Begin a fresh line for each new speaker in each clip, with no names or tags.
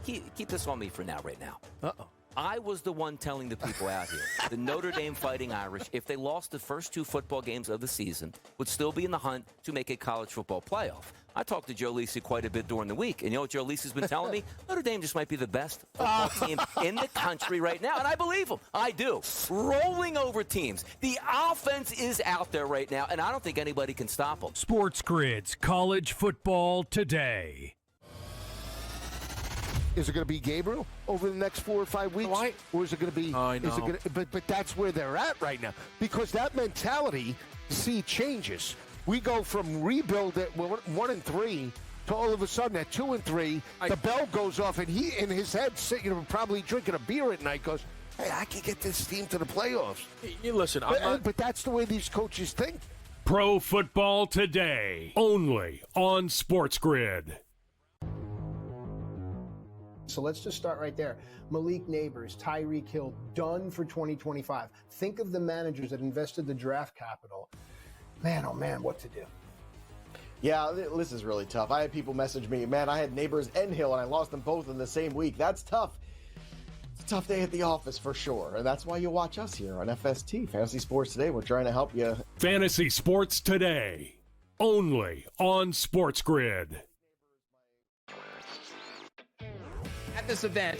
keep this on me for now, right now.
Uh-oh.
I was the one telling the people out here, the Notre Dame Fighting Irish, if they lost the first 2 football games of the season, would still be in the hunt to make a college football playoff. I talked to Joe Lisi quite a bit during the week, and you know what Joe Lisi's been telling me? Notre Dame just might be the best football team in the country right now, and I believe him. I do. Rolling over teams. The offense is out there right now, and I don't think anybody can stop them.
SportsGrid's College Football Today.
Is it going to be Gabriel over the next 4 or 5 weeks? Or is it going to be...
I know.
Is it going to, but that's where they're at right now. Because that mentality, changes. We go from rebuild at 1-3 to all of a sudden at 2-3, the bell goes off, and he in his head, probably drinking a beer at night, goes, hey, I can get this team to the playoffs.
Listen,
but that's the way these coaches think.
Pro Football Today, only on SportsGrid.
So let's just start right there. Malik Neighbors, Tyreek Hill, done for 2025. Think of the managers that invested the draft capital. Man, oh man, what to do?
Yeah, this is really tough. I had people message me, man, I had Neighbors and Hill, and I lost them both in the same week. That's tough. It's a tough day at the office for sure, and that's why you watch us here on FST, Fantasy Sports Today. We're trying to help you.
Fantasy Sports Today, only on SportsGrid.
At this event,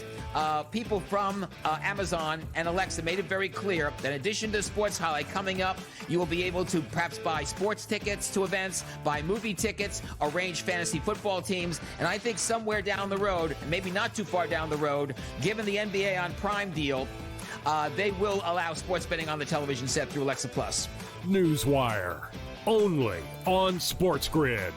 people from Amazon and Alexa made it very clear that in addition to Sports Highlight coming up, you will be able to perhaps buy sports tickets to events, buy movie tickets, arrange fantasy football teams, and I think somewhere down the road, maybe not too far down the road, given the NBA on Prime deal, they will allow sports betting on the television set through Alexa Plus.
Newswire, only on SportsGrid.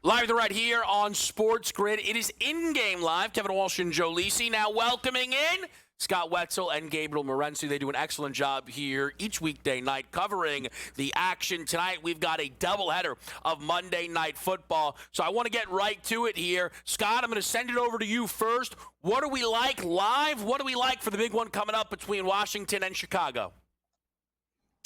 Live right here on SportsGrid. It is in-game live. Kevin Walsh and Joe Lisi now welcoming in Scott Wetzel and Gabriel Morency. They do an excellent job here each weekday night covering the action. Tonight we've got a doubleheader of Monday Night Football. So I want to get right to it here. Scott, I'm going to send it over to you first. What do we like live? What do we like for the big one coming up between Washington and Chicago?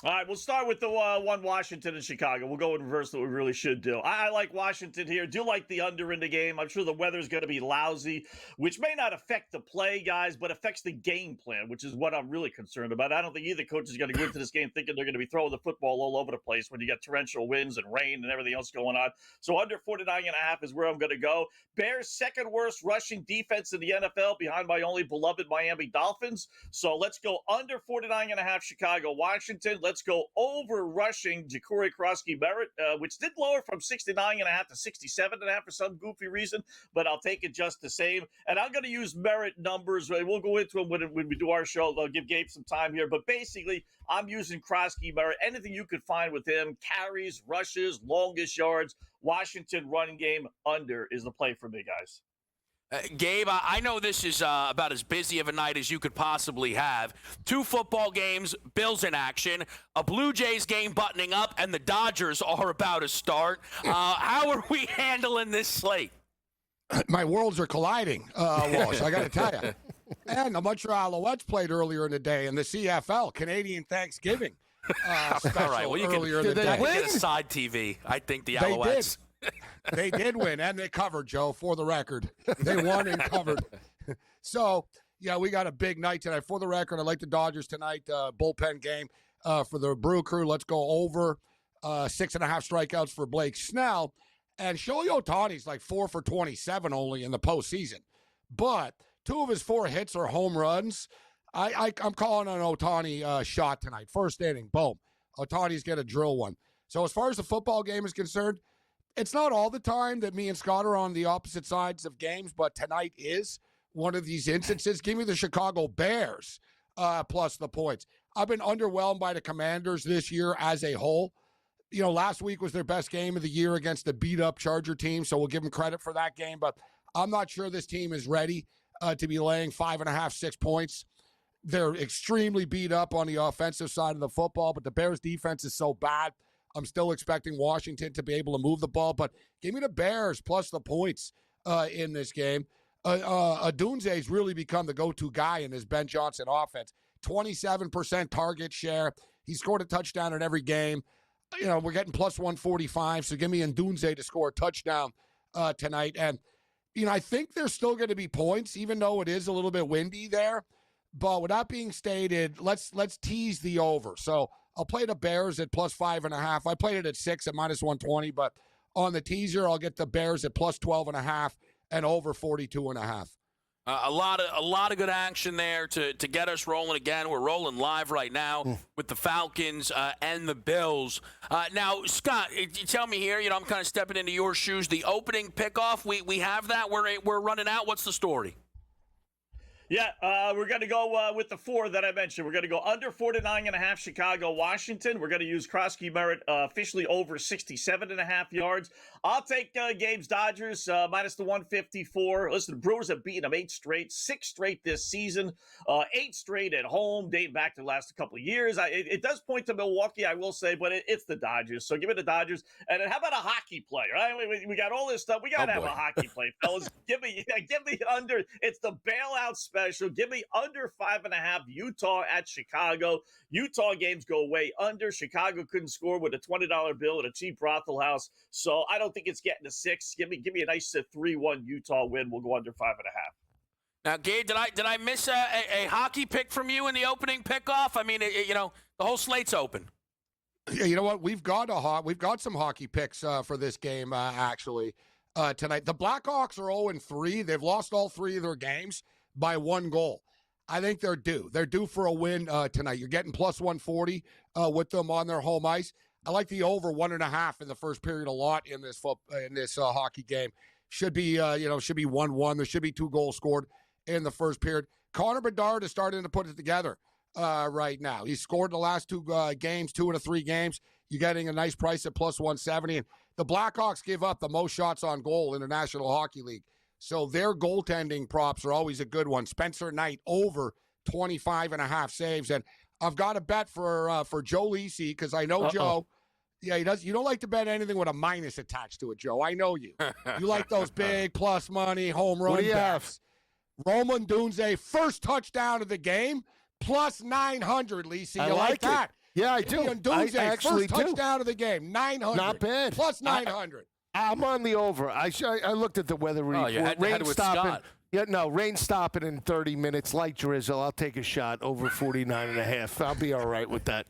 All right, we'll start with the one Washington and Chicago. We'll go in reverse that we really should do. I like Washington here. Do like the under in the game. I'm sure the weather's going to be lousy, which may not affect the play, guys, but affects the game plan, which is what I'm really concerned about. I don't think either coach is going to go into this game thinking they're going to be throwing the football all over the place when you got torrential winds and rain and everything else going on. So under 49.5 is where I'm going to go. Bears, second worst rushing defense in the NFL behind my only beloved Miami Dolphins. So let's go under 49.5 Chicago, Washington. Let's go over rushing Ja'Cory Krosky-Merritt, which did lower from 69.5 to 67.5 for some goofy reason, but I'll take it just the same. And I'm going to use Merritt numbers. We'll go into them when we do our show. I'll give Gabe some time here. But basically, I'm using Krosky-Merritt. Anything you could find with him, carries, rushes, longest yards, Washington running game under is the play for me, guys.
Gabe, I know this is about as busy of a night as you could possibly have. 2 football games, Bills in action, a Blue Jays game buttoning up, and the Dodgers are about to start. How are we handling this slate?
My worlds are colliding, Walsh, I got to tell you. And the Montreal Alouettes played earlier in the day in the CFL, Canadian Thanksgiving special.
All right, well,
earlier in the day.
Get a side TV, I think, the Alouettes.
They did. They did win, and they covered, Joe, for the record. They won and covered. So, yeah, we got a big night tonight. For the record, I like the Dodgers tonight, bullpen game for the Brew Crew. Let's go over 6.5 strikeouts for Blake Snell. And Shohei Ohtani's like 4 for 27 only in the postseason. But 2 of his 4 hits are home runs. I'm calling an Ohtani shot tonight. First inning, boom. Ohtani's going to drill one. So as far as the football game is concerned, it's not all the time that me and Scott are on the opposite sides of games, but tonight is one of these instances. Give me the Chicago Bears plus the points. I've been underwhelmed by the Commanders this year as a whole. You know, last week was their best game of the year against the beat-up Charger team, so we'll give them credit for that game. But I'm not sure this team is ready to be laying 5.5, 6 points. They're extremely beat up on the offensive side of the football, but the Bears' defense is so bad. I'm still expecting Washington to be able to move the ball, but give me the Bears plus the points in this game. Adunze's really become the go-to guy in this Ben Johnson offense. 27% target share. He scored a touchdown in every game. We're getting plus 145, so give me Ndunze to score a touchdown tonight. And, I think there's still going to be points, even though it is a little bit windy there. But with that being stated, let's tease the over. So I'll play the Bears at plus 5.5. I played it at 6 at minus 120, but on the teaser, I'll get the Bears at plus 12.5 and over 42.5.
A lot of good action there to get us rolling again. We're rolling live right now with the Falcons and the Bills. Now, Scott, you tell me here, I'm kind of stepping into your shoes. The opening pickoff, we have that. We're running out. What's the story?
Yeah, we're going to go with the 4 that I mentioned. We're going to go under 49.5 Chicago, Washington. We're going to use Krosky Merritt officially over 67.5 yards. I'll take Gabe's Dodgers minus the 154. Listen, the Brewers have beaten them 8 straight, 6 straight this season, 8 straight at home, dating back to the last couple of years. It does point to Milwaukee, I will say, but it's the Dodgers. So give me the Dodgers. And then how about a hockey play, right? We got all this stuff. We got to have a hockey play, fellas. Give me under. It's the bailout special. Give me under 5.5 Utah at Chicago. Utah games go way under. Chicago couldn't score with a $20 bill at a cheap brothel house. So I don't think it's getting to 6. Give me a nice 3-1 Utah win. We'll go under 5.5.
Now, Gabe, did I miss a hockey pick from you in the opening pickoff? I mean, the whole slate's open.
Yeah, you know what? We've got some hockey picks for this game actually tonight. The Blackhawks are 0-3. They've lost all 3 of their games by 1 goal. I think they're due. They're due for a win tonight. You're getting plus 140 with them on their home ice. I like the over 1.5 in the first period a lot in this hockey game. Should be 1-1. There should be 2 goals scored in the first period. Connor Bedard is starting to put it together right now. He's scored the last 2 games, 2 out of 3 games. You're getting a nice price at plus 170. And the Blackhawks give up the most shots on goal in the National Hockey League. So their goaltending props are always a good one. Spencer Knight over 25.5 saves. And I've got a bet for Joe Lisi because I know Joe. Yeah, he does. You don't like to bet anything with a minus attached to it, Joe. I know you. You like those big plus money home run bets. Roman Dunze, first touchdown of the game, plus 900, Lisi. You like that?
Yeah, I do.
Dunze,
I actually
first touchdown of the game, 900.
Not bad.
Plus 900.
I'm on the over. I looked at the weather report.
You had to with Scott.
Yeah, no, rain stopping in 30 minutes, light drizzle. I'll take a shot over 49.5. I'll be all right with that.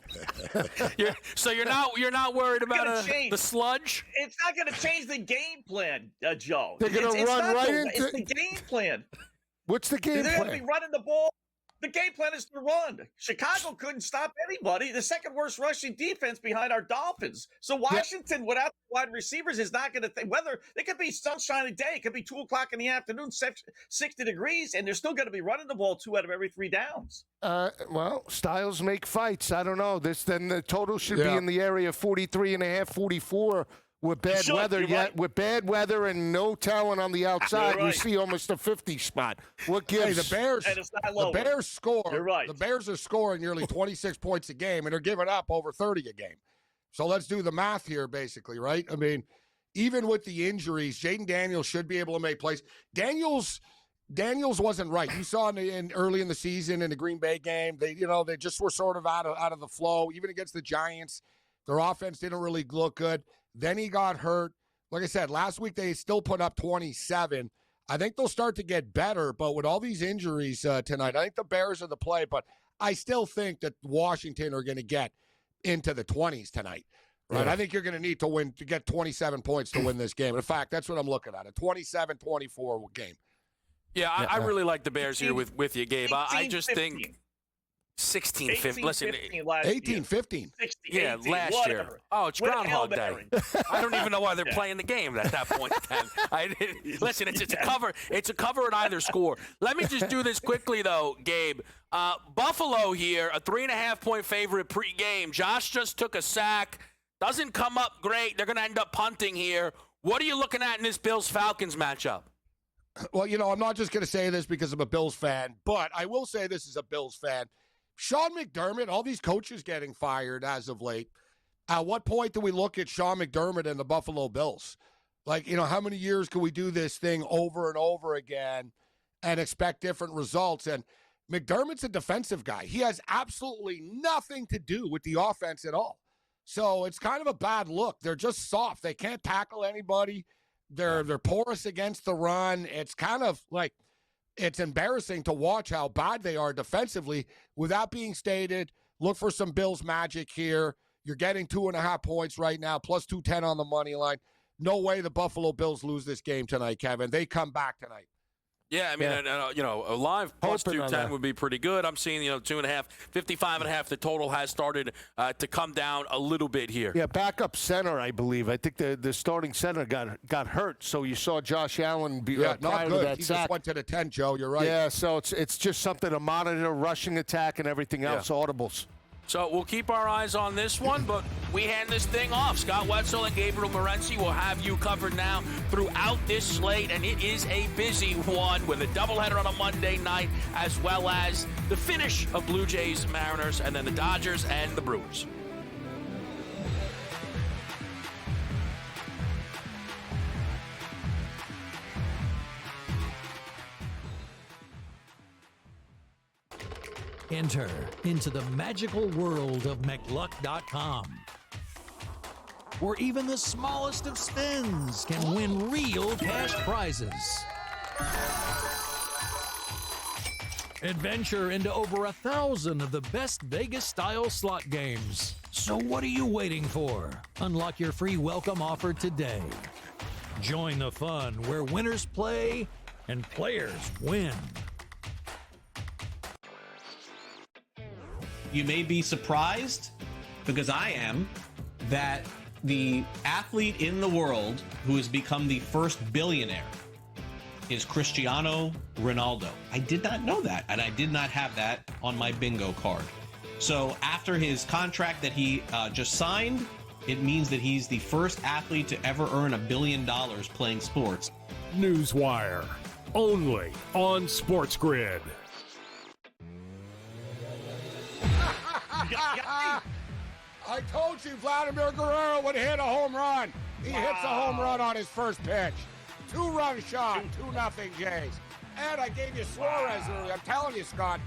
So you're not worried about the sludge?
It's not going to change the game plan, Joe.
They're going to run right into
it's the game plan.
What's the game
They're
plan?
going to be running the ball. The game plan is to run. Chicago couldn't stop anybody. The second worst rushing defense behind our Dolphins. So Washington, without wide receivers, is not going to whether it could be sunshiny day, it could be 2:00 in the afternoon, 60 degrees, and they're still going to be running the ball 2 out of every 3 downs.
Well, styles make fights. I don't know. Then the total should be in the area of 43.5, 44. With bad weather, with bad weather and no talent on the outside, we see almost a 50 spot. What gives?
Hey, the Bears score.
You're right.
The Bears are scoring nearly 26 points a game, and they're giving up over 30 a game. So let's do the math here, basically, right? I mean, even with the injuries, Jaden Daniels should be able to make plays. Daniels wasn't right. You saw early in the season in the Green Bay game, they just were sort of out of the flow. Even against the Giants, their offense didn't really look good. Then he got hurt. Like I said, last week they still put up 27. I think they'll start to get better, but with all these injuries tonight, I think the Bears are the play, but I still think that Washington are going to get into the 20s tonight. Right? Yeah. I think you're going to need to get 27 points to win this game. In fact, that's what I'm looking at, a 27-24 game.
Yeah, I really like the Bears here with you, Gabe. I just
15.
think 16-15. Listen,
18-15.
Yeah, last year. Oh, it's Groundhog Day. I don't even know why they're playing the game at that point. Listen, it's a cover. It's a cover at either score. Let me just do this quickly, though, Gabe. Buffalo here, a 3.5-point favorite pregame. Josh just took a sack. Doesn't come up great. They're going to end up punting here. What are you looking at in this Bills-Falcons matchup?
Well, I'm not just going to say this because I'm a Bills fan, but I will say this as a Bills fan. Sean McDermott, all these coaches getting fired as of late. At what point do we look at Sean McDermott and the Buffalo Bills? Like, how many years can we do this thing over and over again and expect different results? And McDermott's a defensive guy. He has absolutely nothing to do with the offense at all. So it's kind of a bad look. They're just soft. They can't tackle anybody. They're porous against the run. It's kind of like it's embarrassing to watch how bad they are defensively. With that being stated, look for some Bills magic here. You're getting 2.5 points right now, plus 210 on the money line. No way the Buffalo Bills lose this game tonight, Kevin. They come back tonight.
Yeah, I mean, a live plus 210 would be pretty good. I'm seeing, 2.5, 55.5. The total has started to come down a little bit here.
Yeah, backup center, I believe. I think the starting center got hurt, so you saw Josh Allen be
not
prior
good.
to that
He
sack.
just went to the 10, Joe. You're right.
Yeah, so it's just something to monitor, rushing attack and everything else, audibles.
So we'll keep our eyes on this one, but we hand this thing off. Scott Wetzel and Gabriel Morency will have you covered now throughout this slate, and it is a busy one with a doubleheader on a Monday night, as well as the finish of Blue Jays, Mariners, and then the Dodgers and the Brewers.
Enter into the magical world of McLuck.com, where even the smallest of spins can win real cash prizes. Adventure into over 1,000 of the best Vegas-style slot games. So what are you waiting for? Unlock your free welcome offer today. Join the fun where winners play and players win.
You may be surprised, because I am, that the athlete in the world who has become the first billionaire is Cristiano Ronaldo. I did not know that, and I did not have that on my bingo card. So after his contract that he just signed, it means that he's the first athlete to ever earn $1 billion playing sports.
Newswire, only on SportsGrid.
I told you Vladimir Guerrero would hit a home run. He hits a home run on his first pitch. 2-run shot, 2-0 Jays. And I gave you Suarez earlier. I'm telling you, Scott,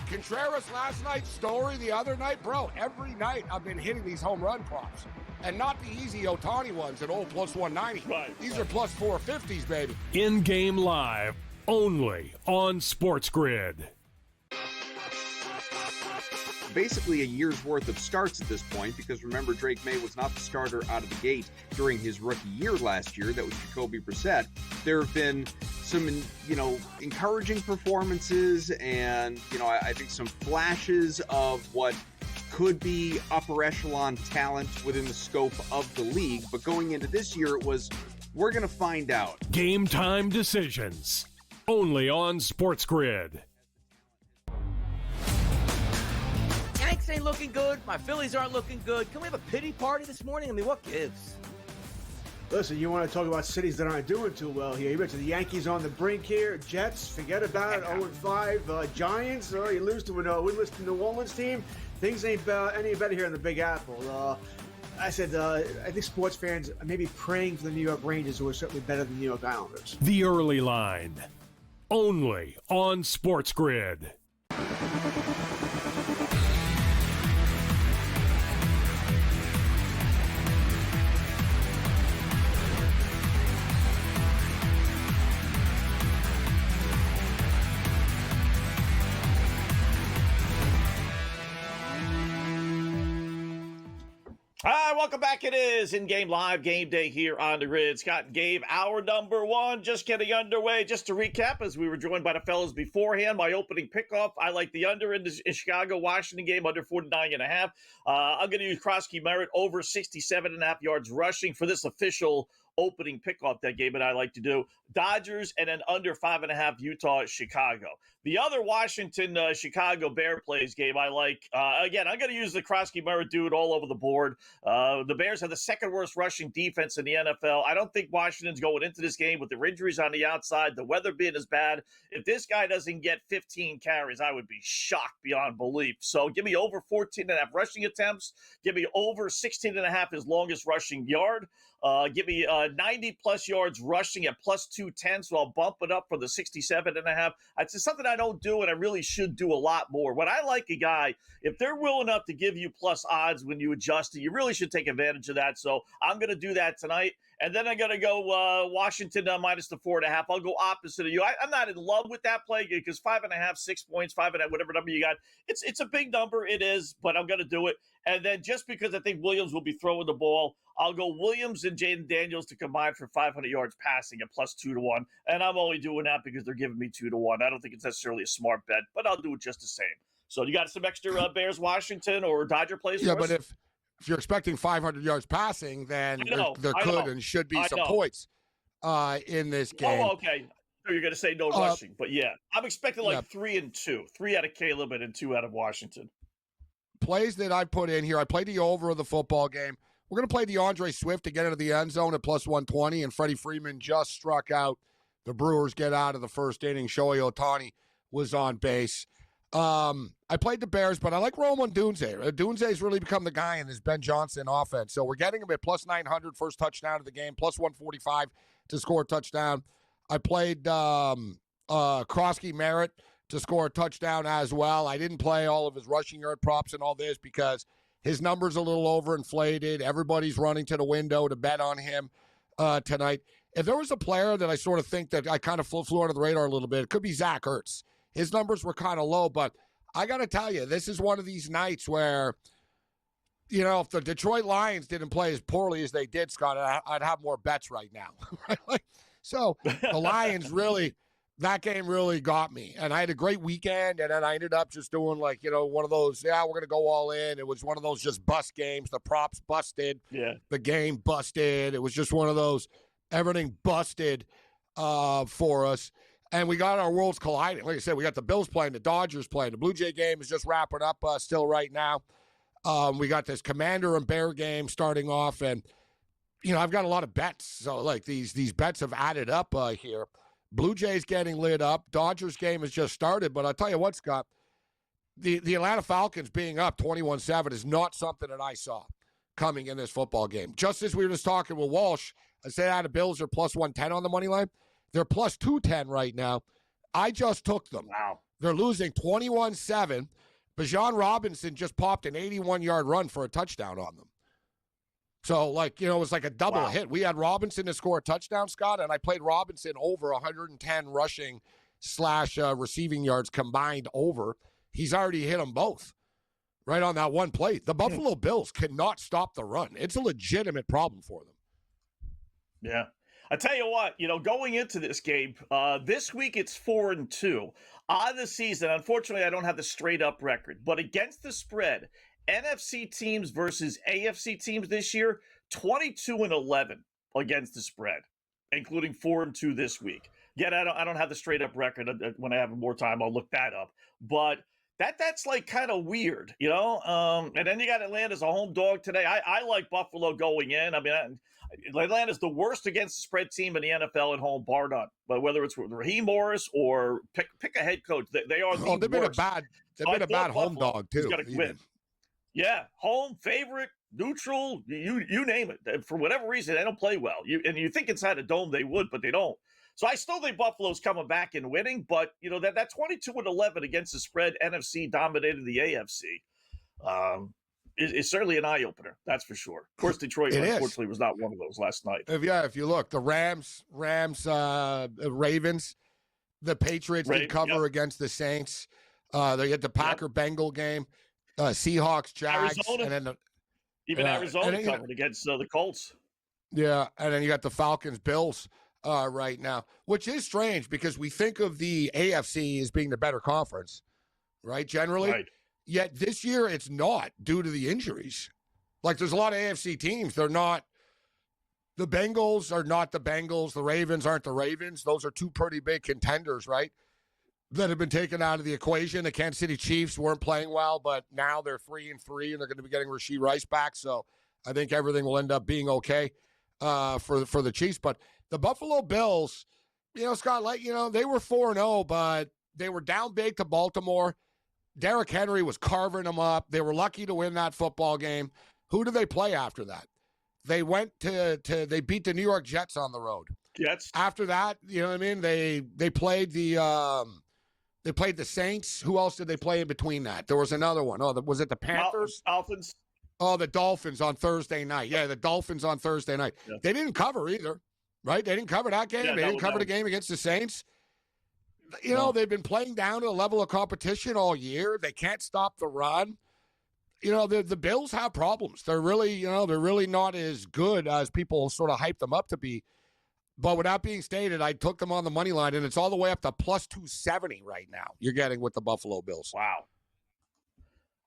Contreras last night, Story the other night. Bro, every night I've been hitting these home run props. And not the easy Ohtani ones at plus 190.
Right.
These are plus 450s, baby.
In-game live, only on SportsGrid.
Basically a year's worth of starts at this point, because remember, Drake May was not the starter out of the gate during his rookie year last year. That was Jacoby Brissett. There have been some, encouraging performances and, I think some flashes of what could be upper echelon talent within the scope of the league. But going into this year, it was, we're going to find out.
Game time decisions, only on SportsGrid.
Yanks ain't looking good. My Phillies aren't looking good. Can we have a pity party this morning? I mean, what gives?
Listen, you want to talk about cities that aren't doing too well here. You mentioned the Yankees on the brink here. Jets, forget about it. 0-5. Giants, you lose to a winless New Orleans team. Things ain't any better here in the Big Apple. I think sports fans are maybe praying for the New York Rangers, who are certainly better than the New York Islanders.
The early line, only on SportsGrid.
Hi, welcome back. It is In-Game Live Game Day here on the grid. Scott and Gabe, hour number one, just getting underway. Just to recap, as we were joined by the fellas beforehand, my opening pickoff, I like the under in the Chicago-Washington game, under 49.5. I'm going to use Krosky Merritt over 67.5 yards rushing for this official opening pick off that game, and I like to do Dodgers and then under 5.5 Utah, Chicago. The other Washington Chicago Bear plays game I like. Again, I'm going to use the Krosky-Murray dude all over the board. The Bears have the second worst rushing defense in the NFL. I don't think Washington's going into this game with their injuries on the outside, the weather being as bad. If this guy doesn't get 15 carries, I would be shocked beyond belief. So give me over 14.5 rushing attempts. Give me over 16.5 his longest rushing yard. Give me 90-plus yards rushing at plus 210, so I'll bump it up from the 67.5. It's just something I don't do, and I really should do a lot more. When I like a guy, if they're willing enough to give you plus odds when you adjust it, you really should take advantage of that. So I'm going to do that tonight. And then I'm going to go Washington minus the 4.5. I'll go opposite of you. I'm not in love with that play because 5.5, 6 points, 5.5, whatever number you got. It's a big number. It is, but I'm going to do it. And then just because I think Williams will be throwing the ball, I'll go Williams and Jaden Daniels to combine for 500 yards passing at plus 2-1. And I'm only doing that because they're giving me 2-1. I don't think it's necessarily a smart bet, but I'll do it just the same. So you got some extra Bears, Washington, or Dodger plays?
Yeah,
for us?
but if you're expecting 500 yards passing, then there could and should be some points in this game.
Oh, okay. So you're going to say no rushing, but yeah, I'm expecting 3 and 2, 3 out of Caleb and 2 out of Washington.
Plays that I put in here, I played the over of the football game. We're going to play DeAndre Swift to get into the end zone at plus 120, and Freddie Freeman just struck out. The Brewers get out of the first inning. Shohei Ohtani was on base. I played the Bears, but I like Roman Dunze. Dunze's really become the guy in this Ben Johnson offense. So we're getting him at plus 900, first touchdown of the game, plus 145 to score a touchdown. I played Krosky Merritt to score a touchdown as well. I didn't play all of his rushing yard props and all this because his number's a little overinflated. Everybody's running to the window to bet on him tonight. If there was a player that I sort of think that I kind of flew under the radar a little bit, it could be Zach Ertz. His numbers were kind of low, but I got to tell you, this is one of these nights where, you know, if the Detroit Lions didn't play as poorly as they did, Scott, I'd have more bets right now. So the Lions really, that game really got me. And I had a great weekend, and then I ended up just doing one of those, we're going to go all in. It was one of those just bust games. The props busted.
Yeah.
The game busted. It was just one of those, everything busted for us. And we got our worlds colliding. Like I said, we got the Bills playing, the Dodgers playing. The Blue Jay game is just wrapping up still right now. We got this Commander and Bear game starting off. And, you know, I've got a lot of bets. So, these bets have added up here. Blue Jays getting lit up. Dodgers game has just started. But I'll tell you what, Scott, the Atlanta Falcons being up 21-7 is not something that I saw coming in this football game. Just as we were just talking with Walsh, I said the Bills are plus 110 on the money line. They're plus 210 right now. I just took them.
Wow.
They're losing 21-7. Bijan Robinson just popped an 81-yard run for a touchdown on them. So, it was like a double hit. We had Robinson to score a touchdown, Scott, and I played Robinson over 110 rushing / receiving yards combined over. He's already hit them both right on that one play. The Buffalo Bills cannot stop the run. It's a legitimate problem for them.
Yeah. I tell you what, going into this game, this week it's 4-2. On the season, unfortunately, I don't have the straight-up record. But against the spread, NFC teams versus AFC teams this year, 22-11 against the spread, including 4-2 this week. Yet I don't have the straight-up record. When I have more time, I'll look that up. But that's kind of weird, And then you got Atlanta as a home dog today. I like Buffalo going in. I mean, Atlanta's the worst against the spread team in the NFL at home, bar none. But whether it's Raheem Morris or pick a head coach, they are the worst.
They've been a bad home dog too.
Got to win. Yeah, home favorite, neutral, you name it. For whatever reason, they don't play well. You think inside a dome they would, but they don't. So I still think Buffalo's coming back and winning, but that 22-11 against the spread, NFC dominated the AFC. Is certainly an eye opener. That's for sure. Of course, Detroit unfortunately was not one of those last night.
If you look, the Rams, Ravens, the Patriots did cover against the Saints. They had the Packer-Bengal game, Seahawks, Jags,
Arizona. Arizona covered against the Colts.
Yeah, and then you got the Falcons, Bills. Right now, which is strange because we think of the AFC as being the better conference, right? Generally.
Right.
Yet this year it's not due to the injuries. There's a lot of AFC teams. They're not The Bengals are not the Bengals. The Ravens aren't the Ravens. Those are two pretty big contenders, right, that have been taken out of the equation. The Kansas City Chiefs weren't playing well, but now they're 3-3, and they're going to be getting Rashee Rice back. So I think everything will end up being okay for the Chiefs. But the Buffalo Bills, Scott, they were 4-0, but they were down big to Baltimore. Derrick Henry was carving them up. They were lucky to win that football game. Who do they play after that? They went they beat the New York Jets on the road.
Jets.
After that, you know what I mean? They played the Saints. Who else did they play in between that? There was another one. Oh, was it the Panthers?
Dolphins.
Oh, the Dolphins on Thursday night. Yeah, the Dolphins on Thursday night. Yeah. They didn't cover either, right? They didn't cover that game. They didn't cover the game against the Saints. They've been playing down to a level of competition all year. They can't stop the run. The Bills have problems. They're really, they're really not as good as people sort of hype them up to be. But with that being stated, I took them on the money line, and it's all the way up to plus 270 right now. You're getting with the Buffalo Bills.
Wow.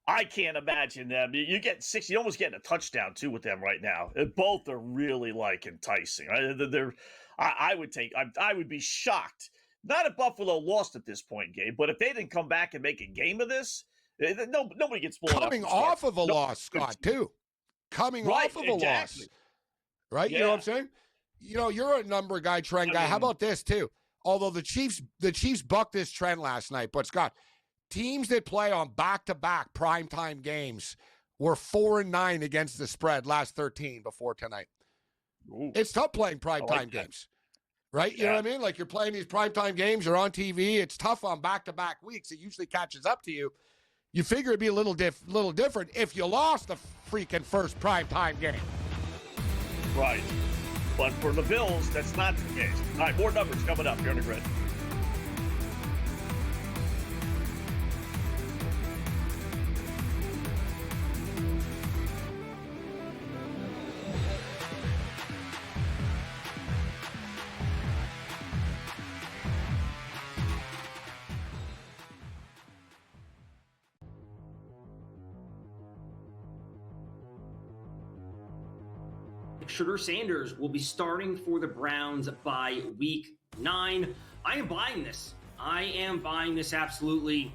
I can't imagine them. You get 6. You almost getting a touchdown too with them right now. Both are really enticing. I would be shocked. Not if Buffalo lost at this point, Gabe, but if they didn't come back and make a game of this, nobody gets blown up.
Coming off of a loss, Scott, too. Coming off of a loss. Right? Yeah. You know what I'm saying? You're a number guy, trend guy. How about this, too? Although the Chiefs bucked this trend last night, but Scott, teams that play on back-to-back primetime games were 4-9 against the spread last 13 before tonight. Ooh. It's tough playing primetime games. Right? You know what I mean? Like you're playing these primetime games, you're on TV. It's tough on back-to-back weeks. It usually catches up to you. You figure it'd be a little different if you lost the freaking first primetime game.
Right. But for the Bills, that's not the case. All right, more numbers coming up here on the grid.
Shedeur Sanders will be starting for the Browns by week 9. I am buying this. Absolutely.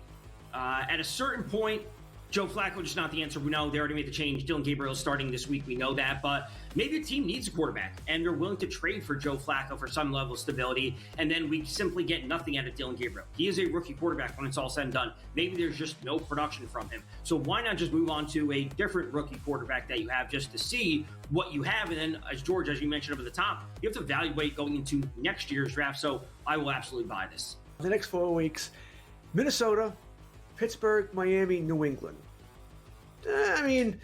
At a certain point, Joe Flacco just not the answer. We know they already made the change. Dylan Gabriel is starting this week. We know that. But maybe a team needs a quarterback, and they're willing to trade for Joe Flacco for some level of stability, and then we simply get nothing out of Dylan Gabriel. He is a rookie quarterback when it's all said and done. Maybe there's just no production from him. So why not just move on to a different rookie quarterback that you have just to see what you have? And then, as you mentioned over the top, you have to evaluate going into next year's draft. So I will absolutely buy this.
The next 4 weeks, Minnesota, Pittsburgh, Miami, New England. I mean,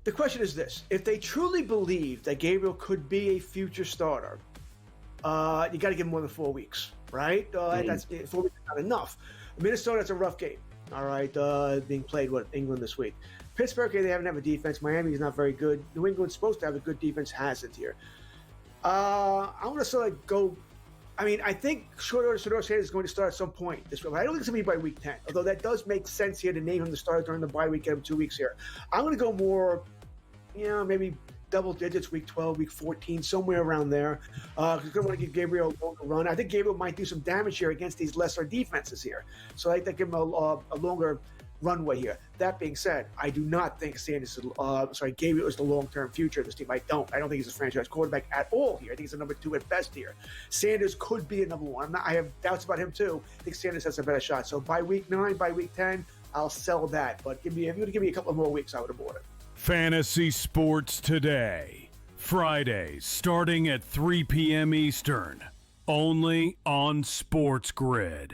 the question is this. If they truly believe that Gabriel could be a future starter, you got to give him more than 4 weeks, right? That's 4 weeks is not enough. Minnesota, it's a rough game, all right, being played with England this week. Pittsburgh, they haven't have a defense. Miami is not very good. New England's supposed to have a good defense, hasn't here. I want to sort of go. I mean, I think Shedeur Sanders is going to start at some point this week. I don't think it's going to be by week 10, although that does make sense here to name him the starter during the bye week, get him 2 weeks here. I'm going to go more, maybe double digits, week 12, week 14, somewhere around there. Because I want to give Gabriel a longer run. I think Gabriel might do some damage here against these lesser defenses here. So I think they give him a longer runway here. That being said, I do not think Gabriel is the long-term future of this team. I don't think he's a franchise quarterback at all here. I think he's a number 2 at best here. Sanders could be a number 1. I have doubts about him too. I think Sanders has a better shot. So by week 9, by week 10, I'll sell that. But if you were to give me a couple more weeks, I would have bought it.
Fantasy Sports Today. Fridays starting at 3 p.m. Eastern. Only on SportsGrid.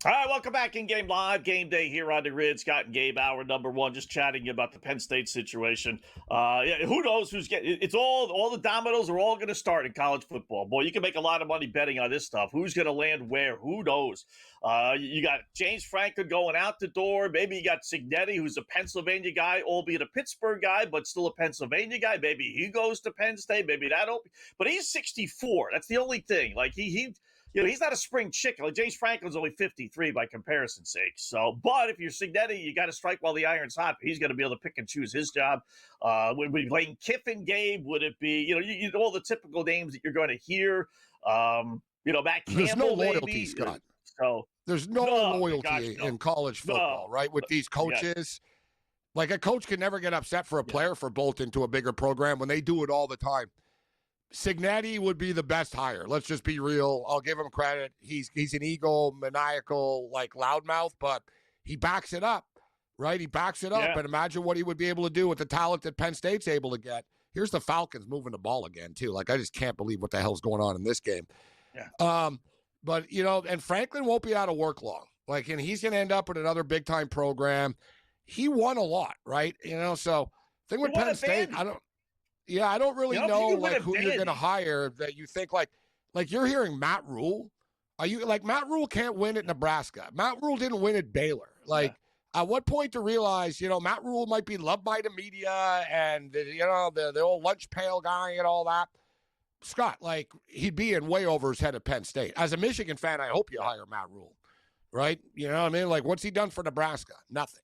All right, welcome back in Game Live. Game Day here on the grid. Scott and Gabe, hour number one, just chatting about the Penn State situation. Who knows who's getting it's all the dominoes are all going to start in college football. Boy, you can make a lot of money betting on this stuff. Who's going to land where? Who knows? You got James Franklin going out the door. Maybe you got Cignetti, who's a Pennsylvania guy, albeit a Pittsburgh guy, but still a Pennsylvania guy. Maybe he goes to Penn State. Maybe that'll. But he's 64. That's the only thing. Like he's not a spring chicken. Like James Franklin's only 53 by comparison's sake. So, but if you're Cignetti, you got to strike while the iron's hot. He's going to be able to pick and choose his job. Would it be Lane Kiffin, Gabe? Would it be all the typical names that you're going to hear? Matt Campbell.
There's no loyalty,
maybe.
Scott.
So
there's no loyalty in college football, right? With these coaches, like a coach can never get upset for a player for bolting to a bigger program when they do it all the time. Cignetti would be the best hire. Let's just be real. I'll give him credit. He's an maniacal, like loudmouth, but he backs it up, right? He backs it up.
Yeah.
And imagine what he would be able to do with the talent that Penn State's able to get. Here's the Falcons moving the ball again, too. Like, I just can't believe what the hell's going on in this game.
Yeah.
But, and Franklin won't be out of work long. Like, and he's going to end up with another big-time program. He won a lot, right? So thing with Penn State, I don't really know like who you're going to hire that you think like you're hearing Matt Rule. Are you like Matt Rule can't win at Nebraska? Matt Rule didn't win at Baylor. Like at what point to realize, Matt Rule might be loved by the media and the old lunch pail guy and all that. Scott, like he'd be in way over his head at Penn State. As a Michigan fan, I hope you hire Matt Rule. Right? You know what I mean? Like what's he done for Nebraska? Nothing.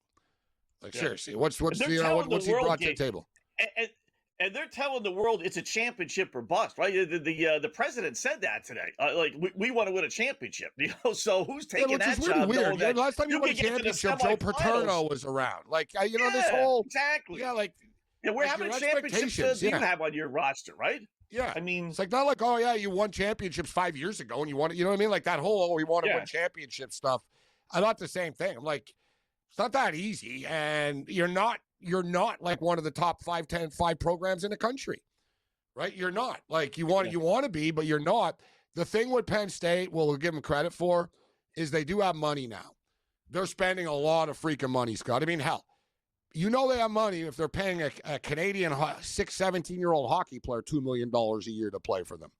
Like seriously, what's he brought to the table?
And they're telling the world it's a championship or bust, right? The president said that today. We want to win a championship, So who's taking that
really
job?
Weird.
That
last time you won a championship, Joe Paterno was around. Like this whole
exactly.
Yeah, like
we're having championships. Do you have on your roster, right?
Yeah,
I mean,
it's like not like you won championships 5 years ago and you want you know what I mean? Like that whole we want to win championship stuff. I thought the same thing. I'm like, it's not that easy, and you're not like one of the top 5 programs in the country, right? You're not. Like you want to be, but you're not. The thing with Penn State, we'll give them credit for, is they do have money now. They're spending a lot of freaking money, Scott. I mean, hell, they have money if they're paying a Canadian 17-year-old hockey player $2 million a year to play for them.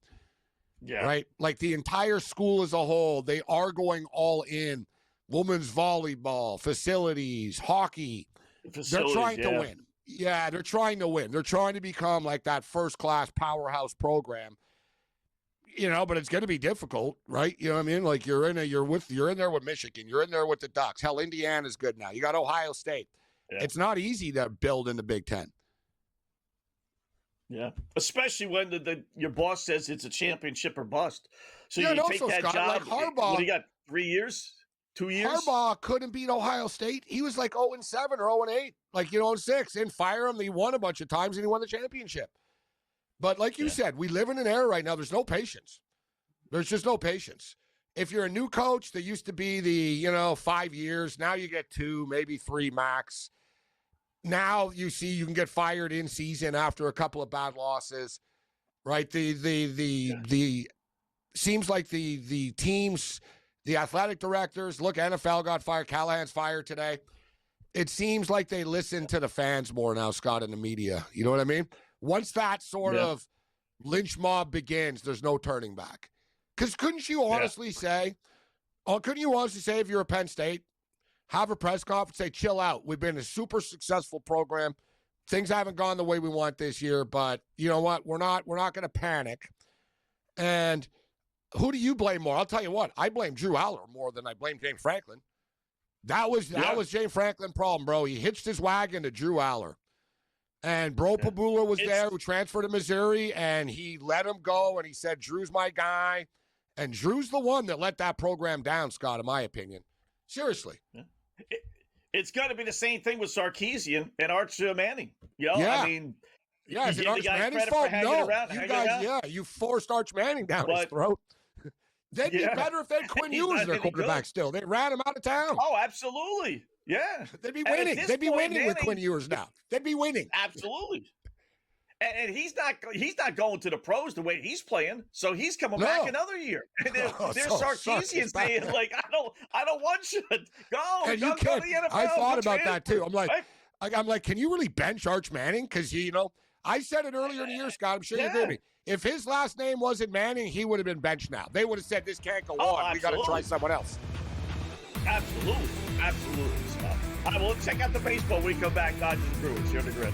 Yeah.
Right? Like the entire school as a whole, they are going all in. Women's volleyball, facilities, hockey. They're trying to win. Yeah, they're trying to win. They're trying to become like that first-class powerhouse program. But it's going to be difficult, right? You know what I mean? Like you're in there with Michigan. You're in there with the Ducks. Hell, Indiana's good now. You got Ohio State. Yeah. It's not easy to build in the Big Ten.
Yeah, especially when your boss says it's a championship or bust. So you take that
Scott,
job.
Like Harbaugh,
what do you got? 3 years? 2 years?
Harbaugh couldn't beat Ohio State. He was like 0-7 or 0-8, like 6. Didn't fire him. He won a bunch of times and he won the championship. But like you said, we live in an era right now. There's no patience. There's just no patience. If you're a new coach, there used to be the 5 years. Now you get 2, maybe 3 max. Now you see you can get fired in season after a couple of bad losses, right? The seems like the teams. The athletic directors, look, NFL got fired. Callahan's fired today. It seems like they listen to the fans more now, Scott, in the media. You know what I mean? Once that sort of lynch mob begins, there's no turning back. Because couldn't you honestly say if you're a Penn State, have a press conference, say, chill out. We've been a super successful program. Things haven't gone the way we want this year, but you know what? We're not going to panic. And who do you blame more? I'll tell you what. I blame Drew Aller more than I blame James Franklin. That was James Franklin's problem, bro. He hitched his wagon to Drew Aller. And Bro Pabula was there, who transferred to Missouri, and he let him go, and he said, Drew's my guy. And Drew's the one that let that program down, Scott, in my opinion. Seriously.
Yeah. It's got to be the same thing with Sarkisian and Arch Manning. I mean,
is it Arch Manning's fault? No. You guys, you forced Arch Manning down his throat. They'd be better if they had Quinn Ewers their quarterback still. They ran him out of town.
Oh, absolutely. Yeah.
They'd be winning. They'd be winning with Quinn Ewers now. They'd be winning.
Absolutely. And he's not going to the pros the way he's playing, so he's coming back another year. And they're Sarkeesian saying like, I don't want you. Go to the NFL.
I thought about that too. I'm like, can you really bench Arch Manning? Because I said it earlier in the year, Scott. I'm sure you agree with me. If his last name wasn't Manning, he would have been benched now. They would have said this can't go on. We got to try someone else.
Absolutely, Scott. All right, well, let's check out the baseball when we come back. Dodgers and Brewers here on the Grid.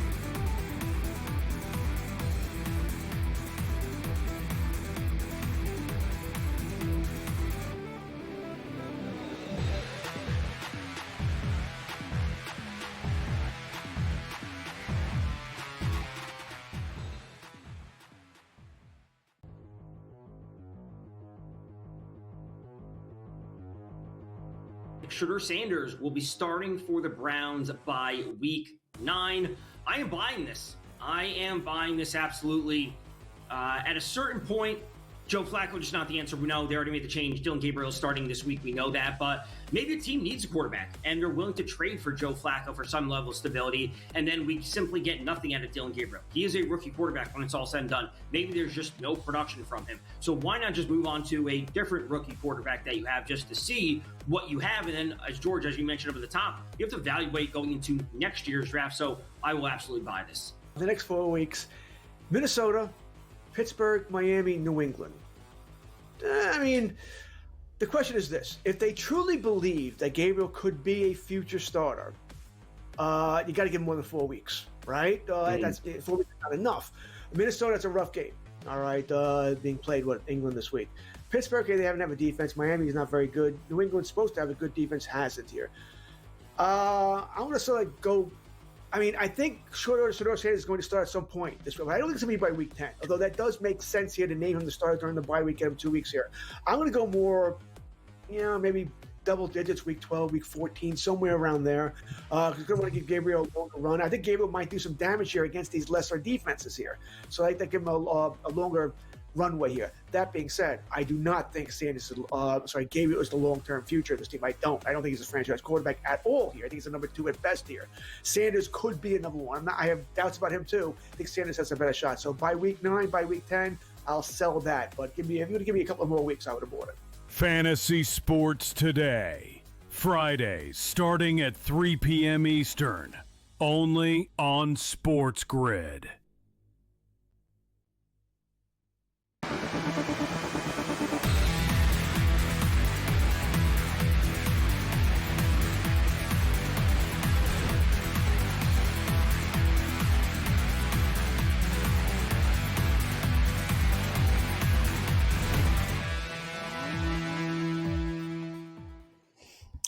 Shedeur Sanders will be starting for the Browns by week 9. I am buying this. Absolutely. At a certain point, Joe Flacco just not the answer. We know they already made the change. Dylan Gabriel starting this week. We know that. But maybe a team needs a quarterback, and they're willing to trade for Joe Flacco for some level of stability, and then we simply get nothing out of Dylan Gabriel. He is a rookie quarterback when it's all said and done. Maybe there's just no production from him. So why not just move on to a different rookie quarterback that you have just to see what you have? And then, as George, as you mentioned over the top, you have to evaluate going into next year's draft. So I will absolutely buy this.
The next 4 weeks, Minnesota, Pittsburgh, Miami, New England. I mean, the question is this. If they truly believe that Gabriel could be a future starter, you got to give him more than 4 weeks, right? That's 4 weeks is not enough. Minnesota, it's a rough game, all right, being played, England this week. Pittsburgh, they haven't have a defense. Miami is not very good. New England's supposed to have a good defense, hasn't here. I want to sort of go... I mean, I think Shedeur Sanders is going to start at some point this week. I don't think it's going to be by week 10, although that does make sense here to name him the starter during the bye week, get him 2 weeks here. I'm going to go more, maybe double digits, week 12, week 14, somewhere around there. Because I'm going to want to give Gabriel a longer run. I think Gabriel might do some damage here against these lesser defenses here. So I think give him a longer runway here. That being said, I do not think Gabriel is the long-term future of this team. I don't think he's a franchise quarterback at all here. I think he's a number 2 at best here. Sanders could be a number 1. I have doubts about him too. I think Sanders has a better shot. So by week 9, by week 10, I'll sell that. But if you're going to give me a couple more weeks, I would have bought it.
Fantasy Sports Today, Fridays starting at 3 p.m. Eastern, only on SportsGrid.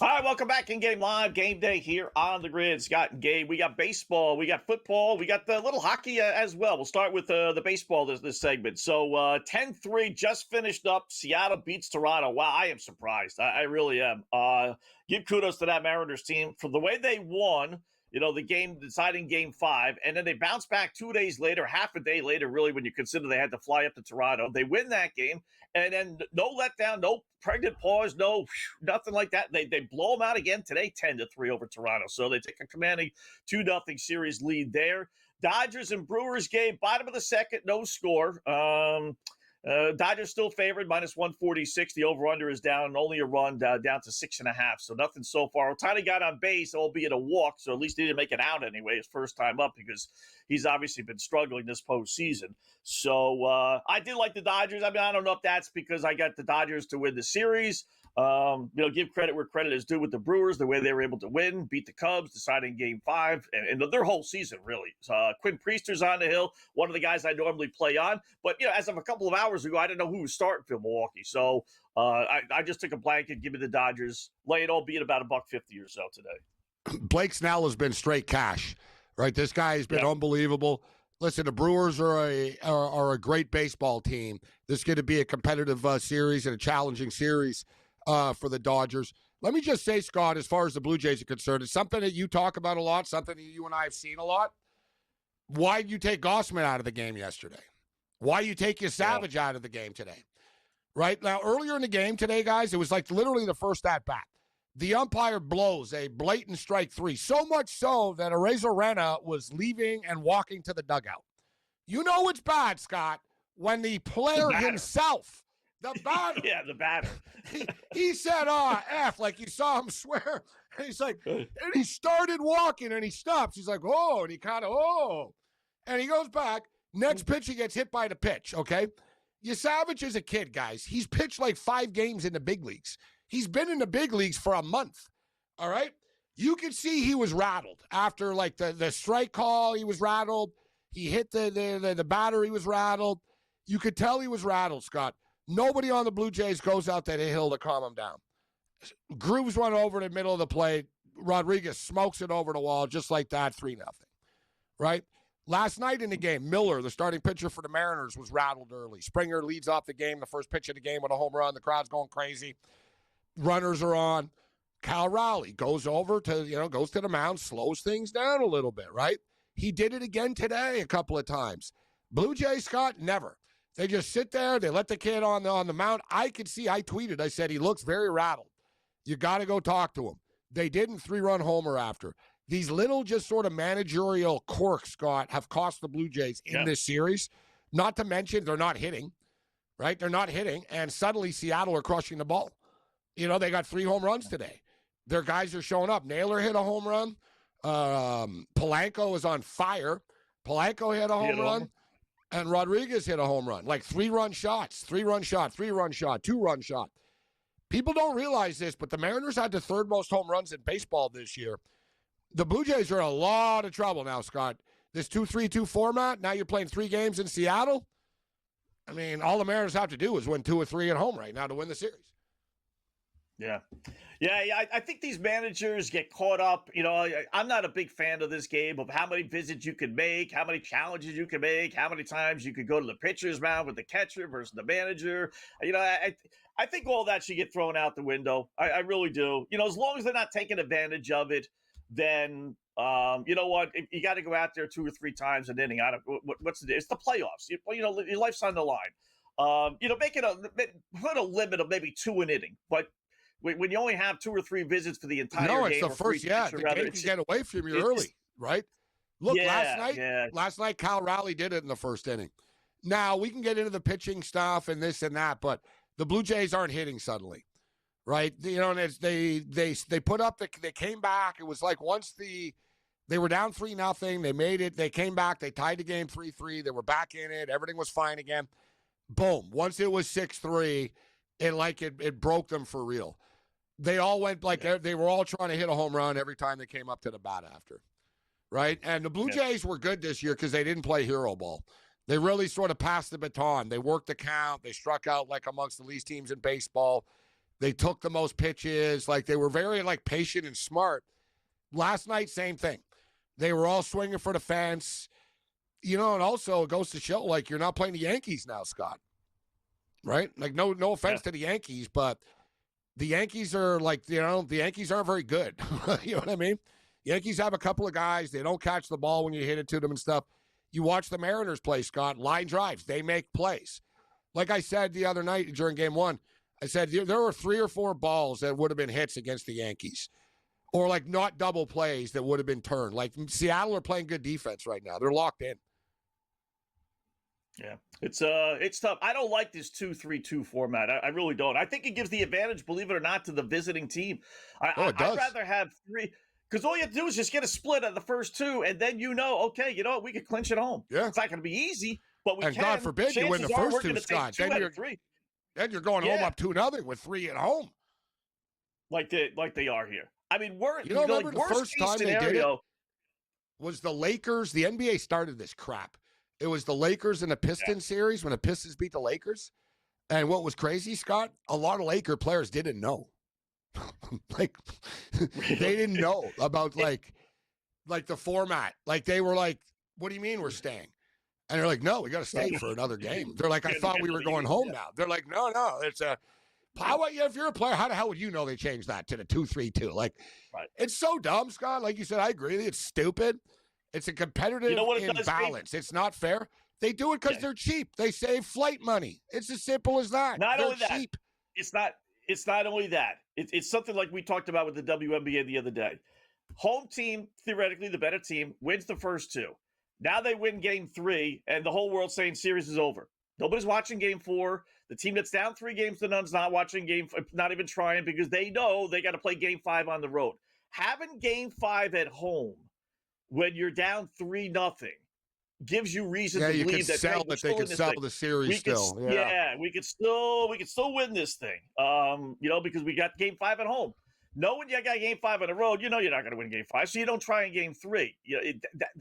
All right, welcome back in Game Live, Game Day here on the Grid. Scott and Gabe, we got baseball, we got football, we got the little hockey as well. We'll start with the baseball this segment. So 10-3 just finished up. Seattle beats Toronto. Wow, I am surprised. I really am. Give kudos to that Mariners team for the way they won. The game, deciding Game 5, and then they bounce back 2 days later, half a day later, really, when you consider they had to fly up to Toronto. They win that game, and then no letdown, no pregnant pause, nothing like that. They blow them out again today, 10-3 over Toronto. So they take a commanding 2-0 series lead there. Dodgers and Brewers game, bottom of the second, no score. Dodgers still favored, minus 146. The over-under is down, only a run, down to 6.5. So nothing so far. Ohtani got on base, albeit a walk, so at least he didn't make it out anyway, his first time up, because he's obviously been struggling this postseason. So I did like the Dodgers. I mean, I don't know if that's because I got the Dodgers to win the series. Give credit where credit is due with the Brewers, the way they were able to win, beat the Cubs, deciding Game 5, and their whole season, really. Quinn Priester's on the hill, one of the guys I normally play on. But, as of a couple of hours ago, I didn't know who was starting for Milwaukee. So I just took a blanket, give me the Dodgers, lay it, albeit about $1.50 or so today.
Blake Snell has been straight cash, right? This guy has been unbelievable. Listen, the Brewers are a great baseball team. This is going to be a competitive series and a challenging series for the Dodgers. Let me just say, Scott, as far as the Blue Jays are concerned, it's something that you talk about a lot, something that you and I have seen a lot. Why did you take Gossman out of the game yesterday? Why you take your Savage out of the game today? Right? Now, earlier in the game today, guys, it was like literally the first at-bat. The umpire blows a blatant strike 3, so much so that Arezzo-Rena was leaving and walking to the dugout. You know it's bad, Scott, when the player himself, the batter.
Yeah, the batter.
he said, F, like you saw him swear. And he's like, and he started walking and he stops. He's like, oh, and he kind of, oh. And he goes back. Next pitch, he gets hit by the pitch, okay? Savage is a kid, guys. He's pitched like 5 games in the big leagues. He's been in the big leagues for a month, all right? You could see he was rattled. After, like, the strike call, he was rattled. He hit the batter, he was rattled. You could tell he was rattled, Scott. Nobody on the Blue Jays goes out that hill to calm him down. Grooves went over the middle of the plate. Rodriguez smokes it over the wall just like that, 3-0, right? Last night in the game, Miller, the starting pitcher for the Mariners, was rattled early. Springer leads off the game, the first pitch of the game with a home run. The crowd's going crazy. Runners are on. Cal Raleigh goes over to, goes to the mound, slows things down a little bit, right? He did it again today a couple of times. Blue Jays, Scott, never. They just sit there. They let the kid on the mound. I tweeted, I said, he looks very rattled. You got to go talk to him. They didn't 3-run homer after. These little just sort of managerial quirks, Scott, have cost the Blue Jays in this series. Not to mention they're not hitting, right? They're not hitting, and suddenly Seattle are crushing the ball. They got 3 home runs today. Their guys are showing up. Naylor hit a home run. Polanco is on fire. Polanco hit a home run. And Rodriguez hit a home run. Like 3-run shots, 3-run shot, 3-run shot, 2-run shot. People don't realize this, but the Mariners had the 3rd most home runs in baseball this year. The Blue Jays are in a lot of trouble now, Scott. This 2-3-2 format, now you're playing 3 games in Seattle. I mean, all the Mariners have to do is win 2 or 3 at home right now to win the series.
Yeah. I think these managers get caught up. I'm not a big fan of this game of how many visits you can make, how many challenges you can make, how many times you could go to the pitcher's mound with the catcher versus the manager. I think all that should get thrown out the window. I really do. As long as they're not taking advantage of it, then you know what? You got to go out there 2 or 3 times an inning. What's it's the playoffs. Your life's on the line. Put a limit of maybe 2 an inning, but when you only have 2 or 3 visits for the entire game.
No, it's the first. Yeah, the game can get away from you early, right? Look, last night Cal Raleigh did it in the first inning. Now we can get into the pitching stuff and this and that, but the Blue Jays aren't hitting suddenly. Right, and they put up they came back. It was like once they were down 3-0, they made it. They came back. They tied the game 3-3. They were back in it. Everything was fine again. Boom. Once it was 6-3, it broke them for real. They all went they were all trying to hit a home run every time they came up to the bat after, right? And the Blue Jays were good this year because they didn't play hero ball. They really sort of passed the baton. They worked the count. They struck out like amongst the least teams in baseball. They took the most pitches. They were very, patient and smart. Last night, same thing. They were all swinging for the fence. And also it goes to show, you're not playing the Yankees now, Scott. Right? No offense to the Yankees, but the Yankees are, the Yankees aren't very good. You know what I mean? Yankees have a couple of guys. They don't catch the ball when you hit it to them and stuff. You watch the Mariners play, Scott. Line drives. They make plays. Like I said the other night during Game 1, I said there were 3 or 4 balls that would have been hits against the Yankees. Or not double plays that would have been turned. Seattle are playing good defense right now. They're locked in.
Yeah, it's tough. I don't like this 2-3-2 format. I really don't. I think it gives the advantage, believe it or not, to the visiting team.
It does.
I'd rather have 3 because all you have to do is just get a split of the first 2, and then okay, you know what, we could clinch it home.
Yeah,
it's not going to be easy, but we
and
can.
God forbid you win the first 2, Scott. Then you're going home up 2-0 with 3 at home,
like they are here. I mean,
remember the first time they did it was the Lakers. The NBA started this crap. It was the Lakers and the Pistons series when the Pistons beat the Lakers. And what was crazy, Scott, a lot of Laker players didn't know. They didn't know about the format. They were like, what do you mean we're staying? And they're like, no, we got to stay for another game. They're like, I thought we were going home now. They're like, no, it's if you're a player, how the hell would you know they changed that to the 2-3-2? It's so dumb, Scott. Like you said, I agree. It's stupid. It's a competitive imbalance. It's not fair. They do it because they're cheap. They save flight money. It's as simple as that.
Not only that, cheap. It's not only that. It's something like we talked about with the WNBA the other day. Home team, theoretically the better team, wins the first 2. Now they win game 3, and the whole world's saying series is over. Nobody's watching game 4. The team that's down 3 games to none's not watching not even trying, because they know they got to play game 5 on the road. Having game 5 at home when you're down 3-0 gives you reason to believe that
they could sell the series still.
We could still win this thing. Because we got game 5 at home. Knowing you got game 5 on the road, you're not going to win game 5, so you don't try in game 3.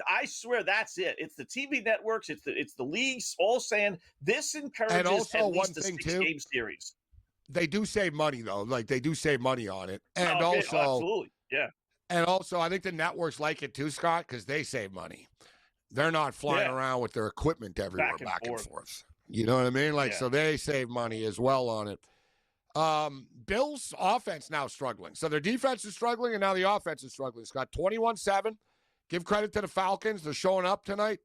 I swear that's it. It's the TV networks, it's the leagues all saying this encourages
and also
at least a
one thing
6-game series.
They do save money though. Like they do save money on it, and
absolutely, yeah.
And also, I think the networks like it too, Scott, because they save money. They're not flying around with their equipment everywhere, back and forth. You know what I mean? So they save money as well on it. Bills' offense now struggling. So their defense is struggling, and now the offense is struggling. It's got 21-7. Give credit to the Falcons. They're showing up tonight.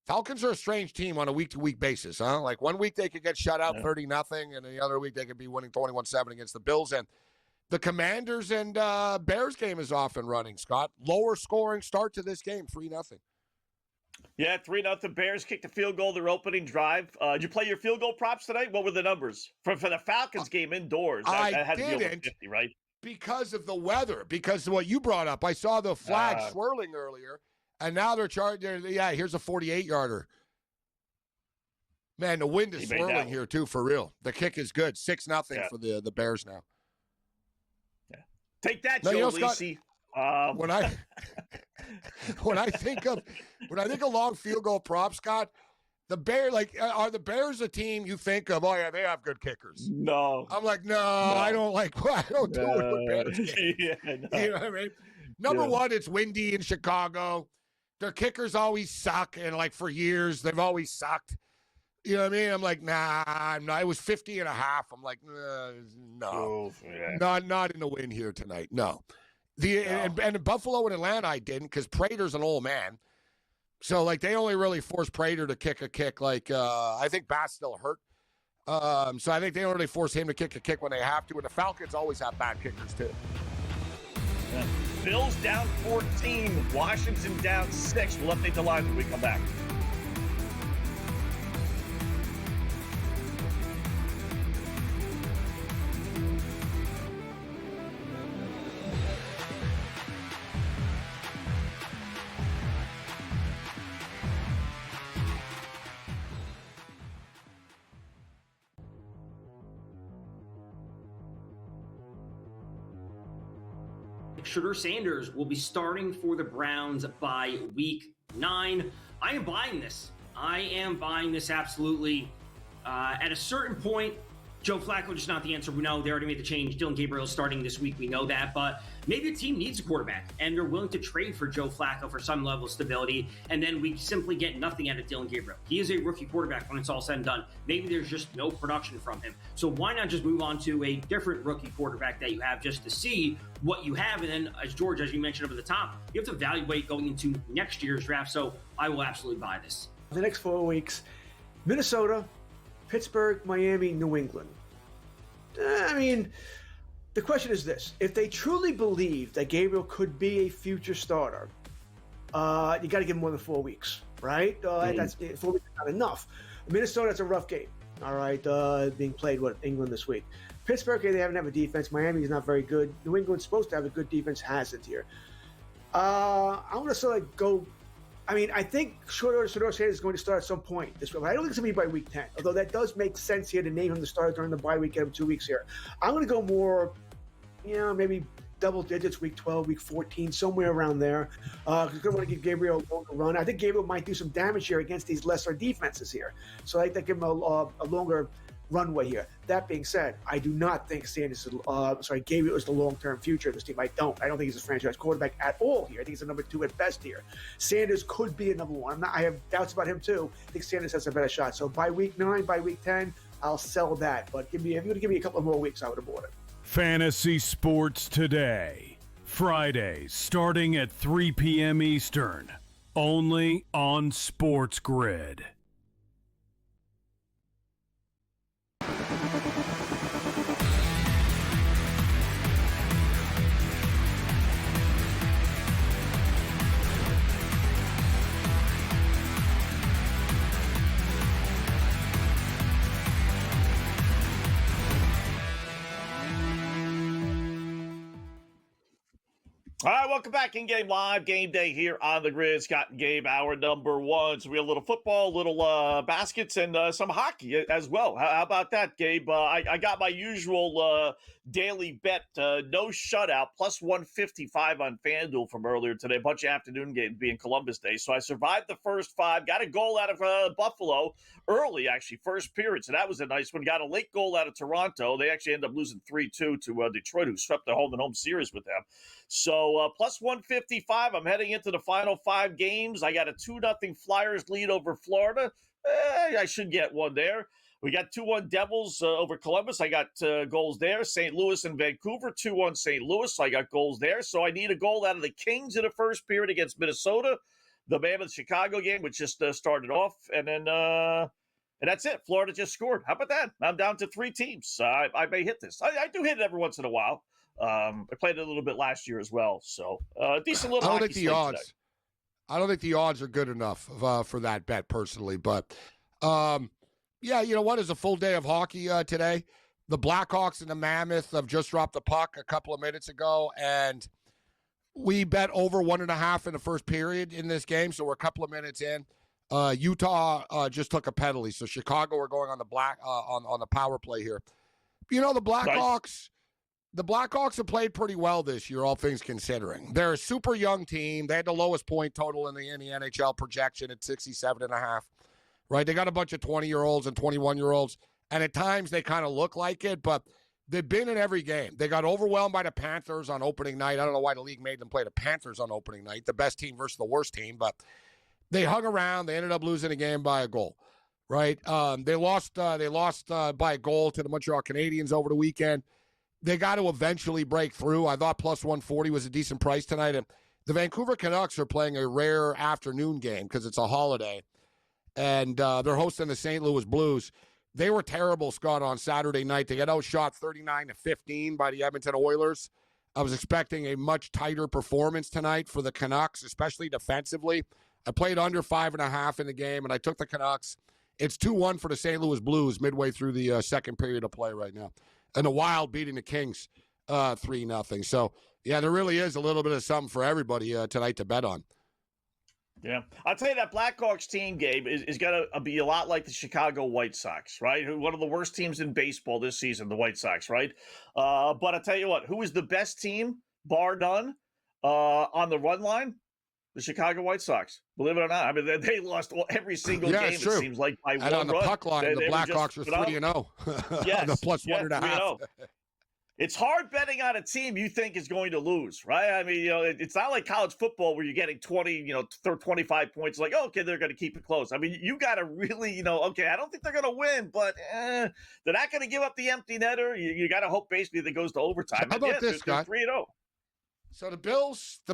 Falcons are a strange team on a week-to-week basis, huh? Like one week they could get shut out 30-0, and the other week they could be winning 21-7 against the Bills. And the Commanders and Bears game is off and running, Scott. Lower scoring start to this game, 3-0.
Yeah, 3-0. Bears kicked a field goal their opening drive. Did you play your field goal props tonight? What were the numbers for the Falcons game indoors?
I
had
didn't,
to be over 50, right?
Because of the weather, because of what you brought up. I saw the flag swirling earlier, and now they're charging. Yeah, here's a 48-yarder. Man, the wind is swirling here, too, for real. The kick is good. 6-0 for the Bears now.
Yeah. Take that, Joe Lisi.
When I think of long field goal props, Scott, the Bears are the Bears a team you think of? Oh yeah, they have good kickers.
No,
I'm like no. I don't do it with Bears. You know what I mean? Number one, it's windy in Chicago. Their kickers always suck, and for years they've always sucked. You know what I mean? I'm like, nah, I'm not. It was 50.5. I'm like, no, not in the win here tonight. No. And in Buffalo and Atlanta, I didn't, because Prater's an old man. So, they only really forced Prater to kick a kick. I think Bass still hurt. So I think they don't really force him to kick a kick when they have to. And the Falcons always have bad kickers, too.
Yeah. Bills down 14. Washington down 6. We'll update the line when we come back.
Shedeur Sanders will be starting for the Browns by week 9. I am buying this. Absolutely. At a certain point, Joe Flacco just not the answer. We know they already made the change. Dylan Gabriel is starting this week. We know that. But maybe a team needs a quarterback, and they're willing to trade for Joe Flacco for some level of stability, and then we simply get nothing out of Dylan Gabriel. He is a rookie quarterback when it's all said and done. Maybe there's just no production from him. So why not just move on to a different rookie quarterback that you have just to see what you have? And then, as you mentioned over the top, you have to evaluate going into next year's draft. So I will absolutely buy this.
The next 4 weeks, Minnesota, Pittsburgh, Miami, New England. I mean, the question is this. If they truly believe that Gabriel could be a future starter, you got to give him more than 4 weeks, right? That's 4 weeks is not enough. Minnesota, that's a rough game, all right, being played with England this week. Pittsburgh, they haven't have a defense. Miami is not very good. New England's supposed to have a good defense, has it here. I want to sort of go. I mean, I think Shedeur Sanders is going to start at some point this week. I don't think it's going to be by week 10, although that does make sense here to name him the starter during the bye week, get him 2 weeks here. I'm going to go more, maybe double digits, week 12, week 14, somewhere around there. Because I want to give Gabriel a longer run. I think Gabriel might do some damage here against these lesser defenses here. So I think they give him a longer runway here. That being said, I do not think Gabriel is the long-term future of this team. I don't think he's a franchise quarterback at all here. I think he's a number 2 at best here. Sanders could be a number 1. I have doubts about him too. I think Sanders has a better shot. So by week 9, by week 10, I'll sell that. But if you're going to give me a couple more weeks, I would have bought it.
Fantasy Sports Today, Fridays starting at 3 p.m. Eastern, only on SportsGrid.
All right, welcome back in Game Live. Game Day here on the grid. Scott and Gabe, hour number one. So we have a little football, little baskets, and some hockey as well. How about that, Gabe? I got my usual daily bet, no shutout, plus 155 on FanDuel from earlier today. A bunch of afternoon games being Columbus Day. So I survived the first five. Got a goal out of Buffalo early, actually, first period. So that was a nice one. Got a late goal out of Toronto. They actually ended up losing 3-2 to Detroit, who swept the home-and-home series with them. So plus 155. I'm heading into the final five games. I got a 2-0 Flyers lead over Florida. I should get one there. We got 2-1 Devils over Columbus. I got goals there. St. Louis and Vancouver, 2-1 St. Louis. So I got goals there. So I need a goal out of the Kings in the first period against Minnesota. The Mammoth-Chicago game, which just started off. And then and that's it. Florida just scored. How about that? I'm down to 3 teams. I may hit this. I do hit it every once in a while. I played it a little bit last year as well. So decent little hockey slate today.
I don't think the odds are good enough for that bet personally. But, yeah, you know what? It's a full day of hockey today. The Blackhawks and the Mammoth have just dropped the puck a couple of minutes ago, and we bet over 1.5 in the first period in this game, so we're a couple of minutes in. Utah just took a penalty, so Chicago are going on the on the power play here. You know, the Blackhawks... Nice. The Blackhawks have played pretty well this year, all things considering. They're a super young team. They had the lowest point total in the NHL projection at 67.5, right? They got a bunch of 20-year-olds and 21-year-olds, and at times they kind of look like it, but they've been in every game. They got overwhelmed by the Panthers on opening night. I don't know why the league made them play the Panthers on opening night, the best team versus the worst team, but they hung around. They ended up losing a game by a goal, right? They lost by a goal to the Montreal Canadiens over the weekend. They got to eventually break through. I thought plus 140 was a decent price tonight. And the Vancouver Canucks are playing a rare afternoon game because it's a holiday. And they're hosting the St. Louis Blues. They were terrible, Scott, on Saturday night. They got outshot 39-15 by the Edmonton Oilers. I was expecting a much tighter performance tonight for the Canucks, especially defensively. I played under 5.5 in the game, and I took the Canucks. It's 2-1 for the St. Louis Blues midway through the second period of play right now. And the Wild beating the Kings 3-0. So, yeah, there really is a little bit of something for everybody tonight to bet on.
Yeah. I'll tell you that Blackhawks team, Gabe, is going to be a lot like the Chicago White Sox, right? One of the worst teams in baseball this season, the White Sox, right? But I'll tell you what, who is the best team, bar none, on the run line? The Chicago White Sox. Believe it or not. I mean, they lost every single game, it seems like, by one run.
And on the puck line, the Blackhawks are 3-0.
Yes.
The plus 1.5.
It's hard betting on a team you think is going to lose, right? I mean, it's not like college football where you're getting 25 points. Like, okay, they're going to keep it close. I mean, you got to really, okay, I don't think they're going to win, but they're not going to give up the empty netter. You got to hope basically that goes to overtime.
How about this, Scott?
They're 3-0.
So the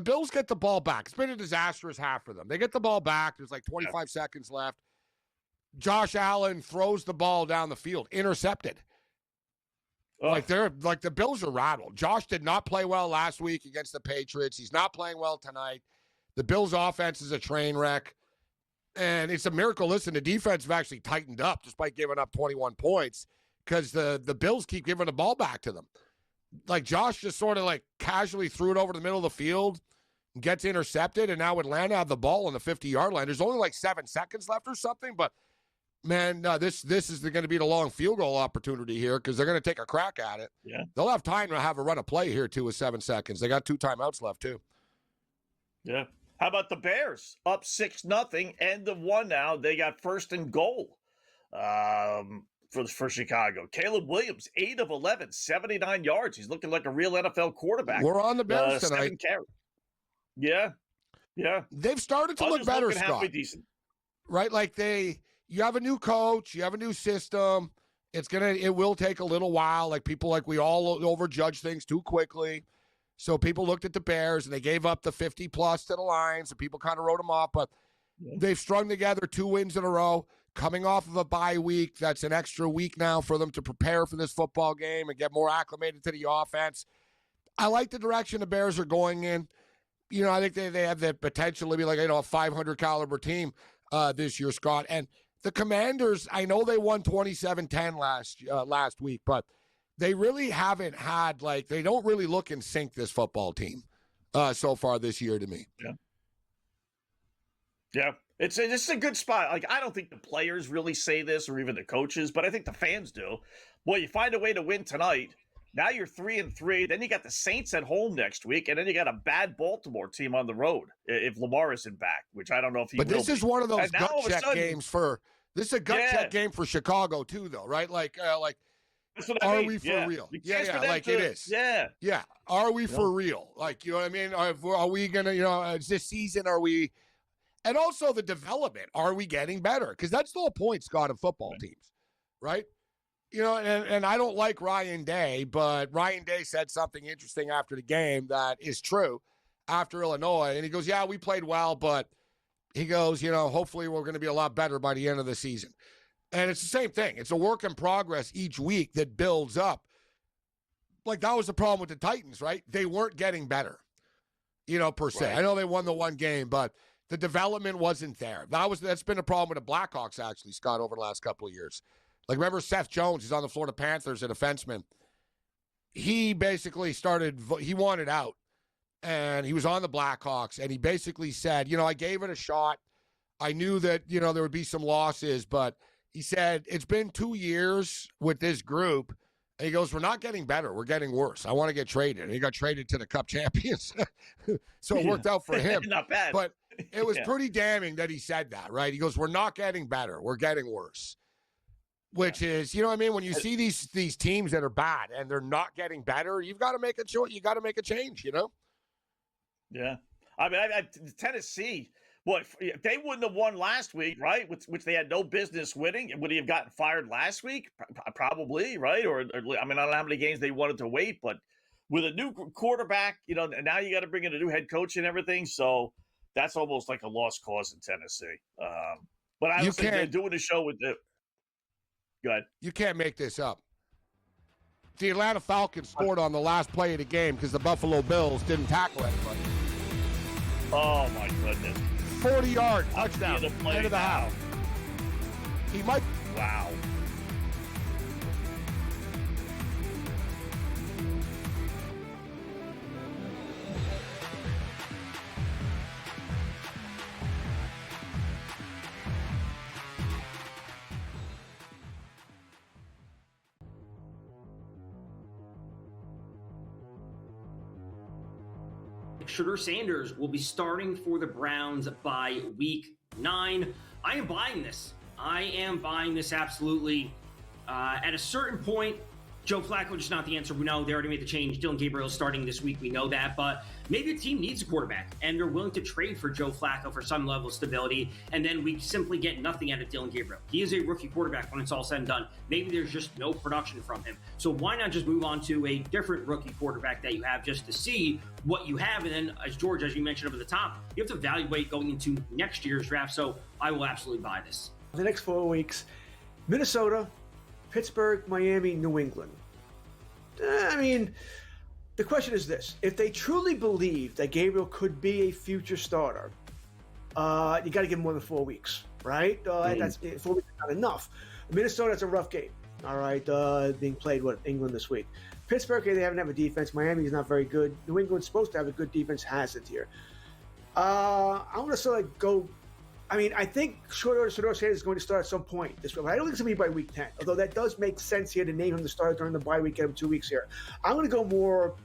Bills get the ball back. It's been a disastrous half for them. They get the ball back. There's like 25 seconds left. Josh Allen throws the ball down the field, intercepted. The Bills are rattled. Josh did not play well last week against the Patriots. He's not playing well tonight. The Bills' offense is a train wreck. And it's a miracle. Listen, the defense have actually tightened up despite giving up 21 points because the Bills keep giving the ball back to them. Like, Josh just sort of, like, casually threw it over the middle of the field, gets intercepted, and now Atlanta have the ball on the 50-yard line. There's only, like, 7 seconds left or something, but, man, this is going to be the long field goal opportunity here because they're going to take a crack at it.
Yeah.
They'll have time to have a run of play here, too, with 7 seconds. They got 2 timeouts left, too.
Yeah. How about the Bears? Up 6-0, end of one now. They got first and goal. For Chicago. Caleb Williams, 8 of 11, 79 yards. He's looking like a real NFL quarterback.
We're on the Bears tonight.
Yeah.
They've started to look better, Scott.
Halfway decent.
Right? Like you have a new coach, you have a new system. It will take a little while. Like we all overjudge things too quickly. So people looked at the Bears and they gave up the 50+ to the Lions and people kind of wrote them off, but they've strung together 2 wins in a row. Coming off of a bye week, that's an extra week now for them to prepare for this football game and get more acclimated to the offense. I like the direction the Bears are going in. I think they have the potential to be like, a 500 caliber team this year, Scott. And the Commanders, I know they won 27-10 last week, but they really haven't had, they don't really look in sync, this football team. so far this year to me.
Yeah. It's a good spot. Like, I don't think the players really say this or even the coaches, but I think the fans do. Well, you find a way to win tonight. Now you're 3-3. Then you got the Saints at home next week, and then you got a bad Baltimore team on the road if Lamar isn't back, which I don't know if he will.
But this is one of those gut check games for this is a gut check game for Chicago too, though, right? Like are we for real? Yeah, like it is. Yeah. Are we for real? Like, you know what I mean? Are we gonna, is this season? Are we? And also the development. Are we getting better? Because that's the whole point, Scott, of football teams, right? And I don't like Ryan Day, but Ryan Day said something interesting after the game that is true after Illinois. And he goes, yeah, we played well, but he goes, hopefully we're going to be a lot better by the end of the season. And it's the same thing. It's a work in progress each week that builds up. Like, that was the problem with the Titans, right? They weren't getting better, per se. Right. I know they won the one game, but the development wasn't there. That's been a problem with the Blackhawks, actually, Scott, over the last couple of years. Like, remember Seth Jones? He's on the Florida Panthers, a defenseman. He basically he wanted out, and he was on the Blackhawks, and he basically said, I gave it a shot. I knew that, there would be some losses, but he said, it's been 2 years with this group. And he goes, we're not getting better. We're getting worse. I want to get traded. And he got traded to the Cup champions. So it worked out for him.
Not bad.
But it was pretty damning that he said that, right? He goes, we're not getting better. We're getting worse. Which is, when you see these teams that are bad and they're not getting better, you've got to make a choice. You got to make a change,
Yeah. I mean, Tennessee, if they wouldn't have won last week, right, which they had no business winning, would he have gotten fired last week? Probably, right? Or I don't know how many games they wanted to wait, but with a new quarterback, and now you got to bring in a new head coach and everything. So that's almost like a lost cause in Tennessee. But I was they're doing a show with the. Go ahead.
You can't make this up. The Atlanta Falcons scored on the last play of the game because the Buffalo Bills didn't tackle anybody.
Oh, my goodness.
40-yard touchdown. End of the half. He might.
Wow.
Shedeur Sanders will be starting for the Browns by week 9. I am buying this. Absolutely. At a certain point, Joe Flacco just not the answer. We know they already made the change. Dylan Gabriel is starting this week. We know that. But maybe a team needs a quarterback, and they're willing to trade for Joe Flacco for some level of stability, and then we simply get nothing out of Dylan Gabriel. He is a rookie quarterback when it's all said and done. Maybe there's just no production from him. So why not just move on to a different rookie quarterback that you have just to see what you have? And then, as you mentioned over the top, you have to evaluate going into next year's draft. So I will absolutely buy this.
The next 4 weeks, Minnesota, Pittsburgh, Miami, New England. The question is this. If they truly believe that Gabriel could be a future starter, you got to give him more than 4 weeks, right? That's 4 weeks is not enough. Minnesota, that's a rough game, all right, being played with England this week. Pittsburgh, they haven't have a defense. Miami is not very good. New England's supposed to have a good defense, hasn't here. I want to sort of go. I think Shedeur Sanders is going to start at some point this week. I don't think it's going to be by week 10, although that does make sense here to name him the starter during the bye week, get him 2 weeks here. I'm going to go more,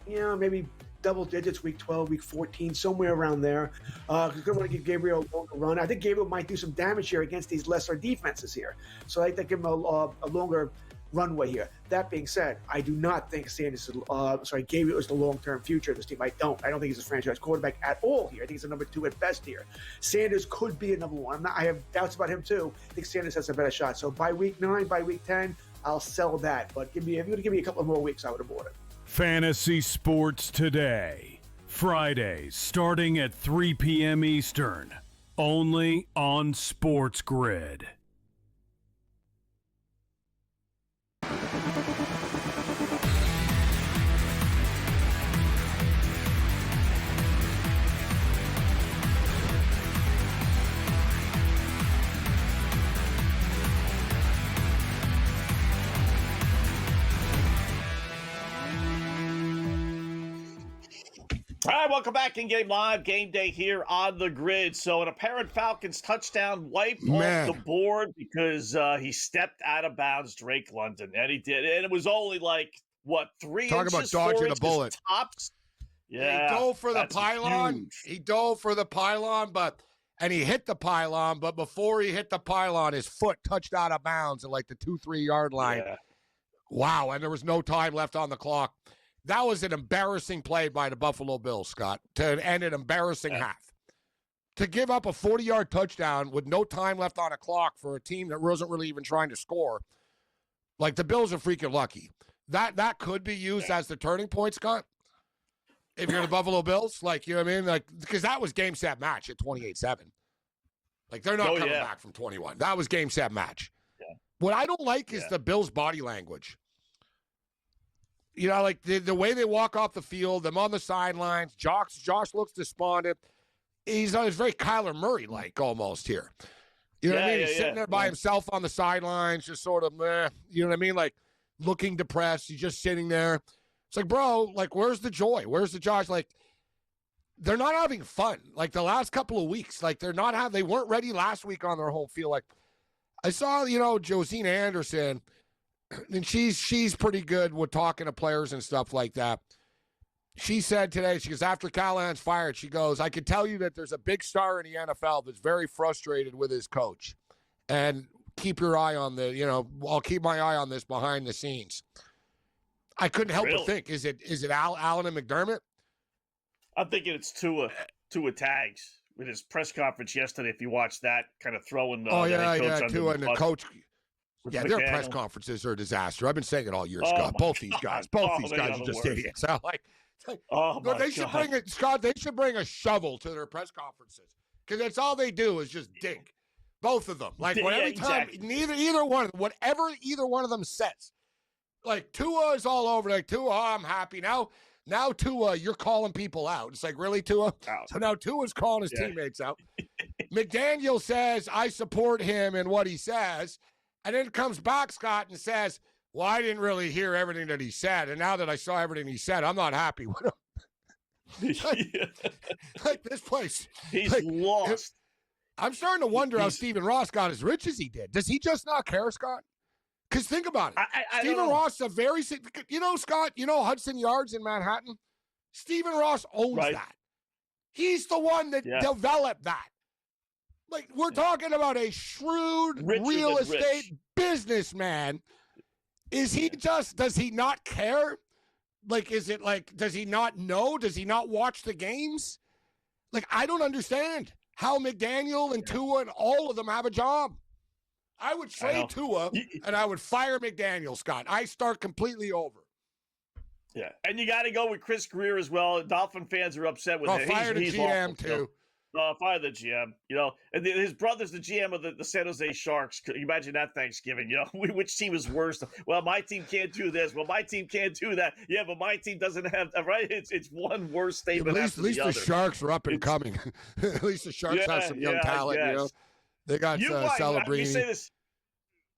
maybe double digits, week 12, week 14, somewhere around there. Because I'm going to give Gabriel a longer run. I think Gabriel might do some damage here against these lesser defenses here. So I think give him a longer runway here. That being said, I do not think Gabriel is the long-term future of this team. I don't think he's a franchise quarterback at all here. I think he's a number 2 at best here. Sanders could be a number 1. I have doubts about him too. I think Sanders has a better shot. So by week 9, by week 10, I'll sell that. But if you're going to give me a couple more weeks, I would have bought it.
Fantasy Sports Today, Fridays starting at 3 p.m. Eastern, only on SportsGrid.
All right, welcome back in Game Live. Game Day here on the grid. So an apparent Falcons touchdown wiped off the board because he stepped out of bounds, Drake London. And he did. And it was only like, what, 3
Talk
inches,
about dodging
4
a
inches
bullet.
tops? Yeah.
He dove for the
that's
pylon.
huge.
He dove for the pylon, and he hit the pylon, but before he hit the pylon, his foot touched out of bounds at like the 2-3 yard line.
Yeah.
Wow, and there was no time left on the clock. That was an embarrassing play by the Buffalo Bills, Scott, to end an embarrassing half. To give up a 40-yard touchdown with no time left on a clock for a team that wasn't really even trying to score, like the Bills are freaking lucky. That could be used as the turning point, Scott, if you're the Buffalo Bills. Like, you know what I mean? Like, because that was game, set, match at 28-7. Like, they're not coming back from 21. That was game, set, match.
Yeah.
What I don't like is the Bills' body language. You know, like the way they walk off the field, them on the sidelines. Josh looks despondent. He's very Kyler Murray-like almost here. You know what I mean? He's sitting there by himself on the sidelines, just sort of, meh, you know what I mean? Like looking depressed. He's just sitting there. It's like, bro, like, where's the joy? Where's the Josh? Like, they're not having fun. Like the last couple of weeks, like they weren't ready last week on their home field. Like I saw, Josina Anderson. And she's pretty good with talking to players and stuff like that. She said today, she goes, after Callahan's fired, she goes, I can tell you that there's a big star in the NFL that's very frustrated with his coach. And keep your eye on I'll keep my eye on this behind the scenes. I couldn't help but think, is it Allen and McDermott?
I'm thinking it's Tua Tags with his press conference yesterday. If you watch that, kind of throwing the
Tua and the coach. Yeah, their press conferences are a disaster. I've been saying it all year, Scott. Both these guys are just idiots. They should bring a shovel to their press conferences because that's all they do is just dig. Both of them, like every time, either one of them, whatever either one of them says, like Tua is all over. Like Tua, I'm happy now. Now Tua, you're calling people out. It's like, really, Tua? So now Tua's calling his teammates out. McDaniel says I support him in what he says. And then comes back, Scott, and says, well, I didn't really hear everything that he said. And now that I saw everything he said, I'm not happy with him. like this place.
He's lost.
I'm starting to wonder how Stephen Ross got as rich as he did. Does he just not care, Scott? Because think about it. Stephen Ross is a very, Scott, Hudson Yards in Manhattan? Stephen Ross owns that. He's the one that developed that. Like, we're talking about a shrewd real estate businessman. Does he not care? Like, is it like, does he not know? Does he not watch the games? Like, I don't understand how McDaniel and Tua and all of them have a job. I would trade Tua and I would fire McDaniel, Scott. I start completely over.
Yeah, and you got to go with Chris Greer as well. Dolphin fans are upset with him.
Fire the GM, too.
Fire the GM, and his brother's the GM of the San Jose Sharks. Can you imagine that Thanksgiving? Which team is worse? Well, my team can't do this. Well, my team can't do that. Yeah, but my team doesn't have right. It's one worse statement.
At least the Sharks are up and coming. At least the Sharks have some young talent. They got Celebrini.
We say this.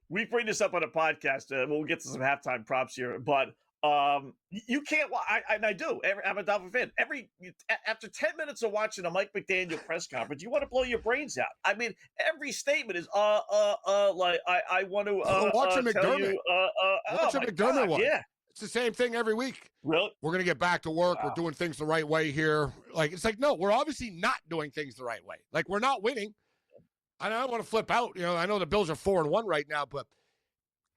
We bring this up on a podcast. We'll get to some halftime props here, but. You can't. I do. I'm a Dolphin fan. After 10 minutes of watching a Mike McDaniel press conference, you want to blow your brains out. I mean, every statement is like I want to
watch a McDermott. Watch a McDermott one.
Yeah,
it's the same thing every week.
Really?
We're gonna get back to work. We're doing things the right way here. Like it's like no, we're obviously not doing things the right way. Like we're not winning. I don't want to flip out. I know the Bills are 4-1 right now, but.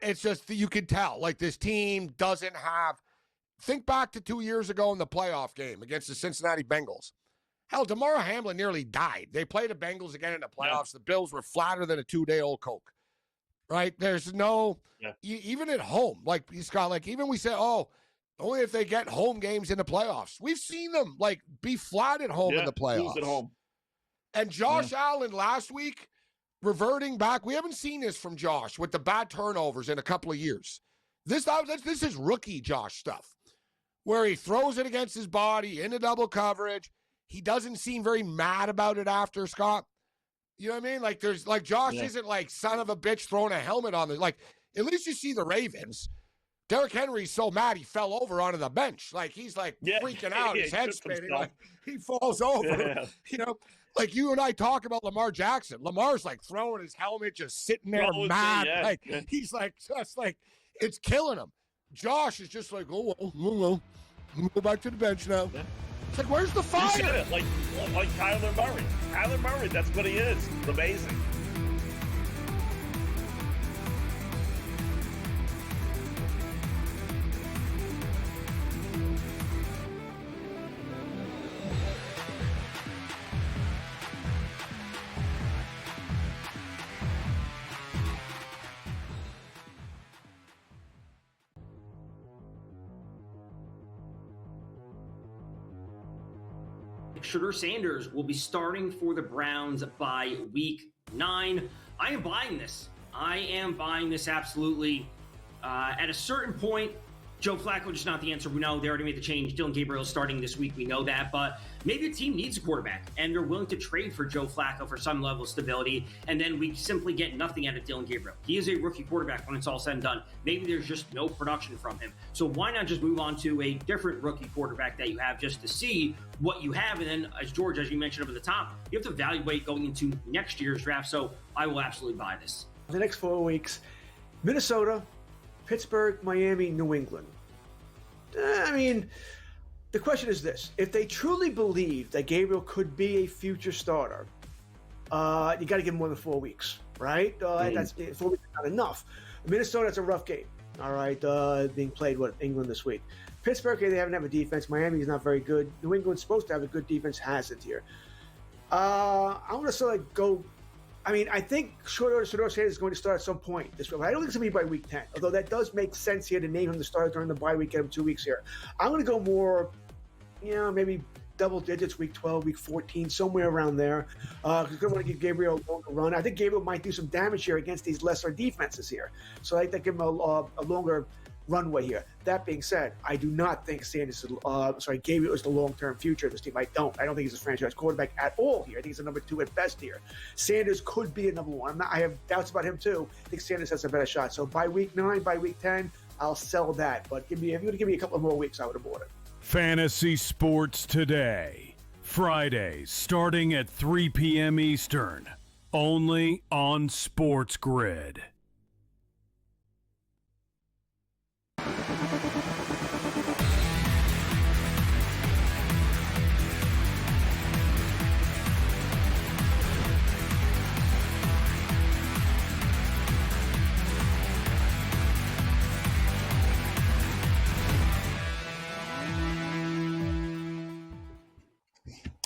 It's just that you can tell, like this team doesn't have. Think back to 2 years ago in the playoff game against the Cincinnati Bengals. Hell, Damar Hamlin nearly died. They played the Bengals again in the playoffs. Yeah. The Bills were flatter than a 2-day-old Coke. Right? There's no, even at home, like Scott, like even we say, only if they get home games in the playoffs. We've seen them like be flat at home in the playoffs.
Lose at home.
And Josh Allen last week. Reverting back, we haven't seen this from Josh with the bad turnovers in a couple of years. This is rookie Josh stuff, where he throws it against his body into double coverage. He doesn't seem very mad about it after, Scott. You know what I mean? Like Josh isn't like son of a bitch throwing a helmet on it. Like at least you see the Ravens Derrick Henry's so mad he fell over onto the bench. Like, he's like freaking out. His head's spinning. Like, he falls over.
Yeah.
You know, like you and I talk about Lamar Jackson. Lamar's like throwing his helmet, just sitting there mad. He's like, just like, it's killing him. Josh is just like, oh, well, go back to the bench now. Yeah. It's like, where's the fire?
You said it, like Kyler Murray. Kyler Murray, that's what he is. It's amazing.
Shedeur Sanders will be starting for the Browns by week 9. I am buying this. I am buying this absolutely. At a certain point, Joe Flacco just not the answer. We know they already made the change. Dylan Gabriel is starting this week. We know that. But maybe a team needs a quarterback, and they're willing to trade for Joe Flacco for some level of stability, and then we simply get nothing out of Dylan Gabriel. He is a rookie quarterback when it's all said and done. Maybe there's just no production from him. So why not just move on to a different rookie quarterback that you have just to see what you have? And then, as George, as you mentioned up at the top, you have to evaluate going into next year's draft. So I will absolutely buy this.
The next 4 weeks, Minnesota, Pittsburgh, Miami, New England. I mean, the question is this. If they truly believe that Gabriel could be a future starter, you got to give him more than 4 weeks, right? That's 4 weeks is not enough. Minnesota, it's a rough game, all right, being played with England this week. Pittsburgh, they haven't have a defense. Miami is not very good. New England's supposed to have a good defense, hasn't here. I'm going to sort of go. I mean, I think Shedeur Sanders is going to start at some point this week. I don't think it's going to be by week 10, although that does make sense here to name him the starter during the bye week, get him 2 weeks here. I'm going to go more, maybe double digits, week 12, week 14, somewhere around there. Because I'm going to want to give Gabriel a longer run. I think Gabriel might do some damage here against these lesser defenses here. So I think give him a longer runway here. That being said, I do not think Gabriel is the long-term future of this team. I don't think he's a franchise quarterback at all here. I think he's a number 2 at best here. Sanders could be a number 1. I have doubts about him too. I think Sanders has a better shot. So by week 9, by week 10, I'll sell that. But if you're going to give me a couple more weeks, I would have bought it.
Fantasy Sports Today, Fridays starting at 3 p.m. Eastern, only on SportsGrid.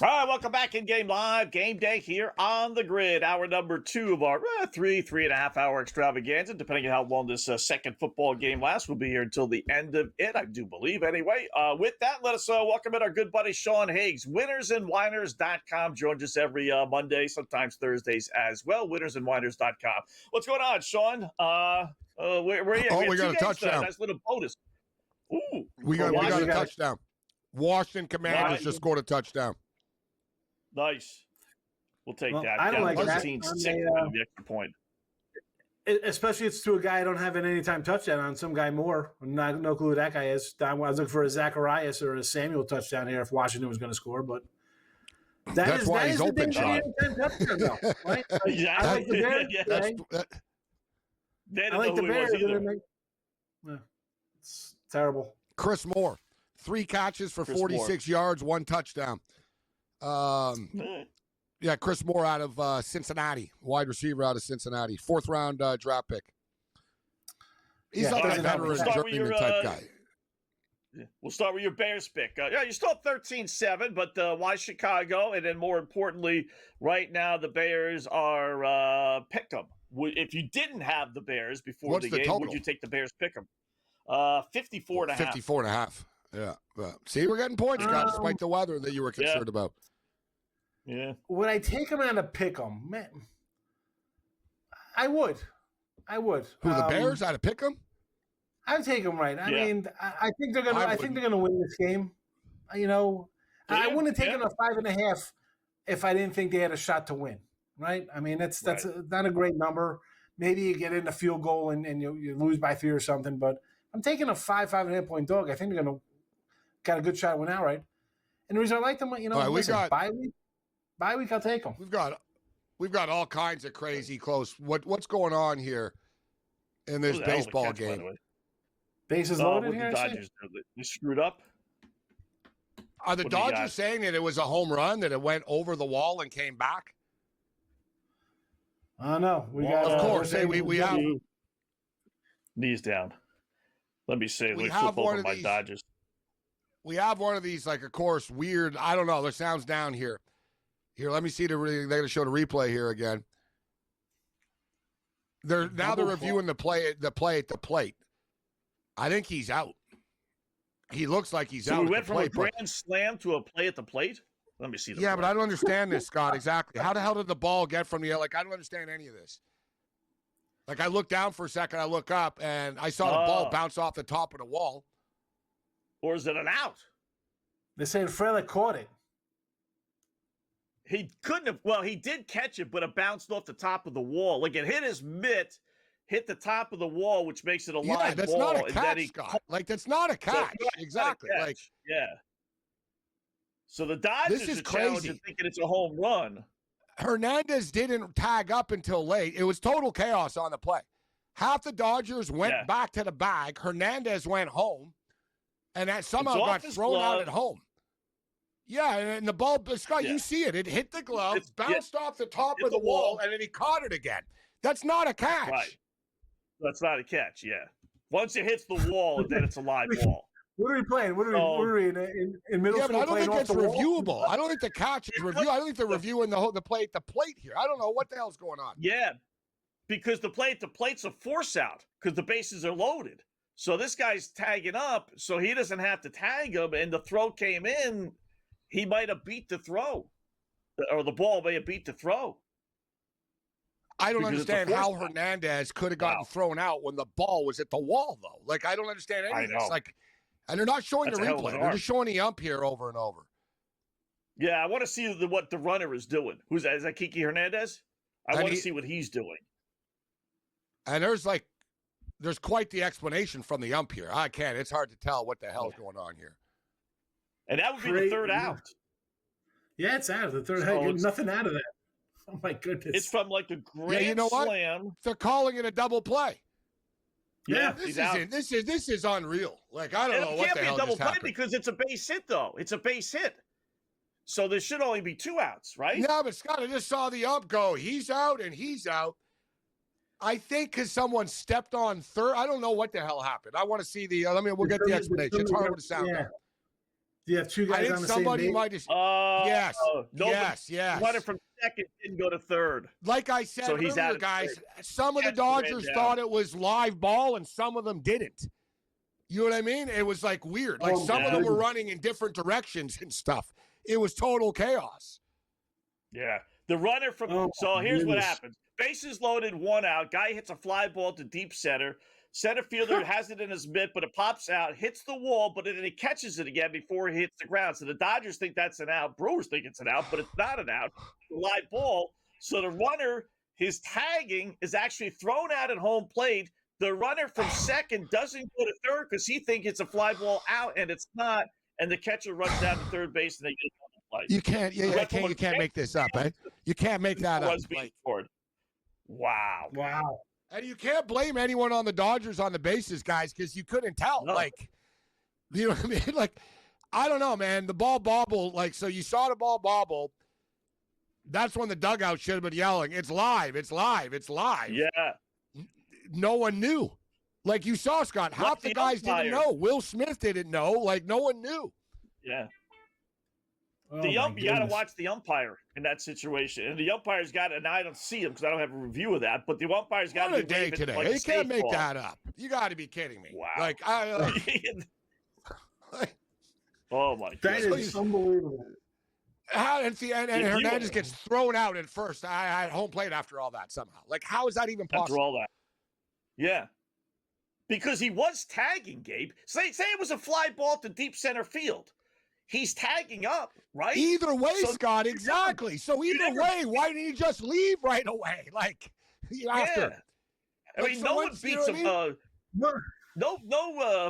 All right, welcome back in Game Live. Game Day here on the grid. Hour number 2 of our 3.5 hour extravaganza, depending on how long this second football game lasts. We'll be here until the end of it, I do believe, anyway. With that, let us welcome in our good buddy Sean Higgs. Winnersandwhiners.com joins us every Monday, sometimes Thursdays as well. Winnersandwhiners.com. What's going on, Sean? Where are you?
Oh, we got a touchdown.
Nice little bonus. Ooh,
we got a touchdown. Washington Commanders just scored a touchdown.
Nice. We'll take that.
I don't like that.
13-6 the extra point.
Especially it's to a guy I don't have an anytime touchdown on. Some guy more. No clue who that guy is. I was looking for a Zacharias or a Samuel touchdown here if Washington was going to score, but
that's why he's open, Sean.
Right? I like the Bears. I like the Bears. It's terrible.
Chris Moore, 3 catches for 46 yards, 1 touchdown. Chris Moore out of Cincinnati, wide receiver out of Cincinnati, 4th round draft pick. He's not a veteran journeyman type guy.
We'll start with your Bears pick. You're still at 13-7, but why Chicago? And then more importantly, right now the Bears are pick 'em. If you didn't have the Bears before the game,
total?
Would you take the Bears pick 'em? 54.5.
54.5. Yeah. See, we're getting points, Scott, despite the weather that you were concerned about.
Yeah.
Would I take him out of pick 'em? Man, I would.
Who, the Bears out of pick 'em?
I would take them right. I mean, I think they're gonna. I think they're gonna win this game. I wouldn't have taken a 5.5 if I didn't think they had a shot to win. Right? I mean, that's not a great number. Maybe you get in a field goal and you lose by 3 or something. But I'm taking a 5.5 point dog. I think they're going to got a good shot at winning outright. And the reason I like them, you know,
right,
listen, bye week, I'll take them.
We've got all kinds of crazy close. What's going on here in this baseball game?
Bases loaded
here. The Dodgers, they screwed up.
Are the Dodgers saying that it was a home run, that it went over the wall and came back?
No, we got.
Of course, we have
knees down. Let me see.
We
flip
have one
over
of
my
these.
Dodgers.
We have one of these, like, of course, weird. I don't know. The sound's down here. Here, let me see. They're going to show the replay here again. They're reviewing the play at the plate. I think he's out. He looks like he's out.
So we went from a grand slam to a play at the plate? Let me see.
But I don't understand this, Scott, exactly. How the hell did the ball get from the – like, I don't understand any of this. Like, I look down for a second, I look up, and I saw the ball bounce off the top of the wall.
Or is it an out?
They say Frelick caught it.
He couldn't have – well, he did catch it, but it bounced off the top of the wall. Like, it hit his mitt, hit the top of the wall, which makes it a live ball.
That's not a catch, Scott. Like, that's not a catch. Exactly. Like,
yeah. So the Dodgers
is
are challenging, thinking it's a home run.
Hernandez didn't tag up until late. It was total chaos on the play. Half the Dodgers went back to the bag. Hernandez went home, and that somehow got thrown out at home. Yeah, and the ball, Scott, you see it. It hit the glove, bounced off the top of the wall, and then he caught it again. That's not a catch.
Right. That's not a catch, yeah. Once it hits the wall, then it's a live ball.
What are we playing? What are we in middle school?
But I don't think it's reviewable.
Wall?
I don't think the catch is reviewable. I don't think they're reviewing the plate here. I don't know what the hell's going on.
Yeah, because the plate's a force out because the bases are loaded. So this guy's tagging up, so he doesn't have to tag him, and the throw came in. He might have beat the throw, or the ball may have beat the throw.
I don't understand how Hernandez could have gotten thrown out when the ball was at the wall, though. Like, I don't understand any of this. Like, and they're not showing the replay. They're just showing the ump here over and over.
Yeah, I want to see what the runner is doing. Is that Kiki Hernandez? I want to see what he's doing.
And there's quite the explanation from the ump here. I can't. It's hard to tell what the hell's going on here.
And that would be the third out.
Yeah, it's out of the third out. You get nothing out of that. Oh, my goodness.
It's from like a grand slam.
They're calling it a double play.
Yeah,
this is unreal. Like, I don't know what the hell just happened. It can't be a double play
because it's a base hit, though. It's a base hit. So there should only be 2 outs, right?
Yeah, but Scott, I just saw the ump go. He's out and he's out. I think because someone stepped on third. I don't know what the hell happened. I want to see we'll get the explanation. It's hard to sound.
Yeah. You have 2 guys on the
somebody
same
might have. Yes.
Runner from second didn't go to third.
Like I said earlier, guys, some of the Dodgers thought it was live ball and some of them didn't. You know what I mean? It was like weird. Like some of them were running in different directions and stuff. It was total chaos.
Yeah. The runner from so here's what happens. Bases loaded, 1 out. Guy hits a fly ball to deep center. Center fielder has it in his mitt, but it pops out, hits the wall, but then he catches it again before he hits the ground. So the Dodgers think that's an out. Brewers think it's an out, but it's not an out. It's a live ball. So the runner, his tagging is actually thrown out at home plate. The runner from second doesn't go to third because he thinks it's a fly ball out, and it's not. And the catcher runs down to third base, and they get on the play.
You can't. You can't make this up, eh? You can't make that up.
Wow.
And you can't blame anyone on the Dodgers on the bases, guys, because you couldn't tell. No. Like, you know what I mean? Like, I don't know, man. The ball bobbled. Like, so you saw the ball bobble. That's when the dugout should have been yelling, "It's live! It's live! It's live!"
Yeah.
No one knew. Like you saw, Scott. Half the guys didn't know. Will Smith didn't know. Like, no one knew.
Yeah. You got to watch the umpire in that situation. And the umpire's got, and I don't see him because I don't have a review of that, but the umpire's got to be
day today. Like, you can't make that up. You got to be kidding me.
Wow.
Like,
oh, my God.
That is unbelievable.
And Hernandez gets thrown out at first. I had home plate after all that somehow. Like, how is that even possible?
After all that. Yeah. Because he was tagging, Gabe. Say it was a fly ball to deep center field. He's tagging up, right?
Either way, Scott, exactly. So either way, why didn't he just leave right away? Like, after.
I mean, no one beats him. No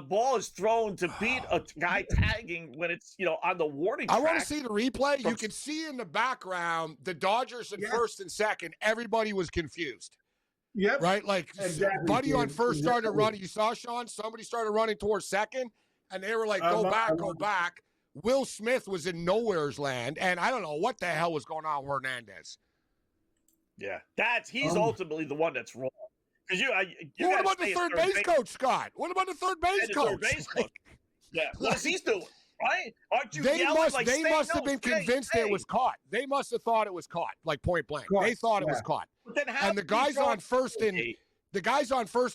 ball is thrown to beat a guy tagging when it's on the warning track.
I want to see the replay. You can see in the background the Dodgers in first and second. Everybody was confused.
Yep.
Right? Like
Exactly,
Buddy on first started
exactly.
running. You saw, Sean? Somebody started running towards second, and they were like, go back. Will Smith was in nowhere's land, and I don't know what the hell was going on with Hernandez.
Yeah. He's ultimately the one that's wrong. Because
what about the third base coach, Scott? What about the third base coach?
Third base coach. Yeah. What is he doing? Right? Aren't you
They
yelling
must have been convinced it was caught. They must have thought it was caught, like point blank. They thought it was caught.
But then how
And the guys on first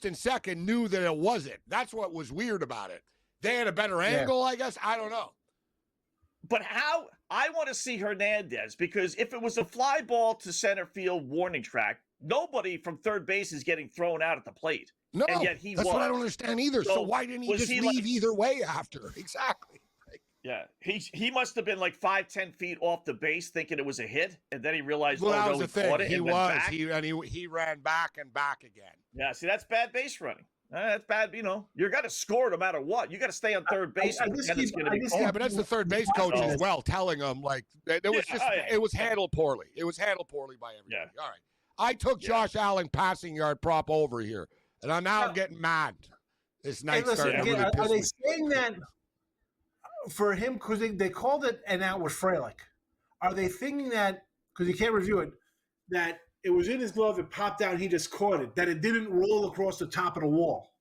and second knew that it wasn't. That's what was weird about it. They had a better angle, I guess. I don't know.
But how? I want to see Hernandez, because if it was a fly ball to center field warning track, nobody from third base is getting thrown out at the plate.
No,
and yet that's
what I don't understand either. So why didn't he just leave either way after? Exactly.
Yeah, he must have been like 5-10 feet off the base, thinking it was a hit, and then he realized,
well, that was
he
the thing.
caught it.
He ran back and back again.
Yeah, see, that's bad base running. That's bad. You got to score no matter what. You got to stay on third base.
But that's the third base coach as well, telling them like it was handled poorly. It was handled poorly by everybody. All right, I took Josh Allen passing yard prop over here, and I'm now getting mad. This night started to really piss me.
Are they saying that for him because they called it an out with Freilich? Are they thinking that because he can't review it that it was in his glove, it popped out, he just caught it, that it didn't roll across the top of the wall?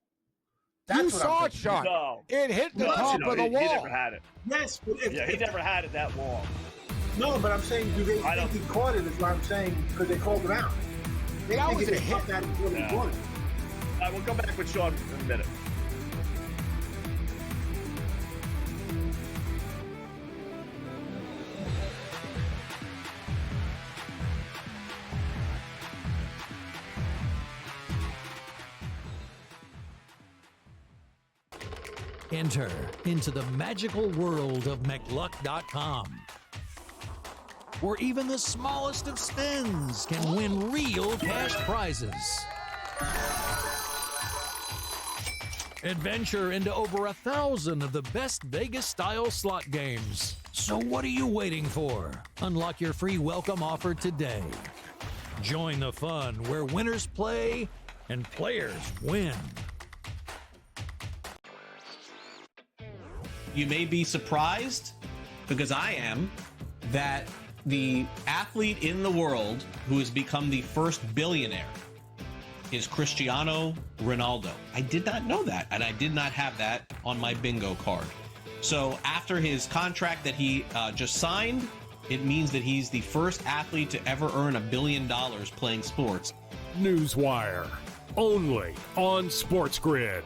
You saw it, Sean.
No.
It hit the top of the wall.
He never had it.
Yes, but
he never had it that long.
No, but I'm saying, do they think he caught it? Is what I'm saying, because they called him out. They
that
think
was
it
a hit.
popped out before they caught it.
All right, we'll come back with Sean in a minute.
Enter into the magical world of McLuck.com, where even the smallest of spins can win real cash prizes. Adventure into over 1,000 of the best Vegas-style slot games. So what are you waiting for? Unlock your free welcome offer today. Join the fun where winners play and players win.
You may be surprised, because I am, that the athlete in the world who has become the first billionaire is Cristiano Ronaldo. I did not know that, and I did not have that on my bingo card. So after his contract that he just signed, it means that he's the first athlete to ever earn $1 billion playing sports.
Newswire, only on SportsGrid.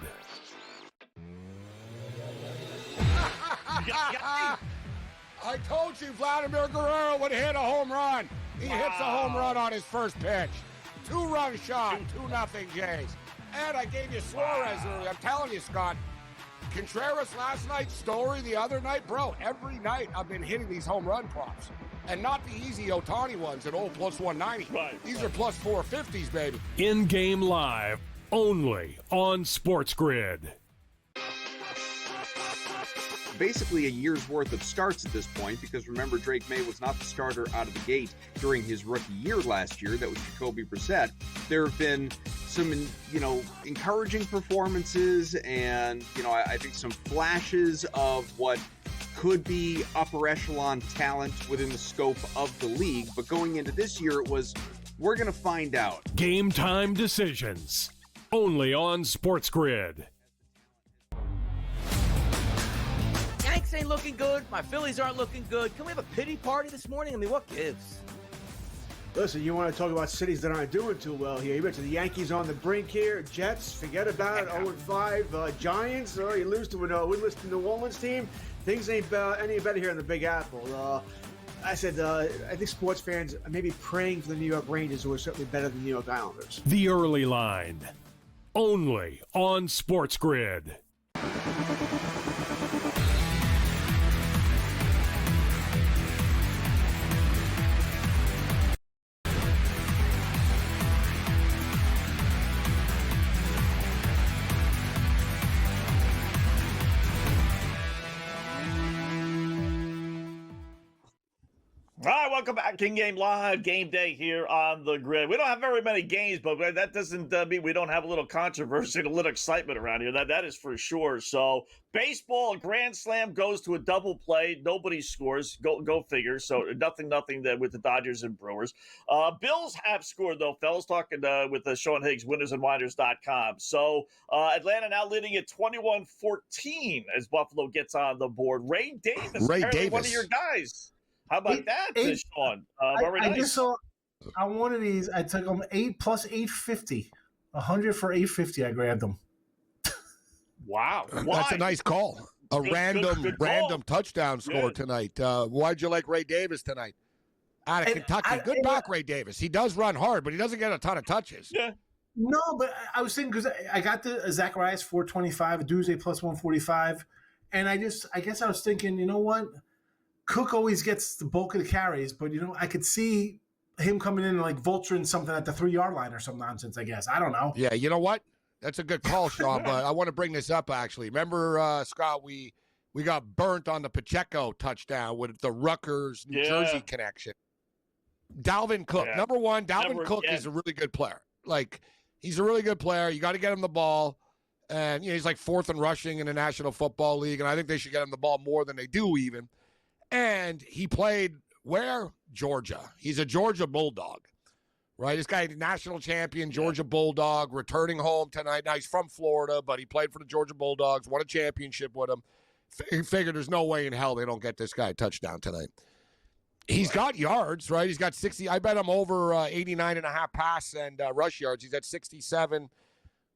I told you Vladimir Guerrero would hit a home run. He hits a home run on his first pitch. 2-run shot, 2-0 Jays. And I gave you Suarez earlier. I'm telling you, Scott. Contreras last night, Story the other night. Bro, every night I've been hitting these home run props. And not the easy Ohtani ones at plus 190.
Right.
These are plus 450s, baby.
In-game live, only on SportsGrid.
Basically a year's worth of starts at this point, because remember, Drake May was not the starter out of the gate during his rookie year last year. That was Jacoby Brissett. There have been some, encouraging performances and, I think some flashes of what could be upper echelon talent within the scope of the league. But going into this year, it was, we're going to find out.
Game time decisions, only on SportsGrid.
Yanks ain't looking good. My Phillies aren't looking good. Can we have a pity party this morning? I mean, what gives?
Listen, you want to talk about cities that aren't doing too well here. You mentioned the Yankees on the brink here. Jets, forget about it. 0-5. Giants, you lose to a winless New Orleans team. Things ain't any better here in the Big Apple. I said, I think sports fans are maybe praying for the New York Rangers, who are certainly better than the New York Islanders.
The early line, only on SportsGrid.
All right, welcome back. King Game Live, game day here on the grid. We don't have very many games, but that doesn't mean we don't have a little controversy and a little excitement around here. That is for sure. So baseball, a grand slam goes to a double play. Nobody scores. Go figure. So nothing that with the Dodgers and Brewers. Bills have scored, though, fellas. Talking with Sean Higgs, winnersandwinders.com. So Atlanta now leading at 21-14 as Buffalo gets on the board. Ray Davis, one of your guys. How about that, Sean?
I just saw on one of these. I took them 8 plus 850, 100 for 850. I grabbed them.
Wow,
that's a nice call. A random touchdown score tonight. Why'd you like Ray Davis tonight? Out of Kentucky, good back, Ray Davis. He does run hard, but he doesn't get a ton of touches.
Yeah. No, but I was thinking because I got the Zacharias 425, a Duze plus 145, and I guess I was thinking, you know what? Cook always gets the bulk of the carries, but, I could see him coming in and, like, vulturing something at the 3-yard line or some nonsense, I guess. I don't know.
Yeah, you know what? That's a good call, Sean, but I want to bring this up, actually. Remember, Scott, we got burnt on the Pacheco touchdown with the Rutgers, New Jersey connection. Dalvin Cook. Yeah. Number one, Dalvin Cook is a really good player. Like, he's a really good player. You got to get him the ball. And, he's like 4th in rushing in the National Football League, and I think they should get him the ball more than they do even. And he played where? Georgia. He's a Georgia Bulldog, right? This guy, national champion, Georgia Bulldog, returning home tonight. Now, he's from Florida, but he played for the Georgia Bulldogs, won a championship with them. He figured there's no way in hell they don't get this guy a touchdown tonight. He's got yards, right? He's got 60. I bet him over 89.5 pass and rush yards. He's at 67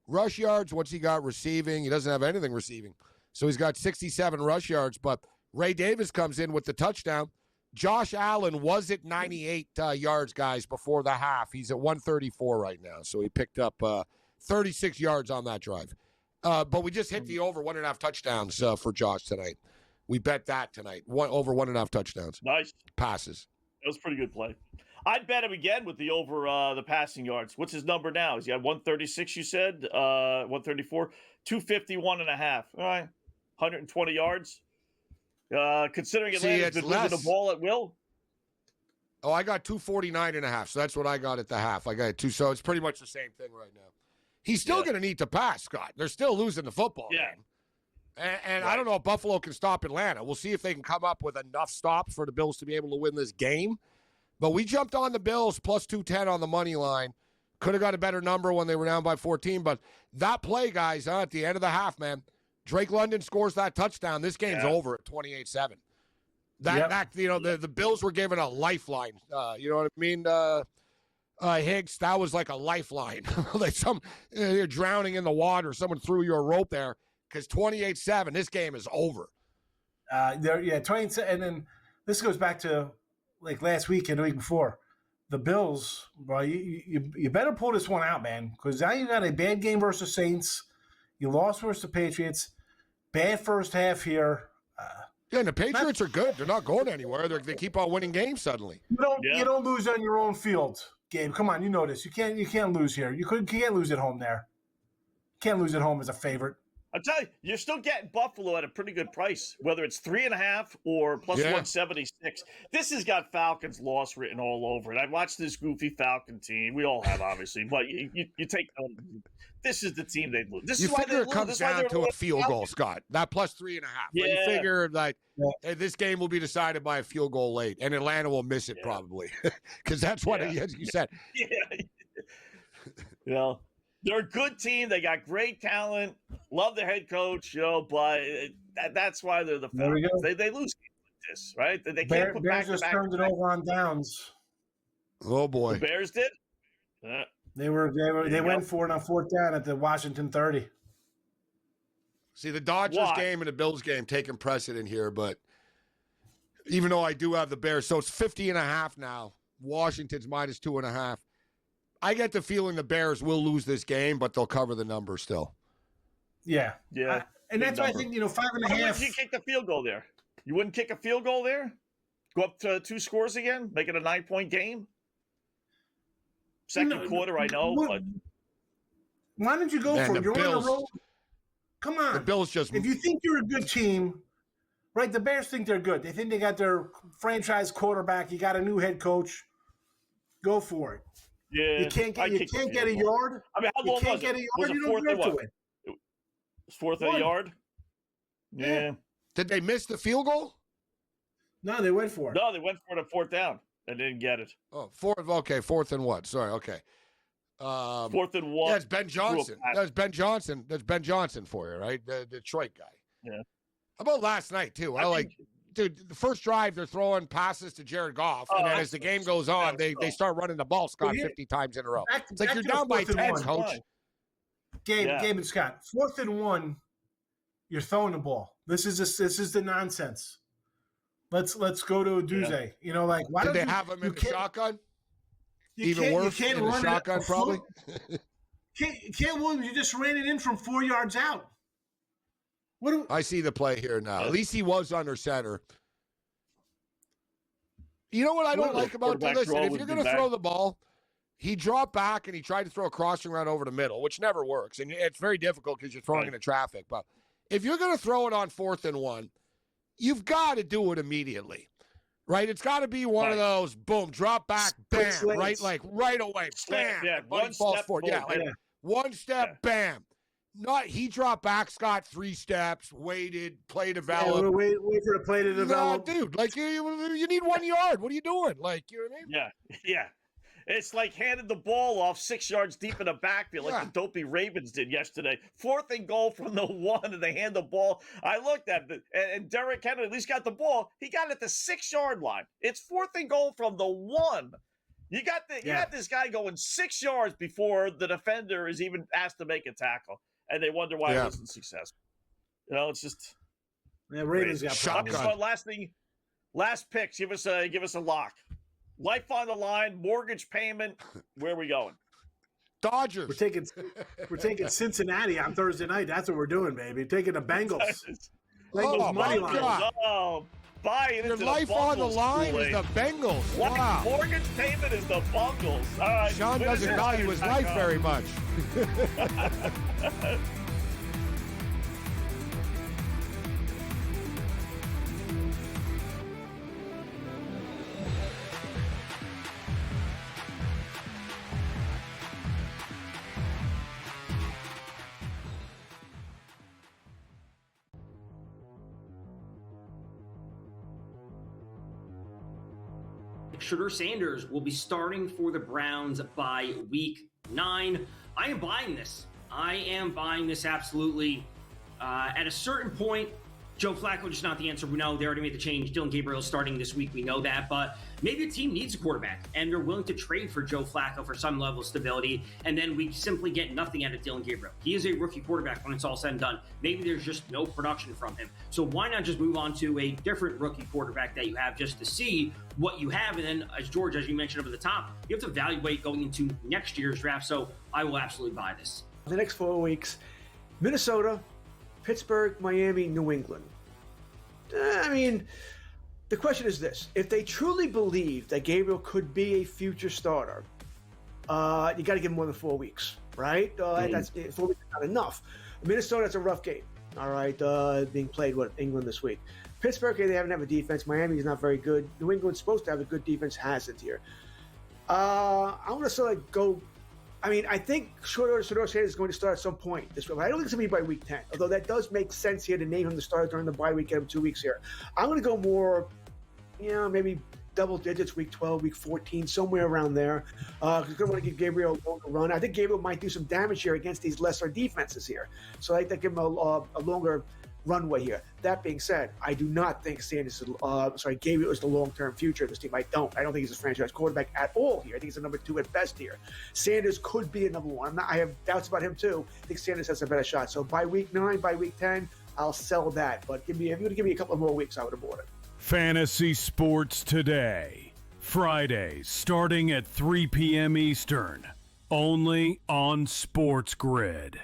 rush yards. What's he got receiving? He doesn't have anything receiving. So he's got 67 rush yards, but Ray Davis comes in with the touchdown. Josh Allen was at 98 yards, guys, before the half. He's at 134 right now, so he picked up 36 yards on that drive. But we just hit the over 1.5 touchdowns for Josh tonight. We bet that tonight, over 1.5 touchdowns.
Nice.
Passes.
That was a pretty good play. I'd bet him again with the over the passing yards. What's his number now? Is he at 136, you said? 134? 251.5. All right. 120 yards. Considering Atlanta's been moving the ball at will.
Oh, I got 249.5, so that's what I got at the half. I got 2, so it's pretty much the same thing right now. He's still going to need to pass, Scott. They're still losing the football game. And I don't know if Buffalo can stop Atlanta. We'll see if they can come up with enough stops for the Bills to be able to win this game. But we jumped on the Bills plus 210 on the money line. Could have got a better number when they were down by 14. But that play, guys, at the end of the half, man, Drake London scores that touchdown. This game's over at 28-7. The Bills were given a lifeline. You know what I mean, Higgs? That was like a lifeline. Like you're drowning in the water. Someone threw you a rope there because 28-7. This game is over.
27. And then this goes back to like last week and the week before. The Bills, bro, you better pull this one out, man, because now you got a bad game versus Saints. You lost versus the Patriots. Bad first half here.
And the Patriots are good. They're not going anywhere. They keep on winning games suddenly.
You don't lose on your own field, Gabe. Come on, you know this. You can't lose here. You can't lose at home there. You can't lose at home as a favorite.
I'll tell you, you're still getting Buffalo at a pretty good price, whether it's 3.5 or plus 176. This has got Falcons loss written all over it. I watched this goofy Falcon team. We all have, obviously, but you take them. This is the team they lose. This
you
is why
figure it comes down to a field goal, Scott. That plus 3.5.
Yeah.
You figure hey, this game will be decided by a field goal late, and Atlanta will miss it probably because that's what as you said.
They're a good team. They got great talent. Love their head coach, but that's why they're the Falcons. They lose games like this, right? They can't put
Bears just turned it over on downs.
Oh boy,
the Bears did.
They went for it on 4th down at the Washington 30.
See the Dodgers game and the Bills game taking precedent here, but even though I do have the Bears, so it's 50.5 now. Washington's minus 2.5. I get the feeling the Bears will lose this game, but they'll cover the number still.
Yeah. And that's why I think, 5.5.
Why wouldn't you kick the field goal there? You wouldn't kick a field goal there? Go up to 2 scores again? Make it a 9-point game? Second quarter, I know, but
why don't you go for it? You're on the road. Come on.
The Bills just.
If you think you're a good team, right? The Bears think they're good. They think they got their franchise quarterback. You got a new head coach. Go for it.
Yeah,
you can't get a yard.
I mean, how long was it? Was it fourth and what? It was fourth and a yard. Yeah.
Did they miss the field goal?
No, they went for it.
No, they went for it at fourth down. They didn't get it.
Oh, fourth and what? Sorry, okay.
Fourth and one.
That's Ben Johnson. That's Ben Johnson. That's Ben Johnson for you, right? The Detroit guy.
Yeah.
How about last night, too? Dude, the first drive, they're throwing passes to Jared Goff, and then as the game goes on, they start running the ball, Scott, 50 times in a row. It's like you're down by 10, coach.
Gabe and Scott, 4th and 1, you're throwing the ball. This is the nonsense. Let's go to Duze.
Yeah.
Why
did
don't
they have him in the shotgun?
Even
worse, in the shotgun, probably.
Can't Williams, you just ran it in from 4 yards out.
I see the play here now. At least he was under center. You know what I don't like about this? Listen, if you're going to throw the ball, he dropped back and he tried to throw a crossing route over the middle, which never works. And it's very difficult because you're throwing into traffic. But if you're going to throw it on 4th and 1, you've got to do it immediately. Right? It's got to be one of those, boom, drop back, bam, right? Like right away, bam.
Yeah,
one falls forward. Yeah, one step, bam. Not he dropped back, Scott, 3 steps, waited, play developed.
Yeah, wait for the play to develop.
No, dude, like you need 1 yard. What are you doing? Like, you know what I mean?
Yeah. It's like handing the ball off 6 yards deep in the backfield, like the dopey Ravens did yesterday. 4th and goal from the 1, and they hand the ball. I looked at it, and Derrick Henry at least got the ball. He got it at the 6-yard line. It's 4th and goal from the 1. You got this guy going 6 yards before the defender is even asked to make a tackle, and they wonder why it wasn't successful. It's just
Ravens got
shotgun. Last picks. Give us a lock. Life on the line, mortgage payment. Where are we going?
Dodgers.
We're taking Cincinnati on Thursday night. That's what we're doing, baby. Taking the Bengals.
Oh my God!
Oh, buying
your
into
life
the
on the line is the Bengals. Wow.
Mortgage payment is the Bungles. All right.
Sean doesn't value his life very much.
Shedeur Sanders will be starting for the Browns by week 9. I am buying this. Absolutely. At a certain point, Joe Flacco just not the answer. We know they already made the change. Dylan Gabriel is starting this week. We know that. But maybe a team needs a quarterback, and they're willing to trade for Joe Flacco for some level of stability, and then we simply get nothing out of Dylan Gabriel. He is a rookie quarterback when it's all said and done. Maybe there's just no production from him. So why not just move on to a different rookie quarterback that you have just to see what you have? And then, as George, as you mentioned over the top, you have to evaluate going into next year's draft. So I will absolutely buy this.
The next 4 weeks, Minnesota, Pittsburgh, Miami, New England. I mean, the question is this. If they truly believe that Gabriel could be a future starter, you got to give him more than 4 weeks, right? That's 4 weeks is not enough. Minnesota, that's a rough game, all right, being played with England this week. Pittsburgh, they haven't have a defense. Miami is not very good. New England's supposed to have a good defense, hasn't here. I want to sort of go. I mean, I think Shedeur Sanders is going to start at some point this week. I don't think it's going to be by week 10, although that does make sense here to name him the starter during the bye week, get him 2 weeks here. I'm going to go more, maybe double digits, week 12, week 14, somewhere around there. Because I'm going to give Gabriel a longer run. I think Gabriel might do some damage here against these lesser defenses here. So I think they give him a longer runway here. That being said, I do not think Gabriel is the long-term future of this team. I don't think he's a franchise quarterback at all here. I think he's a number 2 at best here. Sanders could be a number 1. I have doubts about him too. I think Sanders has a better shot. So by week 9, by week 10, I'll sell that. But if you would give me a couple more weeks, I would have bought it.
Fantasy Sports Today, Fridays starting at 3 p.m. Eastern, only on SportsGrid.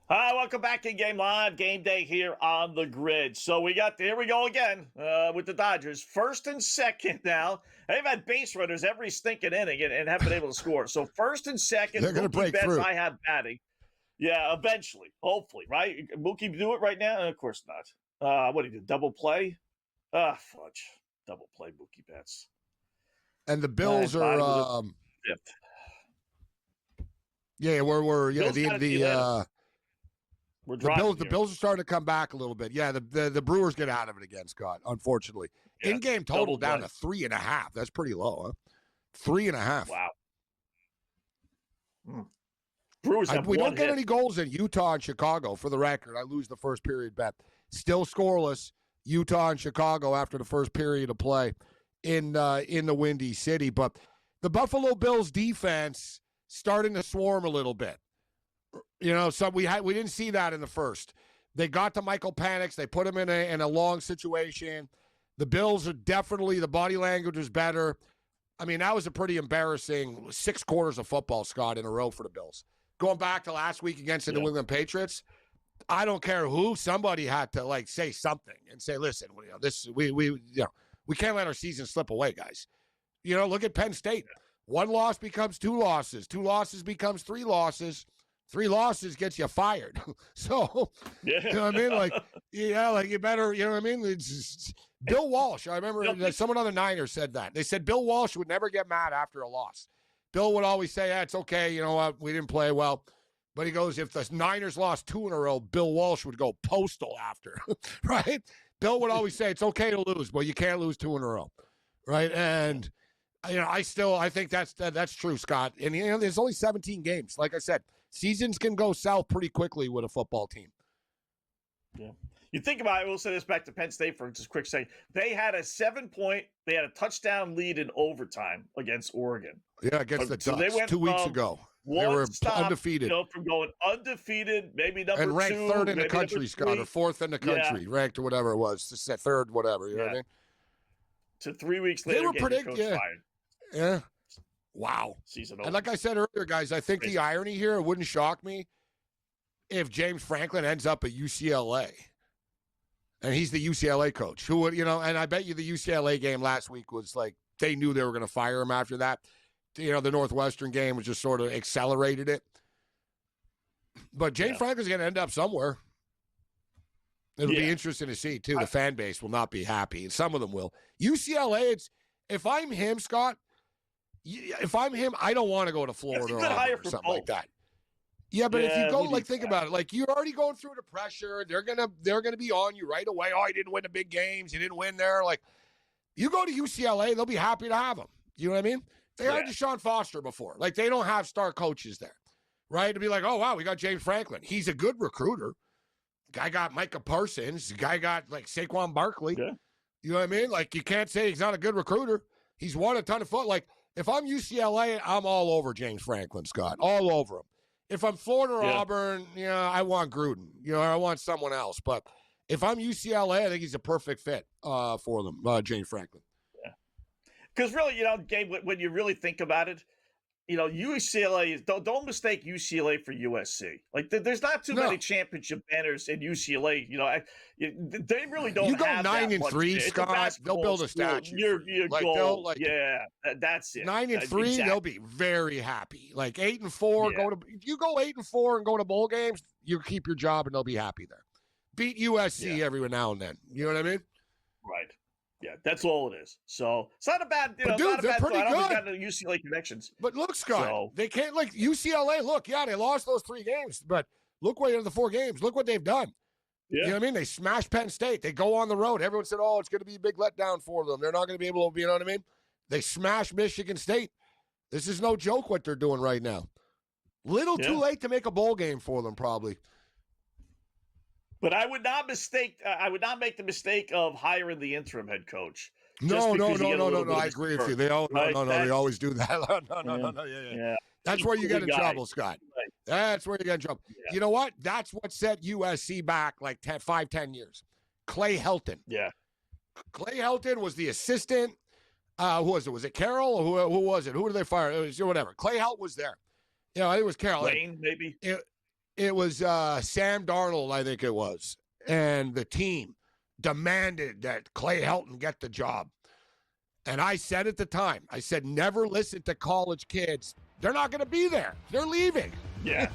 Hi, welcome back in Game Live. Game Day here on the grid. So here we go again with the Dodgers. First and second now. They've had base runners every stinking inning and haven't been able to score. So first and second,
They're going to break
Betts,
through.
I have batting. Yeah, eventually, hopefully, right? Mookie do it right now? Of course not. What do you do? Double play? Fudge. Double play Mookie Betts.
And the Bills are
fifth.
Yeah, we're
Bills
the Bills are starting to come back a little bit. Yeah, the Brewers get out of it again, Scott, unfortunately.
Yeah,
in-game total down to 3.5. That's pretty low, huh? 3.5.
Wow. Brewers have
we
one
don't get
hit.
any goals in Utah and Chicago, for the record. I lose the first period bet. Still scoreless, Utah and Chicago after the first period of play in the Windy City. But the Buffalo Bills defense starting to swarm a little bit. You know, so we didn't see that in the first. They got to Michael Penix. They put him in a long situation. The Bills are definitely, the body language is better. I mean, that was a pretty embarrassing 6 quarters of football, Scott, in a row for the Bills. Going back to last week against the New England Patriots, I don't care who, somebody had to say something and say, listen, we can't let our season slip away, guys. You know, look at Penn State. 1 loss becomes 2 losses. 2 losses becomes 3 losses. 3 losses gets you fired. So, you know what I mean? You better, you know what I mean? It's Bill Walsh. I remember someone on the Niners said that. They said Bill Walsh would never get mad after a loss. Bill would always say, it's okay. You know what? We didn't play well. But he goes, if the Niners lost 2 in a row, Bill Walsh would go postal after, right? Bill would always say, it's okay to lose, but you can't lose 2 in a row, right? And, you know, I think that's true, Scott. And, you know, there's only 17 games. Like I said, seasons can go south pretty quickly with a football team.
Yeah. You think about it, we'll say this back to Penn State for just a quick second. They had they had a touchdown lead in overtime against Oregon.
Yeah, against the Ducks
they went
2 weeks ago. They were undefeated.
You know, from going undefeated, maybe number 2.
And ranked 3rd in the country, Scott, or 4th in the country, ranked or whatever it was. 3rd, whatever, you know what I mean?
To 3 weeks later,
they were
fired.
Yeah. Wow.
Season over.
And like I said earlier, guys, I think the irony here, it wouldn't shock me if James Franklin ends up at UCLA. And he's the UCLA coach. Who would, you know, and I bet you the UCLA game last week was like, they knew they were going to fire him after that. You know, the Northwestern game was just sort of accelerated it. But James Franklin's going to end up somewhere. It'll be interesting to see, too. The fan base will not be happy, and some of them will. UCLA, if I'm him, Scott, I don't want to go to Florida or something like that. Yeah, but if you go, think about it. You're already going through the pressure. They're gonna be on you right away. Oh, you didn't win the big games. You didn't win there. You go to UCLA, they'll be happy to have him. You know what I mean? They had Deshaun Foster before. They don't have star coaches there, right? To be like, oh, wow, we got James Franklin. He's a good recruiter. Guy got Micah Parsons. Guy got, Saquon Barkley. Yeah. You know what I mean? You can't say he's not a good recruiter. He's won a ton of foot. If I'm UCLA, I'm all over James Franklin, Scott. All over him. If I'm Florida or Auburn, I want Gruden. I want someone else. But if I'm UCLA, I think he's a perfect fit for them, James Franklin.
Yeah. Because really, Gabe, when you really think about it, UCLA, don't mistake UCLA for USC. There's not too many championship banners in UCLA. They really don't.
You go
have
9-3, Scott. They'll build a statue.
That's it.
9-3, they'll be very happy. 8-4, if you go 8-4 and go to bowl games, you keep your job and they'll be happy there. Beat USC every now and then. You know what I mean?
Right. Yeah, that's all it is. So it's not a bad,
dude, they're pretty good.
I don't think UCLA connections.
But look, Scott, they can't UCLA. Look, they lost those 3 games, but look what the 4 games. Look what they've done. Yeah. You know what I mean? They smashed Penn State. They go on the road. Everyone said, "Oh, it's going to be a big letdown for them. They're not going to be able to." You know what I mean? They smashed Michigan State. This is no joke what they're doing right now. Little too late to make a bowl game for them, probably.
But I would not make the mistake of hiring the interim head coach.
No. I agree with you. They always do that. No. Yeah. That's where you get in trouble, Scott. Right. That's where you get in trouble. Yeah. You know what? That's what set USC back 5-10 years. Clay Helton.
Yeah.
Clay Helton was the assistant. Who was it? Was it Carroll or who was it? Who did they fire? It was whatever. Clay Helton was there. I think it was Carroll.
Lane, maybe.
It was Sam Darnold, I think it was, and the team demanded that Clay Helton get the job. And I said at the time, I said, never listen to college kids. They're not going to be there. They're leaving.
Yeah,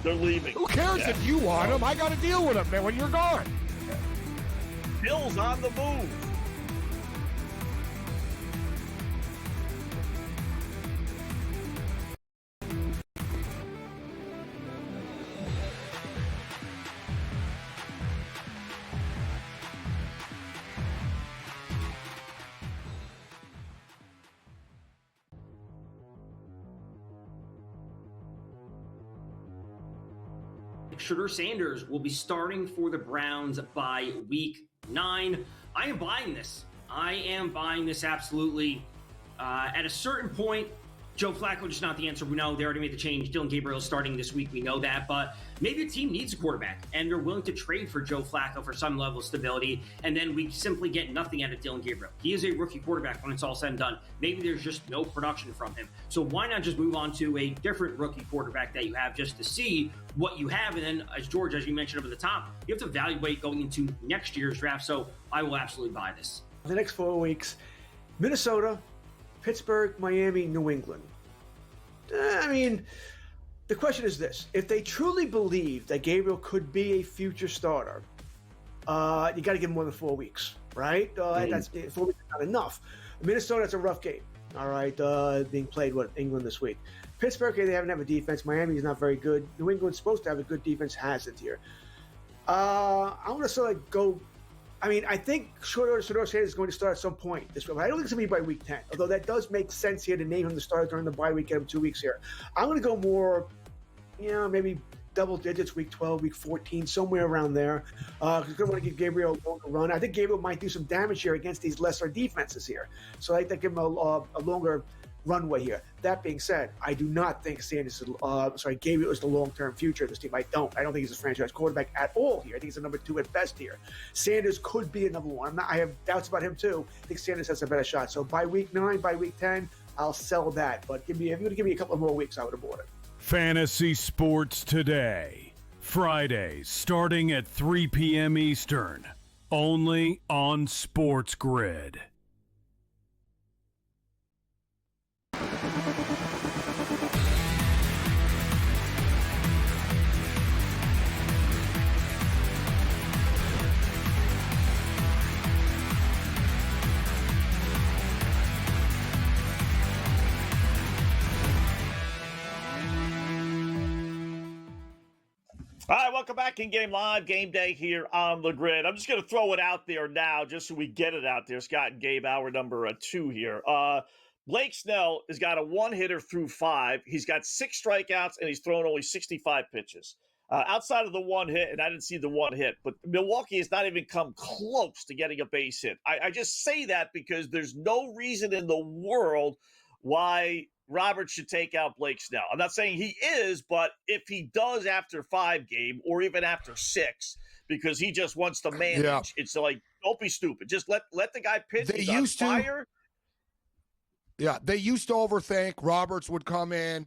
they're leaving.
Who cares if you want them? I got to deal with them when you're gone.
Bill's on the move.
Shedeur Sanders will be starting for the Browns by week 9. I am buying this. I am buying this absolutely. At a certain point, Joe Flacco just not the answer. We know they already made the change. Dylan Gabriel is starting this week. We know that. But maybe a team needs a quarterback, and they're willing to trade for Joe Flacco for some level of stability, and then we simply get nothing out of Dylan Gabriel. He is a rookie quarterback when it's all said and done. Maybe there's just no production from him. So why not just move on to a different rookie quarterback that you have just to see what you have? And then, as George, as you mentioned up at the top, you have to evaluate going into next year's draft. So I will absolutely buy this.
The next 4 weeks, Minnesota, Pittsburgh, Miami, New England. I mean, the question is this. If they truly believe that Gabriel could be a future starter, you got to give him more than 4 weeks, right? That's 4 weeks is not enough. Minnesota, it's a rough game, all right, being played, England this week. Pittsburgh, they haven't have a defense. Miami is not very good. New England's supposed to have a good defense, hasn't here. I want to sort of go. I mean, I think Shedeur Sanders is going to start at some point this week. I don't think it's going to be by week 10, although that does make sense here to name him the starter during the bye week, get him 2 weeks here. I'm going to go more, maybe double digits, week 12, week 14, somewhere around there. Because I'm going to give Gabriel a longer run. I think Gabriel might do some damage here against these lesser defenses here. So I think give him a longer runway here. That being said, I do not think Gabriel is the long-term future of this team. I don't think he's a franchise quarterback at all here. I think he's a number 2 at best here. Sanders could be a number 1. I have doubts about him too. I think Sanders has a better shot. So by week 9, by week 10, I'll sell that. But if you're going to give me a couple more weeks, I would have bought it.
Fantasy Sports Today, Fridays starting at 3 p.m. Eastern, only on SportsGrid.
All right, welcome back in Game Live, Game Day here on the grid. I'm just going to throw it out there now just so we get it out there. Scott and Gabe, hour number 2 here. Blake Snell has got a one-hitter through 5. He's got 6 strikeouts, and he's thrown only 65 pitches. Outside of the one hit, and I didn't see the one hit, but Milwaukee has not even come close to getting a base hit. I just say that because there's no reason in the world why Robert should take out Blake Snell. I'm not saying he is, but if he does after 5 game or even after 6, because he just wants to manage, it's like, don't be stupid. Just let the guy pitch. He's on fire.
They used to overthink. Roberts would come in.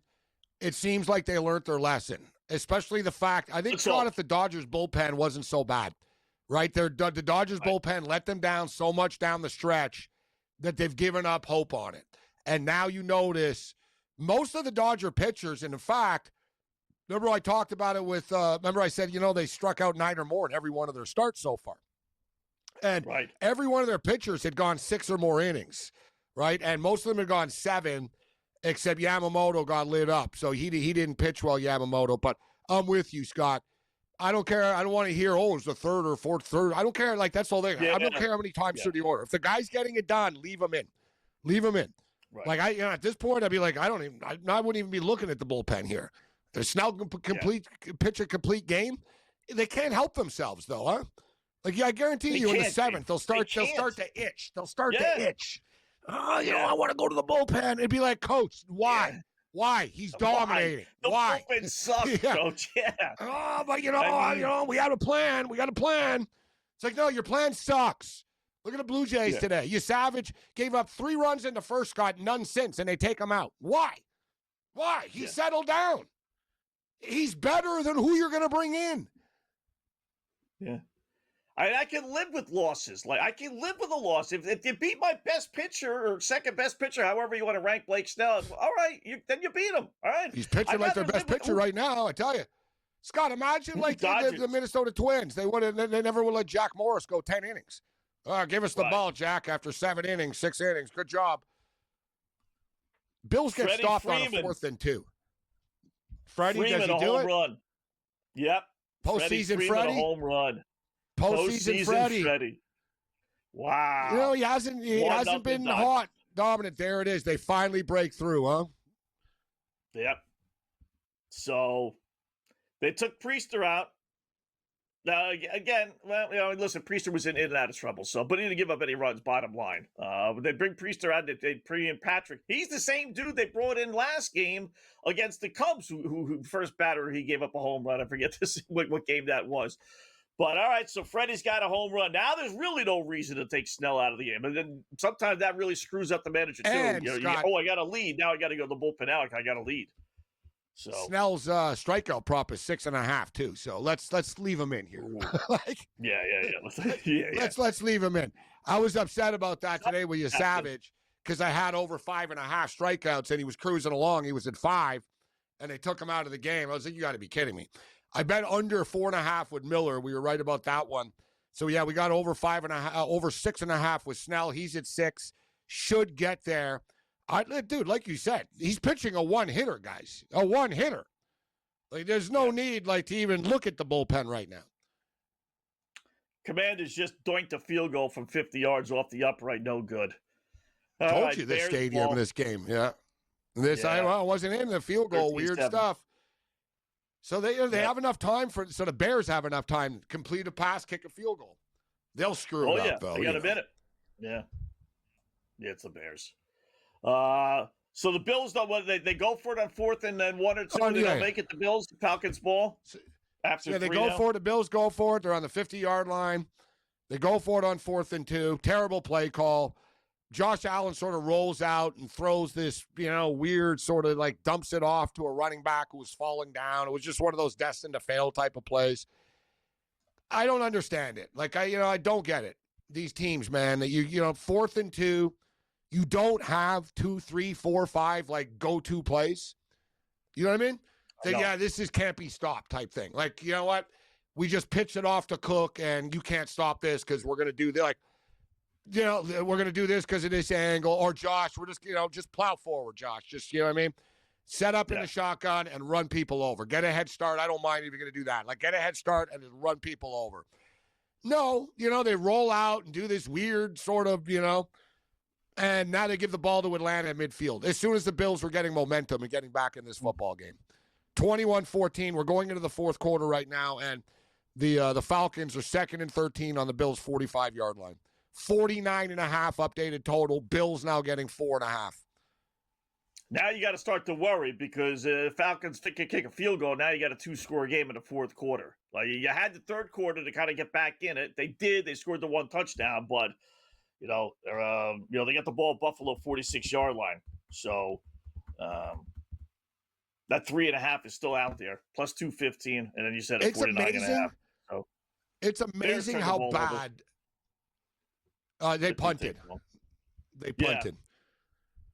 It seems like they learned their lesson, especially the fact, I think, Scott, if the Dodgers bullpen wasn't so bad, right? The Dodgers bullpen let them down so much down the stretch that they've given up hope on it. And now you notice most of the Dodger pitchers, and in fact, remember I talked about it with, remember I said, they struck out 9 or more in every one of their starts so far. And every one of their pitchers had gone 6 or more innings, right? And most of them had gone 7, except Yamamoto got lit up. So he didn't pitch well, Yamamoto. But I'm with you, Scott. I don't care. I don't want to hear, it's the 3rd or 4th, 3rd. I don't care. Like, that's all they I don't care how many times through the order. If the guy's getting it done, leave him in. Leave him in. Right. Like, at this point, I'd be like, I wouldn't even be looking at the bullpen here. If Snell pitch a complete game, they can't help themselves, though, huh? Like, I guarantee you in the 7th, they'll start to itch. They'll start to itch. I want to go to the bullpen. It'd be like, Coach, why?
Yeah.
Why? He's dominating.
Why? The bullpen sucks, Coach. Yeah.
But, we have a plan. We got a plan. It's like, no, your plan sucks. Look at the Blue Jays today. Savage gave up 3 runs in the first, got none since, and they take him out. Why? He settled down. He's better than who you're going to bring in.
Yeah. I can live with losses. Like, I can live with a loss. If you beat my best pitcher or second best pitcher, however you want to rank Blake Snell, all right, then you beat him. All right.
He's pitching like their best pitcher right now, I tell you. Scott, imagine like the Minnesota Twins. They never would let Jack Morris go 10 innings. Give us the ball, Jack, after 7 innings, 6 innings. Good job. Bills get
Freddie
stopped
Freeman.
on a 4th and 2. Freddie,
Freeman,
does he
a
do
home
it?
run. Yep.
Postseason
Freddie? A home run.
Postseason Freddie.
Wow.
You know, he hasn't been hot, dominant. There it is. They finally break through, huh?
Yep. So they took Priester out. Now, again, well, listen, Priester was in and out of trouble, but he didn't give up any runs, bottom line. They bring Priester out, they bring in Patrick. He's the same dude they brought in last game against the Cubs, who first batter, he gave up a home run. I forget what game that was. But, all right, so Freddie's got a home run. Now there's really no reason to take Snell out of the game. And then sometimes that really screws up the manager, too.
And Scott,
I got a lead. Now I got to go to the bullpen. Now I got a lead. So
Snell's strikeout prop is 6.5 too. So let's leave him in here. Let's leave him in. I was upset about that today with you, Savage, because I had over 5.5 strikeouts and he was cruising along. He was at 5, and they took him out of the game. I was like, you got to be kidding me. I bet under 4.5 with Miller. We were right about that one. So yeah, we got over 5.5, over 6.5 with Snell. He's at 6. Should get there. Dude, like you said, he's pitching a one-hitter, guys. A one-hitter. Like, there's no need, to even look at the bullpen right now.
Commanders just doinked a field goal from 50 yards off the upright. No good.
Told you this stadium in this game, yeah. I wasn't in the field goal. Weird stuff. So they have enough time so the Bears have enough time to complete a pass, kick a field goal. They'll screw it up, though.
They got a minute. Yeah. Yeah, it's the Bears. So the Bills, they go for it on 4th and then 1 or 2. They don't make it. The Bills, the Falcons ball. After
they go for it. The Bills go for it. They're on the 50-yard line. They go for it on 4th and 2. Terrible play call. Josh Allen sort of rolls out and throws this, weird sort of dumps it off to a running back who was falling down. It was just one of those destined to fail type of plays. I don't understand it. I don't get it. These teams, man, that you 4th and 2. You don't have 2, 3, 4, 5 go-to plays. You know what I mean? This can't be stopped type thing. You know what? We just pitch it off to Cook, and you can't stop this because we're going to do we're going to do this because of this angle. Or Josh, we're just plow forward, Josh. Just, you know what I mean? Set up in the shotgun and run people over. Get a head start. I don't mind if you're going to do that. Get a head start and just run people over. No, they roll out and do this weird sort of, and now they give the ball to Atlanta at midfield. As soon as the Bills were getting momentum and getting back in this football game. 21-14. We're going into the 4th quarter right now, and the Falcons are 2nd and 13 on the Bills' 45-yard line. 49.5 updated total. Bills now getting 4.5.
Now you got to start to worry because Falcons can kick a field goal. Now you got a 2-score game in the 4th quarter. You had the 3rd quarter to kind of get back in it. They did. They scored the 1 touchdown, but they got the ball at Buffalo 46-yard line. So that 3.5 is still out there. Plus 215, and then you said 49.5. So
it's amazing how bad they punted. They punted.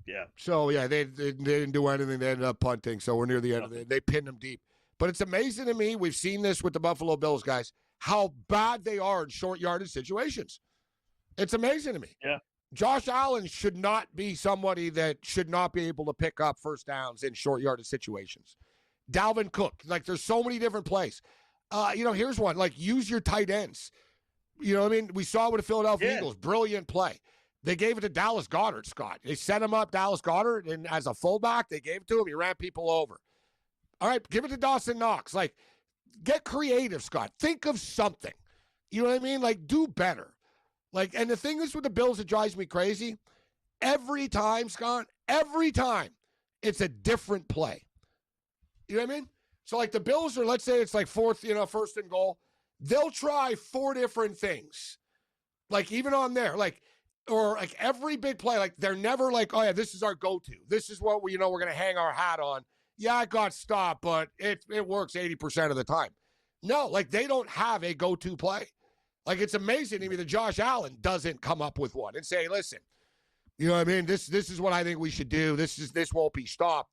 Yeah.
So they didn't do anything. They ended up punting. So we're near the end of it. They pinned them deep. But it's amazing to me. We've seen this with the Buffalo Bills guys. How bad they are in short yardage situations. It's amazing to me.
Yeah.
Josh Allen should not be somebody that should not be able to pick up first downs in short yardage situations. Dalvin Cook, there's so many different plays. Here's one. Use your tight ends. You know what I mean? We saw with the Philadelphia Eagles. Brilliant play. They gave it to Dallas Goedert, Scott. They set him up, Dallas Goedert, and as a fullback, they gave it to him. He ran people over. All right, give it to Dawson Knox. Get creative, Scott. Think of something. You know what I mean? Do better. And the thing is with the Bills that drives me crazy, every time, Scott, it's a different play. You know what I mean? So, the Bills are, let's say it's 4th, 1st and goal. They'll try 4 different things. Even on there, every big play, they're never oh, yeah, this is our go-to. This is what we're going to hang our hat on yeah, it got stopped, but it works 80% of the time. No, like they don't have a go-to play. Like it's amazing to me that Josh Allen doesn't come up with one and say, listen, you know what I mean? This is what I think we should do. This won't be stopped.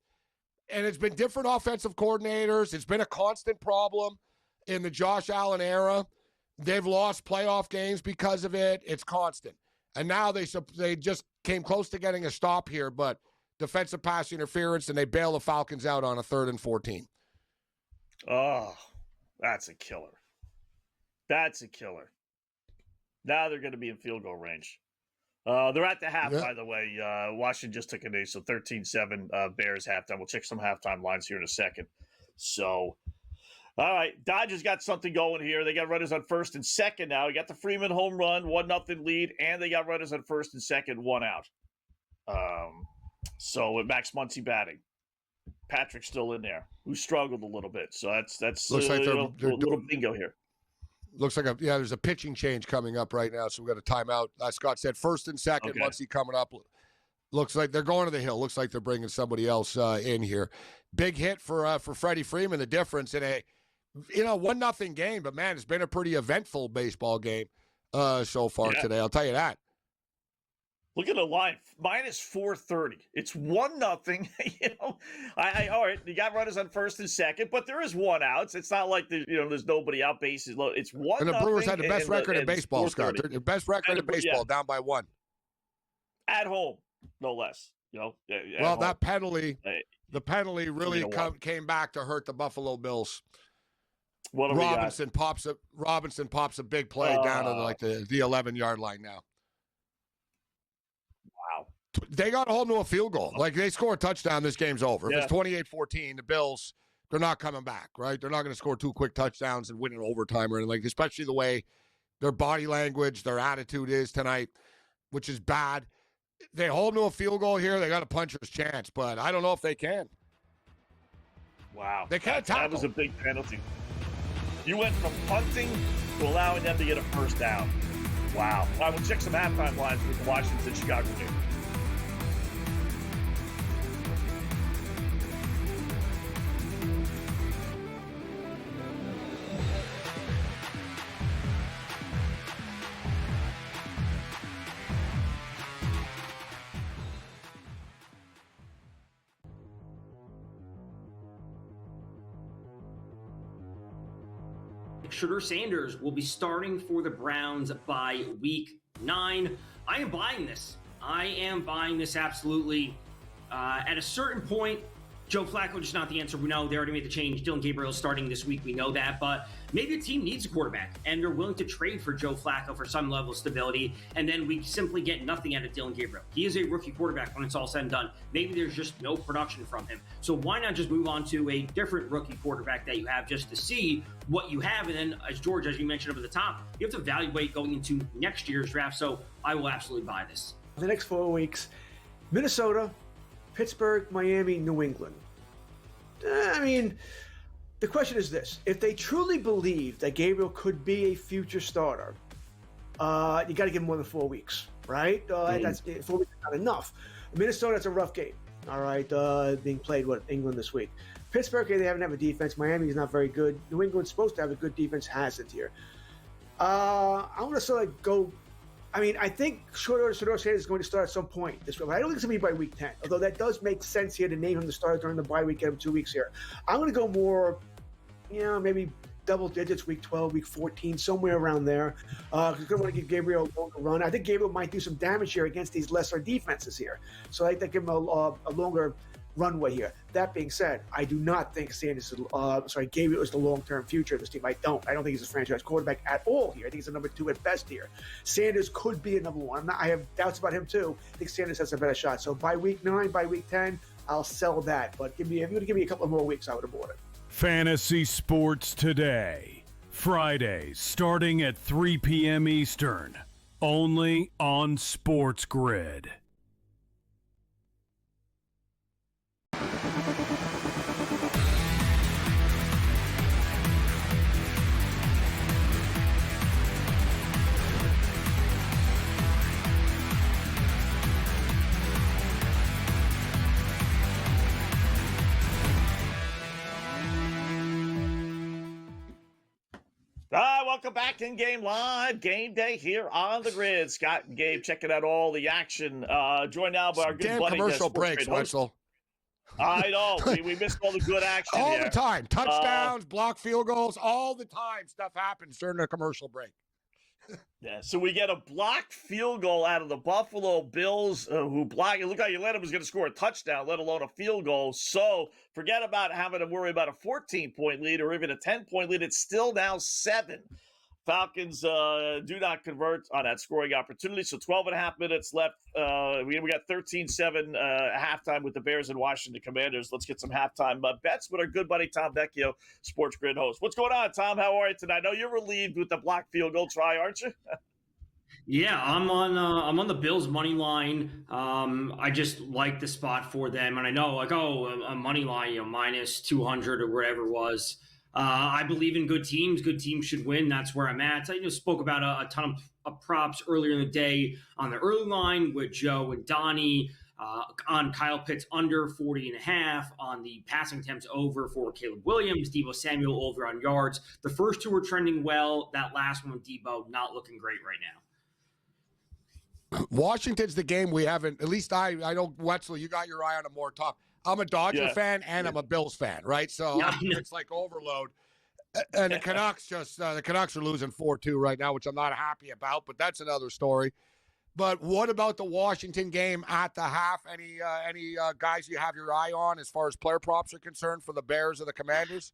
And it's been different offensive coordinators. It's been a constant problem in the Josh Allen era. They've lost playoff games because of it. It's constant. And now they just came close to getting a stop here, but defensive pass interference, and they bail the Falcons out on a 3rd and 14.
Oh, that's a killer. That's a killer. Now they're going to be in field goal range. They're at the half, by the way. Washington just took a knee, so 13-7 Bears halftime. We'll check some halftime lines here in a second. So, all right, Dodgers got something going here. They got runners on 1st and 2nd now. You got the Freeman home run, 1-0 lead, and they got runners on 1st and 2nd, 1 out. So with Max Muncy batting, Patrick's still in there, who struggled a little bit. So that's
looks like they're
little bingo here.
Looks like there's a pitching change coming up right now, so we got a timeout. Scott said 1st and 2nd.
Okay.
Muncy coming up. Looks like they're going to the hill. Looks like they're bringing somebody else in here. Big hit for Freddie Freeman. The difference in a 1-0 game, but man, it's been a pretty eventful baseball game so far today. I'll tell you that.
Look at the line, minus 430. It's 1-0. All right, you got runners on 1st and 2nd, but there is 1 out. It's not like there's nobody out, bases low. It's 1-0.
And the Brewers had the best record in baseball, Scott. The best record in baseball, down by 1.
At home, no less.
That penalty, the penalty really came back to hurt the Buffalo Bills. Robinson pops a big play down to like the 11-yard line now.
Wow.
They got to hold to a field goal. Like they score a touchdown, this game's over. If it's 28-14, the Bills, they're not coming back, right? They're not going to score 2 quick touchdowns and win in overtime or anything, especially the way their body language, their attitude is tonight, which is bad. They hold to a field goal here. They got a puncher's chance, but I don't know if they can.
Wow.
They can't tackle.
That was a big penalty. You went from punting to allowing them to get a first down. Wow. All right, we'll check some halftime lines with the Washington Chicago game.
Shedeur Sanders will be starting for the Browns by week 9. I am buying this. I am buying this absolutely. At a certain point, Joe Flacco just not the answer. We know they already made the change. Dylan Gabriel is starting this week. We know that. But maybe a team needs a quarterback, and they're willing to trade for Joe Flacco for some level of stability, and then we simply get nothing out of Dylan Gabriel. He is a rookie quarterback when it's all said and done. Maybe there's just no production from him. So why not just move on to a different rookie quarterback that you have just to see what you have? And then, as you mentioned up at the top, you have to evaluate going into next year's draft. So I will absolutely buy this.
The next 4 weeks, Minnesota, Pittsburgh, Miami, New England. I mean, the question is this. If they truly believe that Gabriel could be a future starter, you got to give him more than 4 weeks, right? That's 4 weeks is not enough. Minnesota, that's a rough game, all right, being played, England this week. Pittsburgh, they haven't have a defense. Miami is not very good. New England's supposed to have a good defense, hasn't here. I want to sort of go. I mean, I think Shedeur Sanders is going to start at some point this week. I don't think it's going to be by week 10, although that does make sense here to name him the starter during the bye week, get him 2 weeks here. I'm going to go more, maybe double digits, week 12, week 14, somewhere around there. Because I want to give Gabriel a longer run. I think Gabriel might do some damage here against these lesser defenses here. So I think give him a longer runway here. That being said, I do not think Gabriel is the long-term future of this team. I don't think he's a franchise quarterback at all here. I think he's a number 2 at best here. Sanders could be a number 1. I have doubts about him too. I think Sanders has a better shot. So by week 9, by week 10, I'll sell that. But if you were to give me a couple more weeks, I would have bought it.
Fantasy Sports Today. Fridays starting at 3 p.m. Eastern. Only on SportsGrid.
welcome back in Game Live. Game Day here on the grid. Scott and Gabe checking out all the action. Joined now by our good
Damn
buddy.
commercial breaks, Wetzel.
I know. We missed all the good action
all
here.
the time. Touchdowns, block field goals, all the time. Stuff happens during a commercial break.
Yeah, so we get a blocked field goal out of the Buffalo Bills, who blocked. It looked like Atlanta was going to score a touchdown, let alone a field goal. So forget about having to worry about a 14-point lead or even a 10-point lead. It's still now 7. Falcons do not convert on that scoring opportunity. So 12.5 minutes left. We got 13-7 halftime with the Bears and Washington Commanders. Let's get some halftime bets with our good buddy Tom Vecchio, SportsGrid host. What's going on, Tom? How are you tonight? I know you're relieved with the blocked field goal try, aren't you?
Yeah, I'm on the Bills money line. I just like the spot for them, and I know a money line, minus 200 or whatever it was. I believe in good teams. Good teams should win. That's where I'm at. I spoke about a ton of props earlier in the day on the early line with Joe and Donnie, on Kyle Pitts under 40.5, on the passing attempts over for Caleb Williams, Deebo Samuel over on yards. The first two are trending well. That last one with Deebo not looking great right now.
Washington's the game we haven't, at least I know, Wetzel, you got your eye on it more top. I'm a Dodger fan and I'm a Bills fan, right? So it's like overload. And the Canucks the Canucks are losing 4-2 right now, which I'm not happy about, but that's another story. But what about the Washington game at the half? Any guys you have your eye on as far as player props are concerned for the Bears or the Commanders?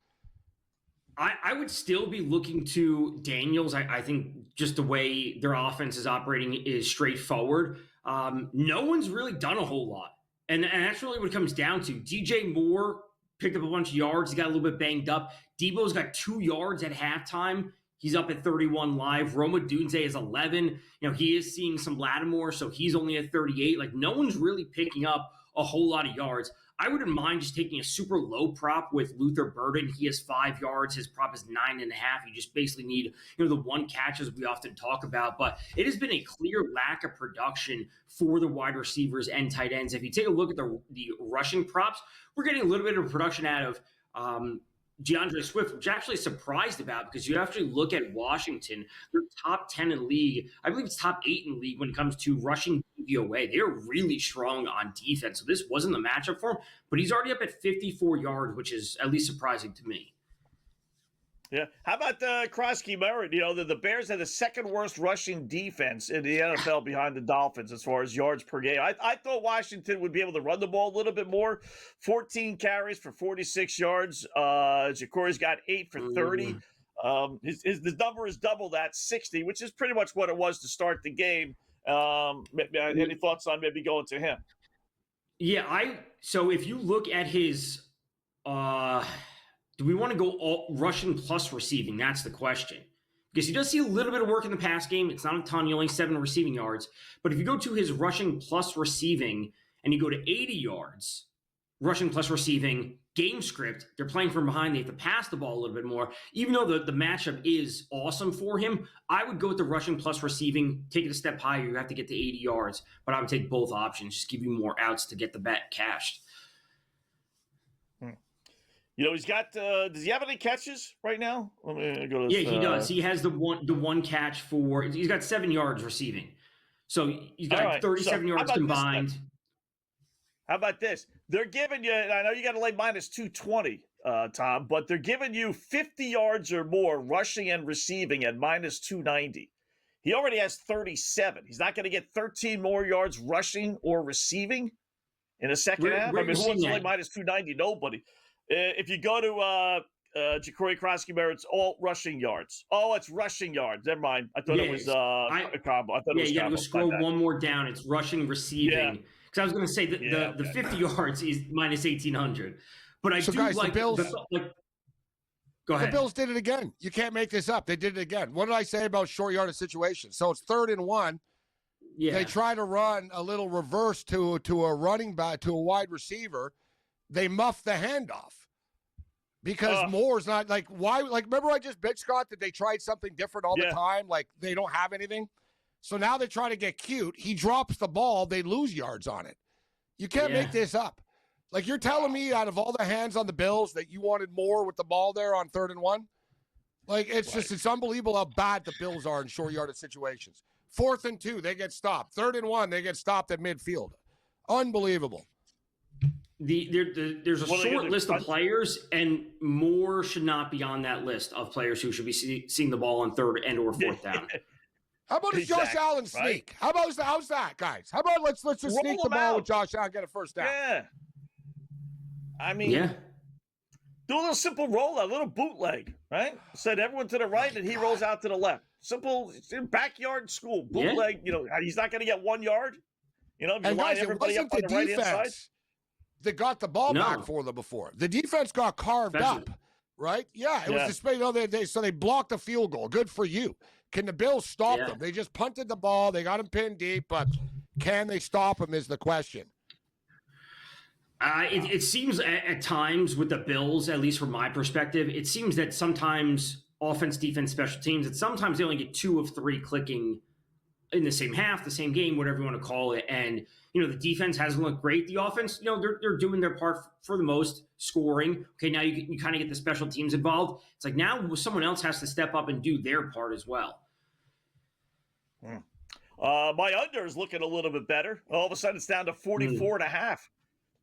I would still be looking to Daniels. I think just the way their offense is operating is straightforward. No one's really done a whole lot. And that's really what it comes down to. DJ Moore picked up a bunch of yards. He got a little bit banged up. Debo's got 2 yards at halftime. He's up at 31 live. Roma Dunze is 11. He is seeing some Lattimore, so he's only at 38. Like, no one's really picking up a whole lot of yards. I wouldn't mind just taking a super low prop with Luther Burden. He has 5 yards. His prop is 9.5. You just basically need, the one catch, as we often talk about. But it has been a clear lack of production for the wide receivers and tight ends. If you take a look at the rushing props, we're getting a little bit of production out of DeAndre Swift, which I'm actually surprised about, because you actually look at Washington, they're top 10 in league. I believe it's top 8 in league when it comes to rushing DVOA. They're really strong on defense. So this wasn't the matchup for him, but he's already up at 54 yards, which is at least surprising to me.
Yeah. How about Krosky Merritt? The Bears had the second worst rushing defense in the NFL behind the Dolphins as far as yards per game. I thought Washington would be able to run the ball a little bit more. 14 carries for 46 yards. Jacory's got 8 for 30. His number is double that, 60, which is pretty much what it was to start the game. Any thoughts on maybe going to him?
Yeah, so if you look at his do we want to go all rushing plus receiving? That's the question. Because he does see a little bit of work in the pass game. It's not a ton. He only 7 receiving yards. But if you go to his rushing plus receiving and you go to 80 yards, rushing plus receiving, game script, they're playing from behind. They have to pass the ball a little bit more. Even though the matchup is awesome for him, I would go with the rushing plus receiving, take it a step higher. You have to get to 80 yards. But I would take both options. Just give you more outs to get the bet cashed.
He's got. Does he have any catches right now? Let me go to.
Yeah, he does. He has the one catch for. He's got 7 yards receiving, so he's got 37 yards combined.
How about this? They're giving you. I know you got to lay minus 220, Tom, but they're giving you 50 yards or more rushing and receiving at minus 290. He already has 37. He's not going to get 13 more yards rushing or receiving in a second half. I mean, who wants to lay minus 290? Nobody. If you go to Jacory Krosky Merritt's all rushing yards. Oh, it's rushing yards. Never mind. I thought it was a combo. I thought it was
you got to scroll one more down. It's rushing, receiving. Because I was going to say the 50 yards is minus 1,800. But I do
guys,
like
the Bills.
Go ahead.
The Bills did it again. You can't make this up. They did it again. What did I say about short yardage situations? So it's 3rd and 1. Yeah. They try to run a little reverse to a running back, to a wide receiver. They muff the handoff. Because Moore's not why remember I just bitched, Scott, that they tried something different all the time, like they don't have anything. So now they try to get cute. He drops the ball, they lose yards on it. You can't make this up. Like, you're telling me out of all the hands on the Bills that you wanted Moore with the ball there on 3rd and 1? Like, it's unbelievable how bad the Bills are in short yardage situations. 4th and 2, they get stopped. 3rd and 1, they get stopped at midfield. Unbelievable.
There's a short list of players, and more should not be on that list of players who should be seeing the ball on 3rd and or 4th down.
How about a Josh Allen sneak?
Right?
How's that, guys? How about let's just sneak the ball with Josh Allen and get a first down?
Yeah. I mean, do a little simple rollout, a little bootleg, right? Send everyone to the right, and he rolls out to the left. Simple backyard school bootleg. You know, he's not going to get 1 yard. You know,
and guys, it wasn't the defense that got the ball back for them before. The defense got carved up, right? Yeah, it was the space. You know, so they blocked the field goal. Good for you. Can the Bills stop them? They just punted the ball. They got him pinned deep, but can they stop him is the question.
It seems at times with the Bills, at least from my perspective, it seems that sometimes offense, defense, special teams, that sometimes they only get 2 of 3 clicking in the same half, the same game, whatever you want to call it. And, you know, the defense hasn't looked great. The offense, you know, they're doing their part for the most, scoring. Okay, now you kind of get the special teams involved. It's like now someone else has to step up and do their part as well.
My under is looking a little bit better. All of a sudden, it's down to 44.5.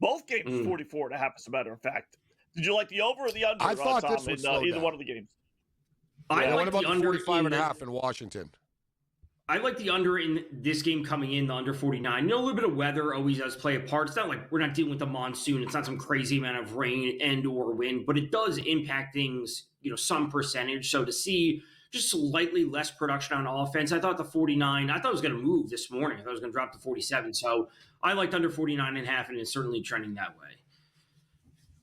Both games 44.5, as a matter of fact. Did you like the over or the under?
I thought
Tom,
this was
either one of the games.
What about the 45.5 in Washington?
I like the under in this game coming in, the under 49. You know, a little bit of weather always does play a part. It's not like we're not dealing with the monsoon. It's not some crazy amount of rain and or wind, but it does impact things, you know, some percentage. So to see just slightly less production on offense, I thought the 49, I thought it was going to move this morning. I thought it was going to drop to 47. So I liked under 49.5, and it's certainly trending that way.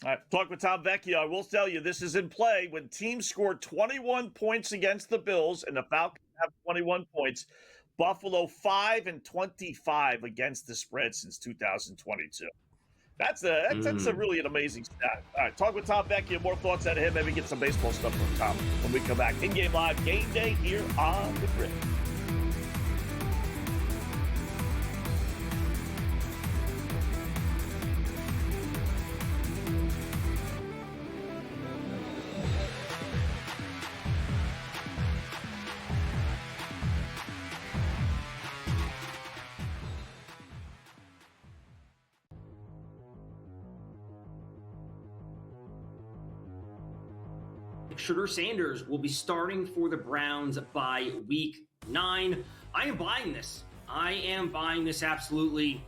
All right, talk with Tom Vecchio. I will tell you, this is in play when teams scored 21 points against the Bills, and the Falcons have 21 points. Buffalo 5-25 against the spread since 2022. That's really an amazing stat. All right, talk with Tom Vecchio. More thoughts out of him. Maybe get some baseball stuff from Tom when we come back. In-game live, game day here on the Grid.
Shedeur Sanders will be starting for the Browns by week 9. I am buying this. Absolutely.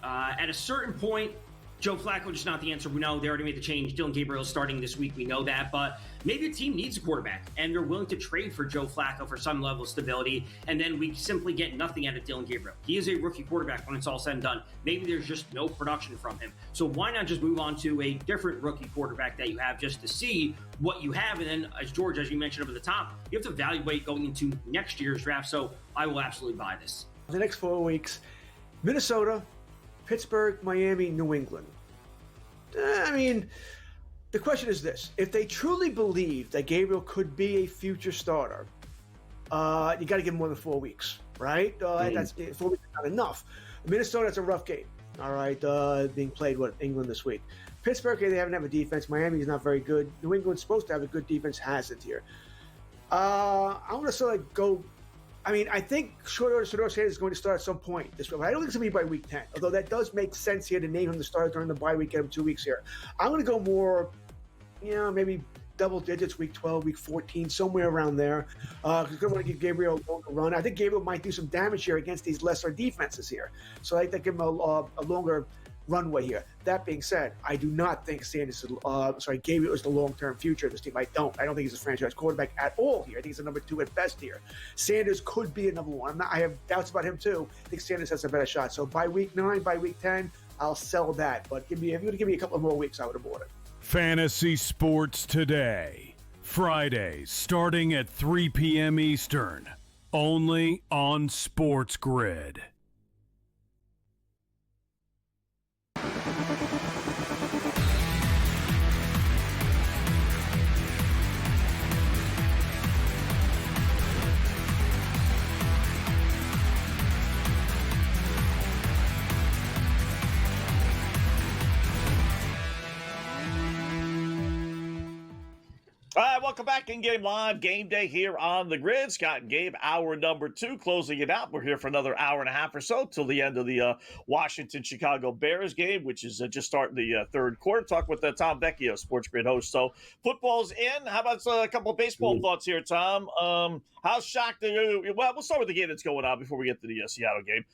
At a certain point, Joe Flacco just not the answer. We know they already made the change. Dylan Gabriel is starting this week. We know that. But maybe a team needs a quarterback, and they're willing to trade for Joe Flacco for some level of stability, and then we simply get nothing out of Dylan Gabriel. He is a rookie quarterback when it's all said and done. Maybe there's just no production from him. So why not just move on to a different rookie quarterback that you have just to see what you have? And then, as George, as you mentioned over the top, you have to evaluate going into next year's draft. So I will absolutely buy this.
The next 4 weeks, Minnesota, Pittsburgh, Miami, New England. I mean, the question is this. If they truly believe that Gabriel could be a future starter, you got to give him more than 4 weeks, right? That's 4 weeks is not enough. Minnesota, that's a rough game, all right, being played, England this week. Pittsburgh, they haven't have a defense. Miami is not very good. New England's supposed to have a good defense, hasn't here. I want to sort of go... I mean, I think Shedeur Sanders is going to start at some point this week. I don't think it's going to be by week 10, although that does make sense here to name him the starter during the bye week, get him 2 weeks here. I'm going to go more, maybe double digits, week 12, week 14, somewhere around there. Because I'm going to give Gabriel a longer run. I think Gabriel might do some damage here against these lesser defenses here. So I think give him a longer runway here. That being said, I do not think Gabriel is the long-term future of this team. I don't think he's a franchise quarterback at all here. I think he's a number 2 at best here. Sanders could be a number 1. I have doubts about him too. I think Sanders has a better shot. So by week 9, by week 10, I'll sell that. But if you're going to give me a couple more weeks, I would have bought it.
Fantasy Sports Today. Fridays starting at 3 p.m. Eastern. Only on SportsGrid.
All right, welcome back in Game Live. Game Day here on the grid. Scott and Gabe, hour number 2, closing it out. We're here for another hour and a half or so till the end of the Washington-Chicago Bears game, which is just starting the third quarter. Talk with Tom Vecchio, SportsGrid host. So football's in. How about a couple of baseball thoughts here, Tom? How shocked are you? Well, we'll start with the game that's going on before we get to the Seattle game.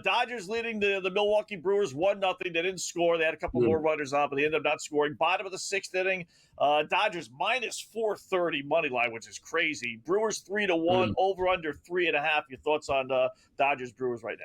Dodgers leading the Milwaukee Brewers 1-0. They didn't score. They had a couple more runners on, but they ended up not scoring. Bottom of the 6th inning. Dodgers minus 430 money line, which is crazy. Brewers 3-1, over under 3.5. Your thoughts on Dodgers Brewers right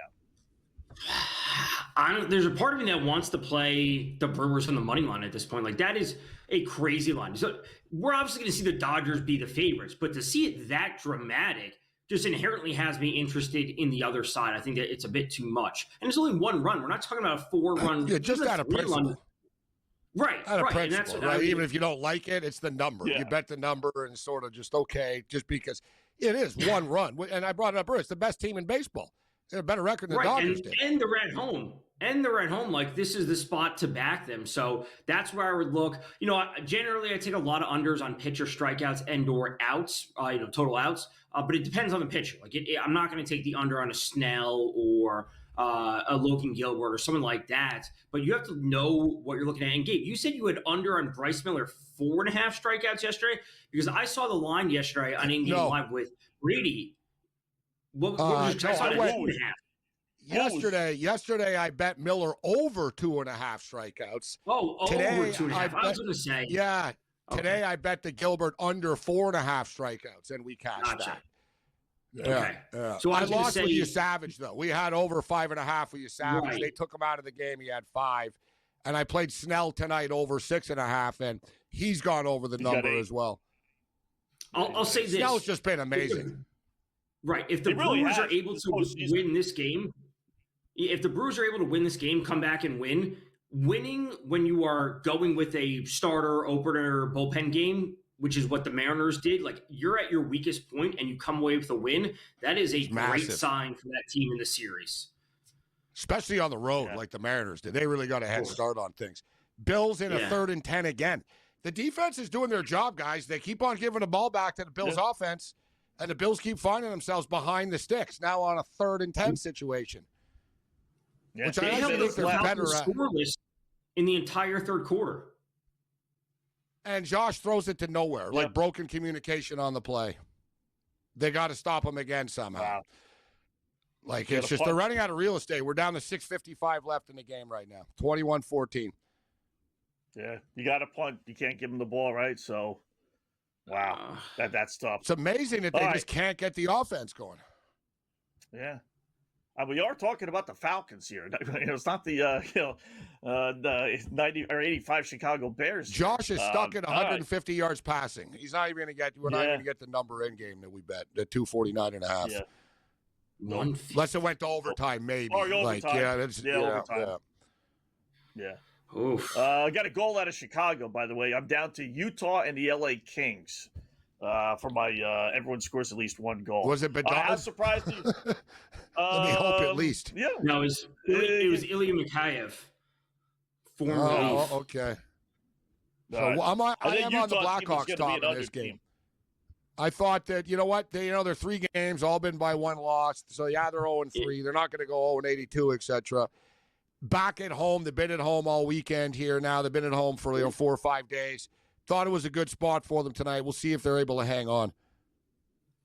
now?
There's a part of me that wants to play the Brewers on the money line at this point. Like, that is a crazy line. So we're obviously going to see the Dodgers be the favorites, but to see it that dramatic just inherently has me interested in the other side. I think that it's a bit too much. And it's only one run. We're not talking about a 4-run.
Yeah, just out of principle.
Right,
Out of
right.
principle,
And that's
right? Even if you don't like it, it's the number.
Yeah.
You bet the number and sort of just, okay, just because it is one run. And I brought it up earlier. It's the best team in baseball. They have a better record than the Dodgers did.
And they're at home. Like, this is the spot to back them. So that's where I would look. You know, generally I take a lot of unders on pitcher strikeouts and or outs, total outs. But it depends on the pitcher. Like, I'm not going to take the under on a Snell or a Logan Gilbert or someone like that. But you have to know what you're looking at. And Gabe, you said you had under on Bryce Miller 4.5 strikeouts yesterday, because I saw the line yesterday on Indian Live with Brady. What was your choice on 2.5?
Yesterday I bet Miller over 2.5 strikeouts. Today,
over 2.5. I was going to say.
Yeah. Today I bet the Gilbert under 4.5 strikeouts, and we cashed that.
Okay.
Yeah.
So
I lost with you, Savage, though. We had over 5.5 with you, Savage.
Right.
They took him out of the game. He had 5. And I played Snell tonight over 6.5, and he's gone over the number as well.
I'll say this.
Snell's just been amazing.
Right. If the Brewers are able to win this game, come back and winning when you are going with a starter, opener, bullpen game, which is what the Mariners did, like, you're at your weakest point and you come away with a win, that is a great sign for that team in the series.
Especially on the road, like the Mariners did. They really got a head start on things. Bills in a 3rd and 10 again. The defense is doing their job, guys. They keep on giving the ball back to the Bills offense, and the Bills keep finding themselves behind the sticks, now on a 3rd and 10 situation.
Yeah.
Which I actually think they're better at.
Scoreless in the entire third quarter.
And Josh throws it to nowhere, like broken communication on the play. They got to stop him again somehow.
Wow.
Like, it's just they're running out of real estate. We're down to 6:55 left in the game right now, 21-14.
Yeah, you got to punt. You can't give him the ball, right? So, wow, that's tough.
It's amazing that they just can't get the offense going.
Yeah. We are talking about the Falcons here. It's not the 90 or 85 Chicago Bears.
Josh is stuck at 150 yards passing. He's not even going to get. We're not even going to get the number in game that we bet at 249.5.
Yeah.
Unless it went to overtime, maybe.
Overtime. Yeah.
Oof.
I got a goal out of Chicago, by the way. I'm down to Utah and the LA Kings for my everyone scores at least one goal.
Was it Bedard?
I'm surprised.
Let me hope at least.
Yeah.
No, it was Ilya Mikheyev.
Okay. So I am on the Blackhawks top in this game. I thought that, you know what, they're 3 games, all been by 1 loss. So, they're 0-3. They're not going to go 0-82, etc. Back at home, they've been at home all weekend here now. They've been at home for 4 or 5 days. Thought it was a good spot for them tonight. We'll see if they're able to hang on.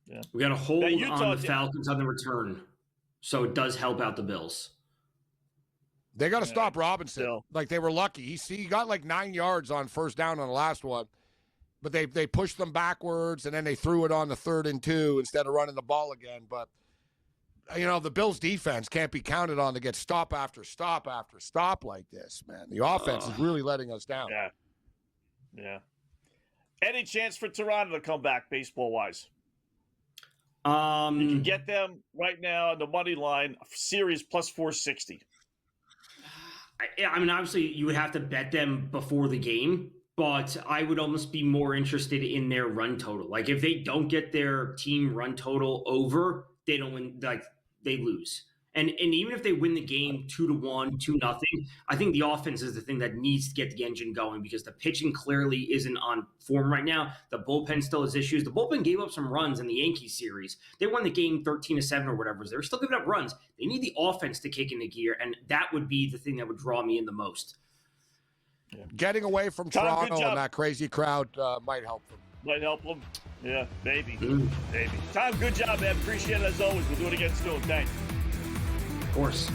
Yeah. We got a hold on the Falcons on the return, so it does help out the Bills.
They got to stop Robinson. Still. Like, they were lucky. He got like 9 yards on first down on the last one. But they pushed them backwards, and then they threw it on the 3rd and 2 instead of running the ball again. But, the Bills' defense can't be counted on to get stop after stop after stop like this, man. The offense is really letting us down.
Yeah. Any chance for Toronto to come back baseball-wise? You can get them right now on the money line, series plus 460.
I mean, obviously, you would have to bet them before the game. But I would almost be more interested in their run total. Like, if they don't get their team run total over, they don't win. Like, they lose. And even if they win the game 2-1, 2-0, I think the offense is the thing that needs to get the engine going because the pitching clearly isn't on form right now. The bullpen still has issues. The bullpen gave up some runs in the Yankees series. They won the game 13-7 or whatever. They were still giving up runs. They need the offense to kick into gear, and that would be the thing that would draw me in the most.
Yeah. Getting away from
Tom,
Toronto and that crazy crowd might help them.
Might help them. Yeah, maybe. Maybe. Tom, good job, man. Appreciate it as always. We'll do it again soon. Thanks.
Of course.